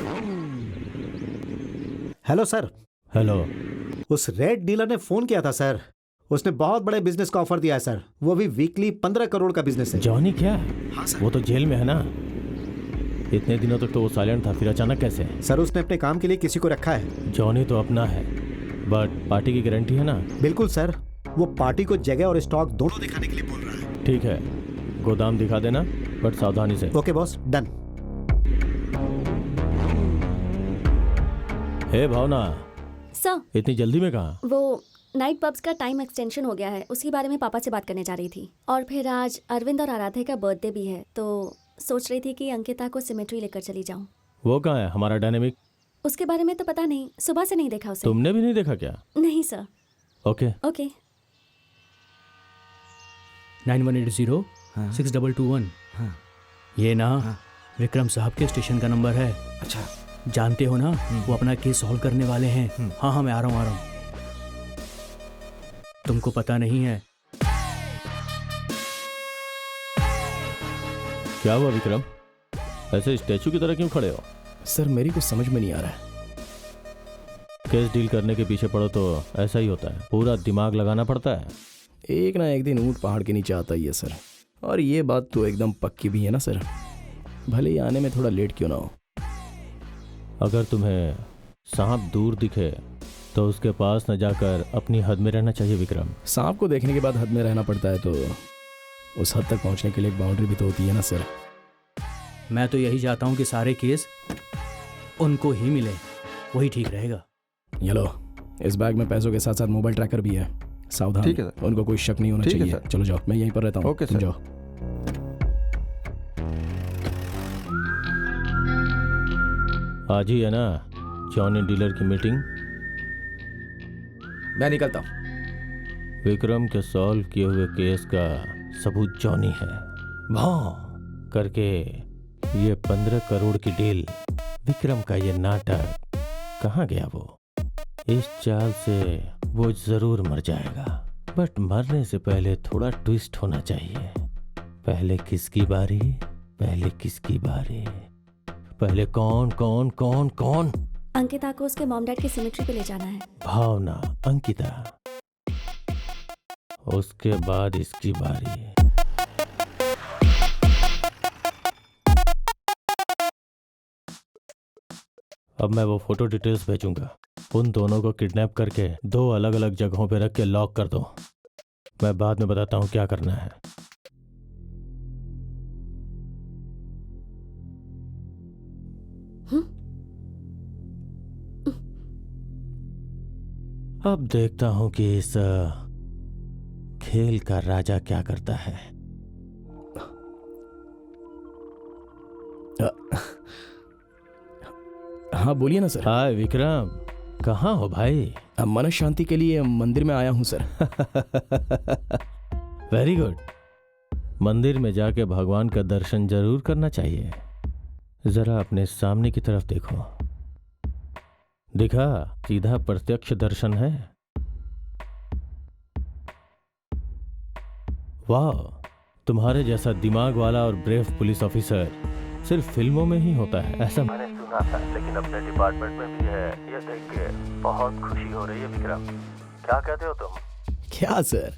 Hello sir. Hello. उस रेड डीलर ने फोन किया था सर, उसने बहुत बड़े बिजनेस का ऑफर दिया है सर, वो भी वीकली 15 करोड़ का बिजनेस है। जॉनी क्या? हाँ सर। वो तो जेल में है ना, इतने दिनों तक तो वो साइलेंट था, फिर अचानक कैसे? सर उसने अपने काम के लिए किसी को रखा है। जॉनी तो अपना है, बट पार्टी की गारंटी है ना? बिल्कुल सर, वो पार्टी को जगह और स्टॉक दोनों दिखाने के लिए बोल रहा है। ठीक है, गोदाम दिखा देना, बट सावधानी से। Okay boss, done. Hey Bhavna, sir इतनी जल्दी में कहाँ? वो नाइट पब्स का टाइम एक्सटेंशन हो गया है, उसके बारे में पापा से बात करने जा रही थी। और फिर आज अरविंद और आराध्या का बर्थडे भी है, तो सोच रही थी कि अंकिता को सिमेट्री लेकर चली जाऊं। वो कहाँ है हमारा डायनेमिक? उसके बारे में तो पता नहीं, सुबह से नहीं देखा उसे। तुमने भी नहीं देखा क्या? नहीं सर। Okay okay. 9180-6221। ये ना विक्रम साहब के स्टेशन का नंबर है। अच्छा, जानते हो ना, वो अपना केस सॉल्व करने वाले हैं। हाँ मैं आ रहा हूँ। तुमको पता नहीं है। क्या हुआ विक्रम, ऐसे स्टैचू की तरह क्यों खड़े हो? सर मेरी कुछ समझ में नहीं आ रहा है। केस डील करने के पीछे पड़ो तो ऐसा ही होता है, पूरा दिमाग लगाना पड़ता है। एक ना एक दिन ऊंट पहाड़ के नीचे आता ही है सर, और ये बात तो एकदम पक्की भी है ना सर, भले ही आने में थोड़ा लेट क्यों ना हो। अगर तुम्हें सांप दूर दिखे तो उसके पास न जाकर अपनी हद में रहना चाहिए विक्रम। सांप को देखने के बाद हद में रहना पड़ता है, तो उस हद तक पहुंचने के लिए एक बाउंड्री भी तो होती है ना सर। मैं तो यही चाहता हूँ कि सारे केस उनको ही मिले, वही ठीक रहेगा। ये लो, इस बैग में पैसों के साथ साथ मोबाइल ट्रैकर भी है। सावधान, ठीक है सर। उनको कोई शक नहीं होना ठीक है चाहिए। सर। चलो जाओ, मैं यहीं पर रहता हूँ। ओके तुम सर। जाओ। आज ही है ना जॉनी डीलर की मीटिंग? मैं निकलता हूँ। विक्रम के सॉल्व किए हुए केस का सबूत जॉनी है। भां करके ये 15 करोड़ की डील, विक्रम का ये नाटक कहाँ गया वो? इस चाल से वो जरूर मर जाएगा, बट मरने से पहले थोड़ा ट्विस्ट होना चाहिए। पहले किसकी बारी? पहले किसकी बारी? पहले कौन कौन कौन कौन? अंकिता को उसके मॉम डैड की सिमेट्री पे ले जाना है। भावना, अंकिता, उसके बाद इसकी बारी। अब मैं वो फोटो डिटेल्स भेजूंगा। उन दोनों को किडनैप करके 2 अलग अलग जगहों पे रख के लॉक कर दो। मैं बाद में बताता हूँ क्या करना है। अब देखता हूँ कि इस खेल का राजा क्या करता है। हाँ बोलिए ना सर। हाय विक्रम, कहाँ हो भाई? मन शांति के लिए मंदिर में आया हूँ सर। Very good. मंदिर में जाके भगवान का दर्शन जरूर करना चाहिए। जरा अपने सामने की तरफ देखो। दिखा, सीधा प्रत्यक्ष दर्शन है। वाह, तुम्हारे जैसा दिमाग वाला और ब्रेव पुलिस ऑफिसर सिर्फ फिल्मों में ही होता है, ऐसा मैंने सुना था, लेकिन अपने डिपार्टमेंट में भी है। ये देख के बहुत खुशी हो रही है विक्रम। क्या कहते हो तुम? क्या सर,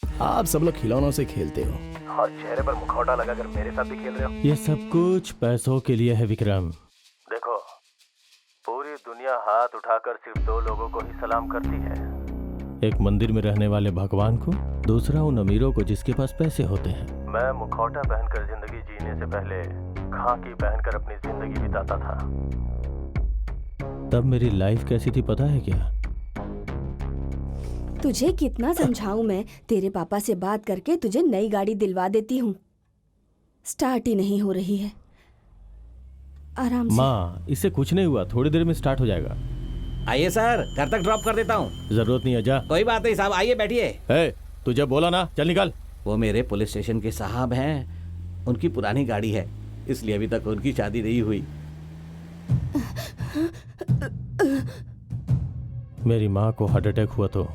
आप सब लोग खिलौनों से खेलते हो और चेहरे पर मुखौटा लगाकर मेरे साथ भी खेल रहे हो। ये सब कुछ पैसों के लिए है विक्रम। देखो, पूरी दुनिया हाथ उठाकर सिर्फ 2 लोगों को ही सलाम करती है। एक मंदिर में रहने वाले भगवान को, दूसरा उन अमीरों को जिसके पास पैसे होते हैं। मैं मुखौटा पहनकर जिंदगी जीने से पहले खाकी पहनकर अपनी जिंदगी बिताता था। तब मेरी लाइफ कैसी थी पता है क्या? तुझे कितना समझाऊं मैं? तेरे पापा से बात करके तुझे नई गाड़ी दिलवा देती हूँ। स्टार्ट ही नहीं हो रही है। आराम से। माँ, इससे कुछ नहीं हुआ, थोड़ी देर में स्टार्ट हो जाएगा। आइए सर, घर तक ड्रॉप कर देता हूँ। जरूरत नहीं है, जा। कोई बात नहीं साहब, आइए बैठिए। तुझे बोला ना, चल निकल। वो मेरे पुलिस स्टेशन के साहब हैं। उनकी पुरानी गाड़ी है, इसलिए अभी तक उनकी शादी नहीं हुई। मेरी माँ को हार्ट अटैक हुआ तो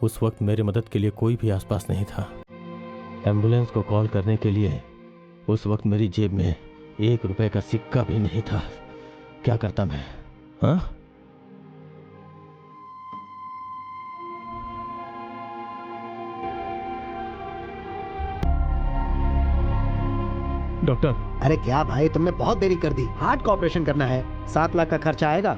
उस वक्त मेरी मदद के लिए कोई भी आसपास नहीं था। एम्बुलेंस को कॉल करने के लिए उस वक्त मेरी जेब में 1 रुपए का सिक्का भी नहीं था। क्या करता मैं? हाँ? डॉक्टर, अरे क्या भाई, तुमने बहुत देरी कर दी। हार्ट का ऑपरेशन करना है, 7 लाख का खर्चा आएगा,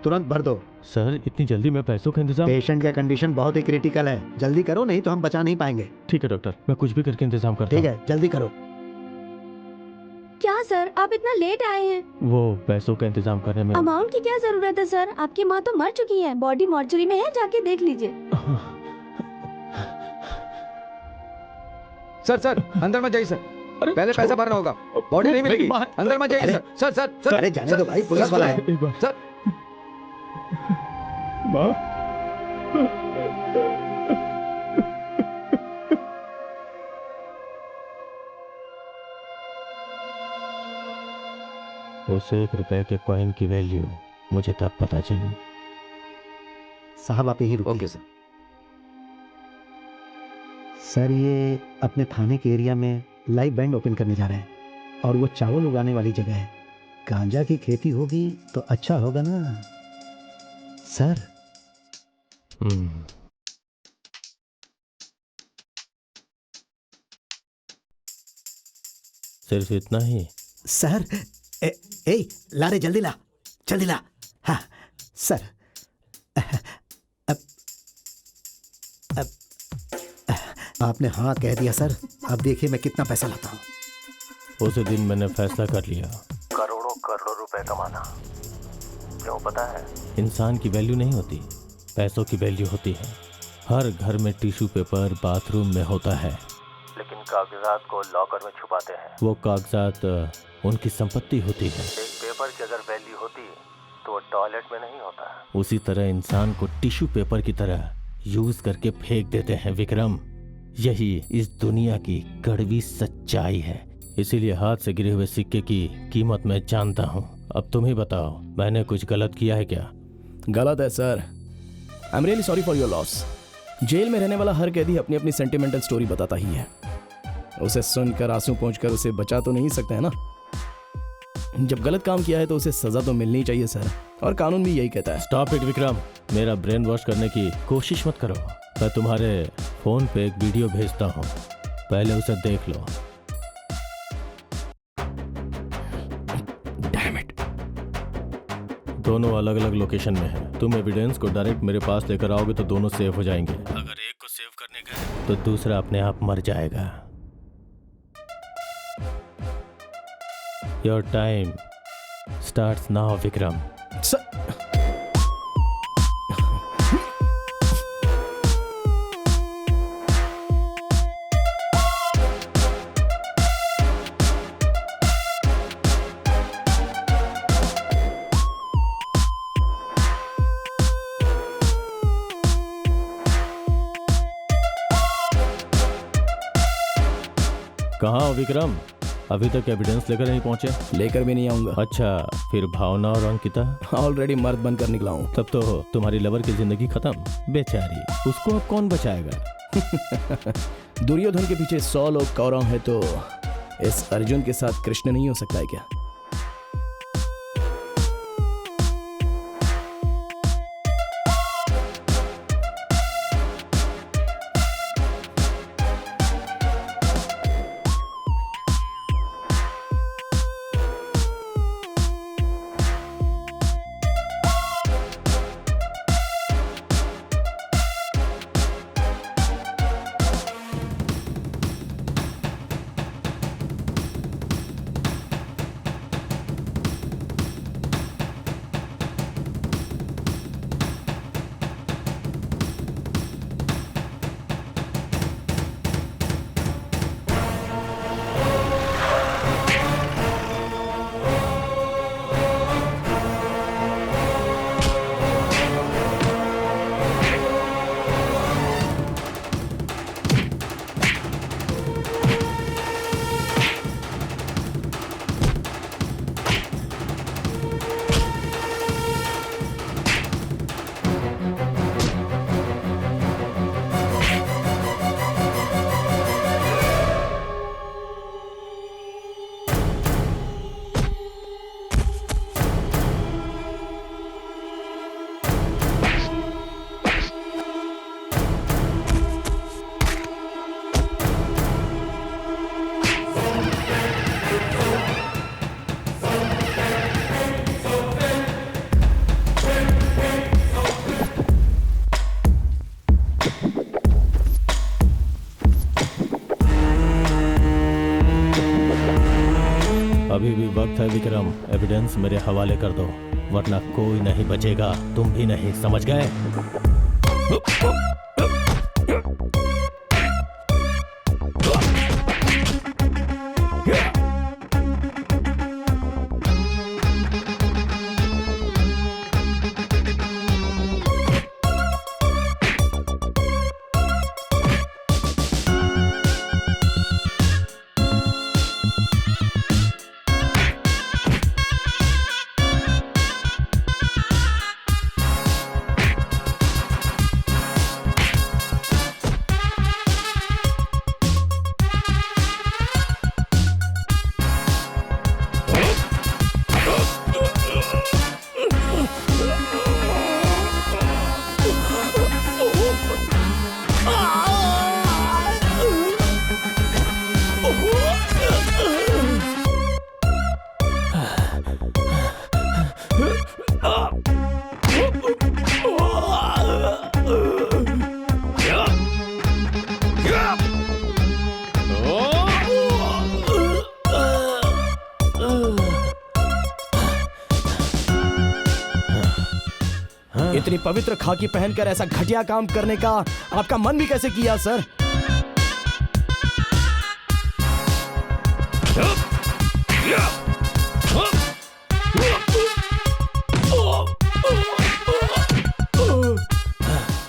तुरंत भर दो। सर, इतनी जल्दी मैं पैसों का इंतजाम? पेशेंट का कंडीशन बहुत ही क्रिटिकल है, जल्दी करो नहीं तो हम बचा नहीं पाएंगे। ठीक है डॉक्टर, मैं कुछ भी करके इंतजाम करता हूँ। ठीक है, जल्दी करो। क्या सर, आप इतना लेट आए हैं? वो पैसों का इंतजाम करने में। अमाउंट की क्या जरूरत है सर? आपकी माँ तो मर चुकी है, बॉडी मॉर्चरी में है, जाके देख लीजिए। सर अंदर मत जाइए सर, पहले पैसा भरना होगा, बॉडी नहीं मिलेगी। अंदर मत जाइए सर। सर अरे जाने दो भाई, पुलिस वाला है। सर उस 1 रुपए के कॉइन की वैल्यू मुझे तब पता चली। साहब आप यहीं रुकिए। Okay sir. सर ये अपने थाने के एरिया में लाइव बैंड ओपन करने जा रहे हैं और वो चावल उगाने वाली जगह है। गांजा की खेती होगी तो अच्छा होगा ना सर। सिर्फ इतना ही? सर ला रे, जल्दी ला, जल्दी ला। हाँ सर। आपने हाँ कह दिया सर। अब देखिए मैं कितना पैसा लाता हूँ। उस दिन मैंने फैसला कर लिया, करोड़ों करोड़ रुपए कमाना। क्यों पता है? इंसान की वैल्यू नहीं होती, पैसों की वैल्यू होती है। हर घर में टिश्यू पेपर बाथरूम में होता है, लेकिन कागजात को लॉकर में छुपाते हैं। वो कागजात उनकी संपत्ति होती है। एक पेपर की अगर वैल्यू होती तो वो टॉयलेट में नहीं होता। उसी तरह इंसान को टिश्यू पेपर की तरह यूज करके फेंक देते हैं विक्रम। यही इस दुनिया की कड़वी सच्चाई है। इसीलिए हाथ से गिरे हुए सिक्के की कीमत मैं जानता हूँ। अब तुम ही बताओ, मैंने कुछ गलत किया है क्या? गलत है सर। I am really sorry for your loss. Jail में रहने वाला हर कैदी अपनी अपनी सेंटिमेंटल स्टोरी बताता ही है। उसे सुनकर आंसू पहुंचकर उसे बचा तो नहीं सकते है ना। जब गलत काम किया है तो उसे सजा तो मिलनी चाहिए सर, और कानून भी यही कहता है। स्टॉप इट विक्रम, मेरा ब्रेन वॉश करने की कोशिश मत करो। मैं तुम्हारे फोन पे एक वीडियो भेजता हूँ, पहले उसे देख लो। Damn it. दोनों अलग अलग लोकेशन में है। तुम एविडेंस को डायरेक्ट मेरे पास लेकर आओगे तो दोनों सेफ हो जाएंगे। अगर एक को सेव करने गए तो दूसरा अपने आप मर जाएगा। Your time starts now Vikram. कहाँ हो विक्रम? अभी तक एविडेंस लेकर नहीं पहुंचे? लेकर भी नहीं आऊंगा। अच्छा, फिर भावना और अंकिता? ऑलरेडी मर्द बनकर निकला हूँ। तब तो तुम्हारी लवर की जिंदगी खत्म। बेचारी, उसको अब कौन बचाएगा? दुर्योधन के पीछे 100 लोग कौरव है तो इस अर्जुन के साथ कृष्ण नहीं हो सकता है क्या? अभी भी वक्त है विक्रम, एविडेंस मेरे हवाले कर दो, वरना कोई नहीं बचेगा, तुम भी नहीं, समझ गए? इतनी पवित्र खाकी पहनकर ऐसा घटिया काम करने का आपका मन भी कैसे किया सर?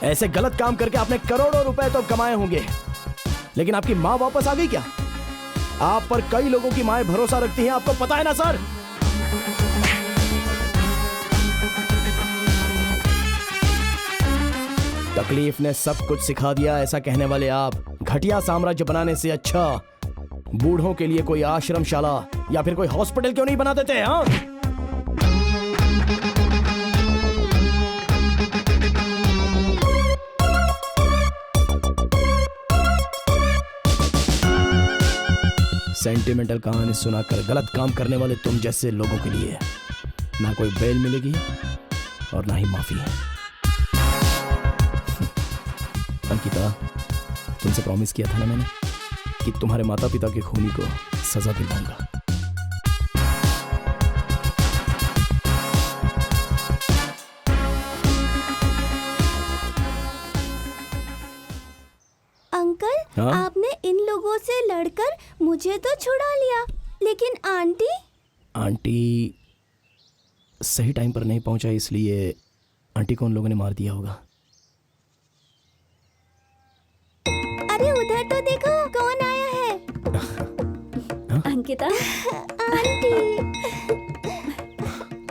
ऐसे गलत काम करके आपने करोड़ों रुपए तो कमाए होंगे, लेकिन आपकी माँ वापस आ गई क्या? आप पर कई लोगों की माएं भरोसा रखती हैं, आपको पता है ना सर? तकलीफ ने सब कुछ सिखा दिया, ऐसा कहने वाले आप घटिया साम्राज्य बनाने से अच्छा बूढ़ों के लिए कोई आश्रमशाला या फिर कोई हॉस्पिटल क्यों नहीं बना देते? हाँ, सेंटिमेंटल कहानी सुनाकर गलत काम करने वाले तुम जैसे लोगों के लिए ना कोई बेल मिलेगी और ना ही माफी। अंकिता, तुमसे प्रॉमिस किया था ना मैंने कि तुम्हारे माता पिता के खूनी को सजा दिलाऊंगा। अंकल, हाँ? आपने इन लोगों से लड़कर मुझे तो छुड़ा लिया, लेकिन आंटी? आंटी सही टाइम पर नहीं पहुंचा, इसलिए आंटी को उन लोगों ने मार दिया होगा। अरे उधर तो देखो, कौन आया है? अंकिता, आंटी।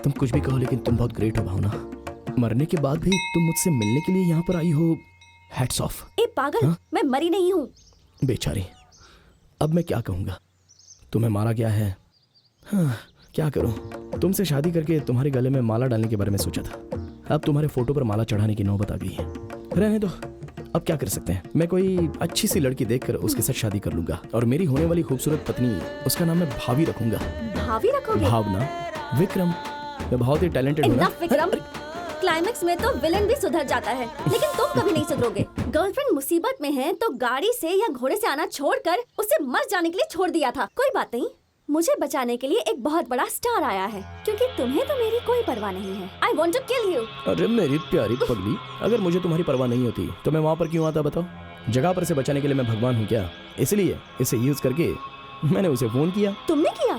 तुम कुछ भी कहो, लेकिन तुम बहुत ग्रेट हो भावना। मरने के बाद भी तुम मुझसे मिलने के लिए यहाँ पर आई हो। Hats off. ए पागल, हाँ? मैं मरी नहीं हूँ। बेचारी, अब मैं क्या कहूँगा? तुम्हें मारा गया है। हाँ, क्या करूँ? तुमसे शादी करके तुम्हारे गले में माला डालने के बारे में सोचा था, अब तुम्हारे फोटो पर माला चढ़ाने की नौबत आ गई है। रहने दो, अब क्या कर सकते हैं। मैं कोई अच्छी सी लड़की देखकर उसके साथ शादी कर लूंगा और मेरी होने वाली खूबसूरत पत्नी, उसका नाम मैं भाभी रखूंगा। भाभी रखोगे? भावना, विक्रम, मैं बहुत ही टैलेंटेड हूँ ना। Enough, विक्रम। क्लाइमेक्स में तो विलन भी सुधर जाता है, लेकिन तुम कभी नहीं सुधरोगे। गर्लफ्रेंड मुसीबत में है तो गाड़ी से या घोड़े से आना छोड़कर उसे मर जाने के लिए छोड़ दिया था। कोई बात नहीं, मुझे बचाने के लिए एक बहुत बड़ा स्टार आया है, क्योंकि तुम्हें तो मेरी कोई परवाह नहीं है। I want to kill you। अरे मेरी प्यारी पगली, अगर मुझे तुम्हारी परवाह नहीं होती तो मैं वहाँ पर क्यों आता बताओ? जगह पर से बचाने के लिए मैं भगवान हूँ क्या? इसलिए इसे यूज करके मैंने उसे फोन किया। तुमने किया?